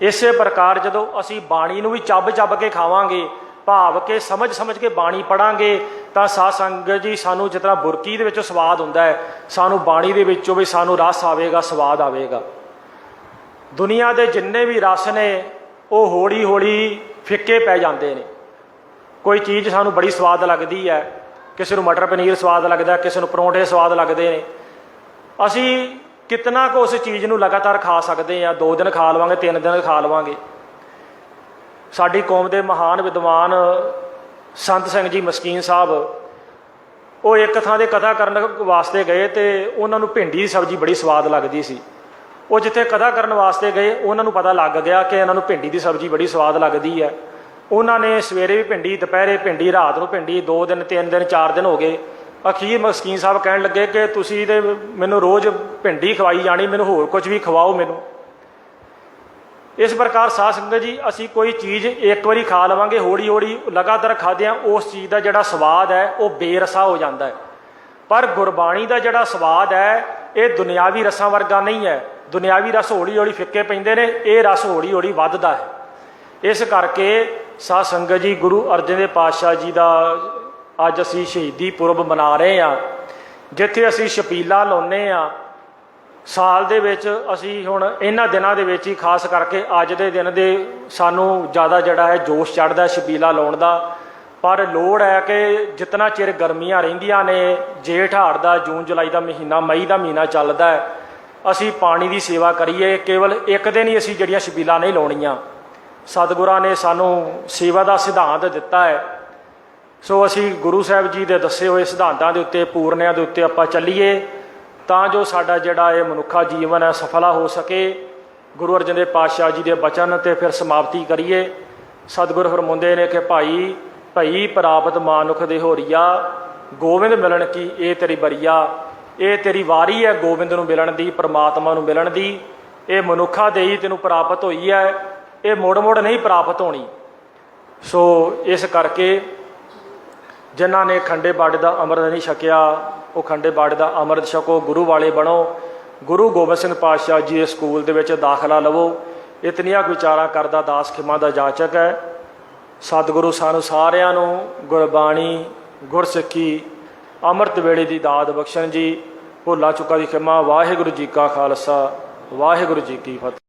इस प्रकार जदों असी बाणी नूं भी चब के खावांगे, भाव के समझ के बाणी पढ़ांगे, तो साध संगत जी सानू जितना बुरकी दे विचों स्वाद हुंदा है, सानू बाणी दे विचों भी सानू रस आवेगा, स्वाद आवेगा। दुनिया के जिन्ने भी रस ने वो हौली हौली फिक्के पै जाते हैं। कोई चीज़ सानू बड़ी स्वाद लगती है, किसी को मटर पनीर स्वाद लगता है, किसी को परौंठे स्वाद लगते हैं। असी कितना को उस चीज़ को लगातार खा सकते हैं? 2 दिन खा लवांगे, 3 दिन खा लवांगे। साडी कौम के महान विद्वान संत सिंह जी मस्कीन साहब वो एक थां ते कथा करन वास्ते गए तो उन्होंने भिंडी की सब्जी बड़ी स्वाद लगती सी। वो जिथे कथा करन वास्ते गए उन्होंने पता लग गया कि इन्होंने भिंडी की सब्जी बड़ी स्वाद लगती है। उन्होंने सवेरे भी भिंडी, दोपहरे भिंडी, रात को भिंडी, 2 दिन 3 दिन 4 दिन हो गए। अखीर मस्कीन साहब कहन लगे कि तुसीं ते मैनूं रोज़ भिंडी खवाई जानी, मैनूं होर कुछ भी खवाओ मैनूं। इस प्रकार साध संगत जी असी कोई चीज़ एक बारी खा लवांगे, हौली हौली लगातार खाद्या उस चीज़ का जिहड़ा स्वाद है वो बेरसा हो जाता है। पर गुरबाणी का जिहड़ा स्वाद है ये दुनियावी रसां वर्गा नहीं है। दुनियावी रस हौली हौली फिक्के पैंदे ने, ये रस हौली हौली वधदा है। इस करके साध संगत जी गुरु अर्जन देव पातशाह जी का अज असी शहीदी पुरब मना रहे हैं, जिथे असी छपीला लाउने आ। साल दे विच असी हुण इन्हां दिनां दे विच ही खास करके अज दे दिन दे सानू ज़्यादा जिहड़ा है जोश चढ़दा है छबीला लाउण दा। पर लोड़ है कि जितना चिर गर्मियां रहिंदियां ने, जेठ हाड़ दा, जून जुलाई का महीना, मई का महीना चलदा है, ਅਸੀਂ ਪਾਣੀ ਦੀ ਸੇਵਾ ਕਰੀਏ। ਕੇਵਲ ਇੱਕ ਦਿਨ ਹੀ ਅਸੀਂ ਜਿਹੜੀਆਂ ਛਬੀਲਾਂ ਨਹੀਂ ਲਾਉਣੀਆਂ। ਸਤਿਗੁਰਾਂ ਨੇ ਸਾਨੂੰ ਸੇਵਾ ਦਾ ਸਿਧਾਂਤ ਦਿੱਤਾ ਹੈ। ਸੋ ਅਸੀਂ ਗੁਰੂ ਸਾਹਿਬ ਜੀ ਦੇ ਦੱਸੇ ਹੋਏ ਸਿਧਾਂਤਾਂ ਦੇ ਉੱਤੇ, ਪੂਰਨਿਆਂ ਦੇ ਉੱਤੇ ਆਪਾਂ ਚੱਲੀਏ, ਤਾਂ ਜੋ ਸਾਡਾ ਜਿਹੜਾ ਇਹ ਮਨੁੱਖਾ ਜੀਵਨ ਹੈ ਸਫਲਾ ਹੋ ਸਕੇ। ਗੁਰੂ ਅਰਜਨ ਦੇਵ ਪਾਤਸ਼ਾਹ ਜੀ ਦੇ ਬਚਨ ਤੇ ਫਿਰ ਸਮਾਪਤੀ ਕਰੀਏ। ਸਤਿਗੁਰ ਫਰਮਾਉਂਦੇ ਨੇ ਕਿ ਭਾਈ ਭਈ ਪ੍ਰਾਪਤ ਮਾਨੁਖ ਦੇ ਹੋਰੀਆ, ਗੋਬਿੰਦ ਮਿਲਣ ਕੀ ਇਹ ਤੇਰੀ ਬਰੀਆ। ਇਹ ਤੇਰੀ ਵਾਰੀ ਹੈ ਗੋਬਿੰਦ ਨੂੰ ਮਿਲਣ ਦੀ, ਪਰਮਾਤਮਾ ਨੂੰ ਮਿਲਣ ਦੀ। ਇਹ ਮਨੁੱਖਾ ਦੇਈ ਤੈਨੂੰ ਪ੍ਰਾਪਤ ਹੋਈ ਹੈ, ਇਹ ਮੁੜ ਮੁੜ ਨਹੀਂ ਪ੍ਰਾਪਤ ਹੋਣੀ। ਸੋ ਇਸ ਕਰਕੇ ਜਿਨ੍ਹਾਂ ਨੇ ਖੰਡੇ ਬਾੜੇ ਦਾ ਅੰਮ੍ਰਿਤ ਨਹੀਂ ਛਕਿਆ, ਉਹ ਖੰਡੇ ਬਾੜੇ ਦਾ ਅੰਮ੍ਰਿਤ ਛਕੋ, ਗੁਰੂ ਵਾਲੇ ਬਣੋ, ਗੁਰੂ ਗੋਬਿੰਦ ਸਿੰਘ ਪਾਤਸ਼ਾਹ ਜੀ ਦੇ ਸਕੂਲ ਦੇ ਵਿੱਚ ਦਾਖਲਾ ਲਵੋ। ਇਤਨੀਆਂ ਵਿਚਾਰਾਂ ਕਰਦਾ ਦਾਸ ਖਿਮਾ ਦਾ ਜਾਚਕ ਹੈ। ਸਤਿਗੁਰੂ ਸਾਨੂੰ ਸਾਰਿਆਂ ਨੂੰ ਗੁਰਬਾਣੀ, ਗੁਰਸਿੱਖੀ, ਅੰਮ੍ਰਿਤ ਵੇਲੇ ਦੀ ਦਾਤ ਬਖਸ਼ਣ ਜੀ। ਭੁੱਲਾਂ ਚੁੱਕਾਂ ਦੀ ਖਿਮਾ। ਵਾਹਿਗੁਰੂ ਜੀ ਕਾ ਖਾਲਸਾ, ਵਾਹਿਗੁਰੂ ਜੀ ਕੀ ਫਤਿਹ।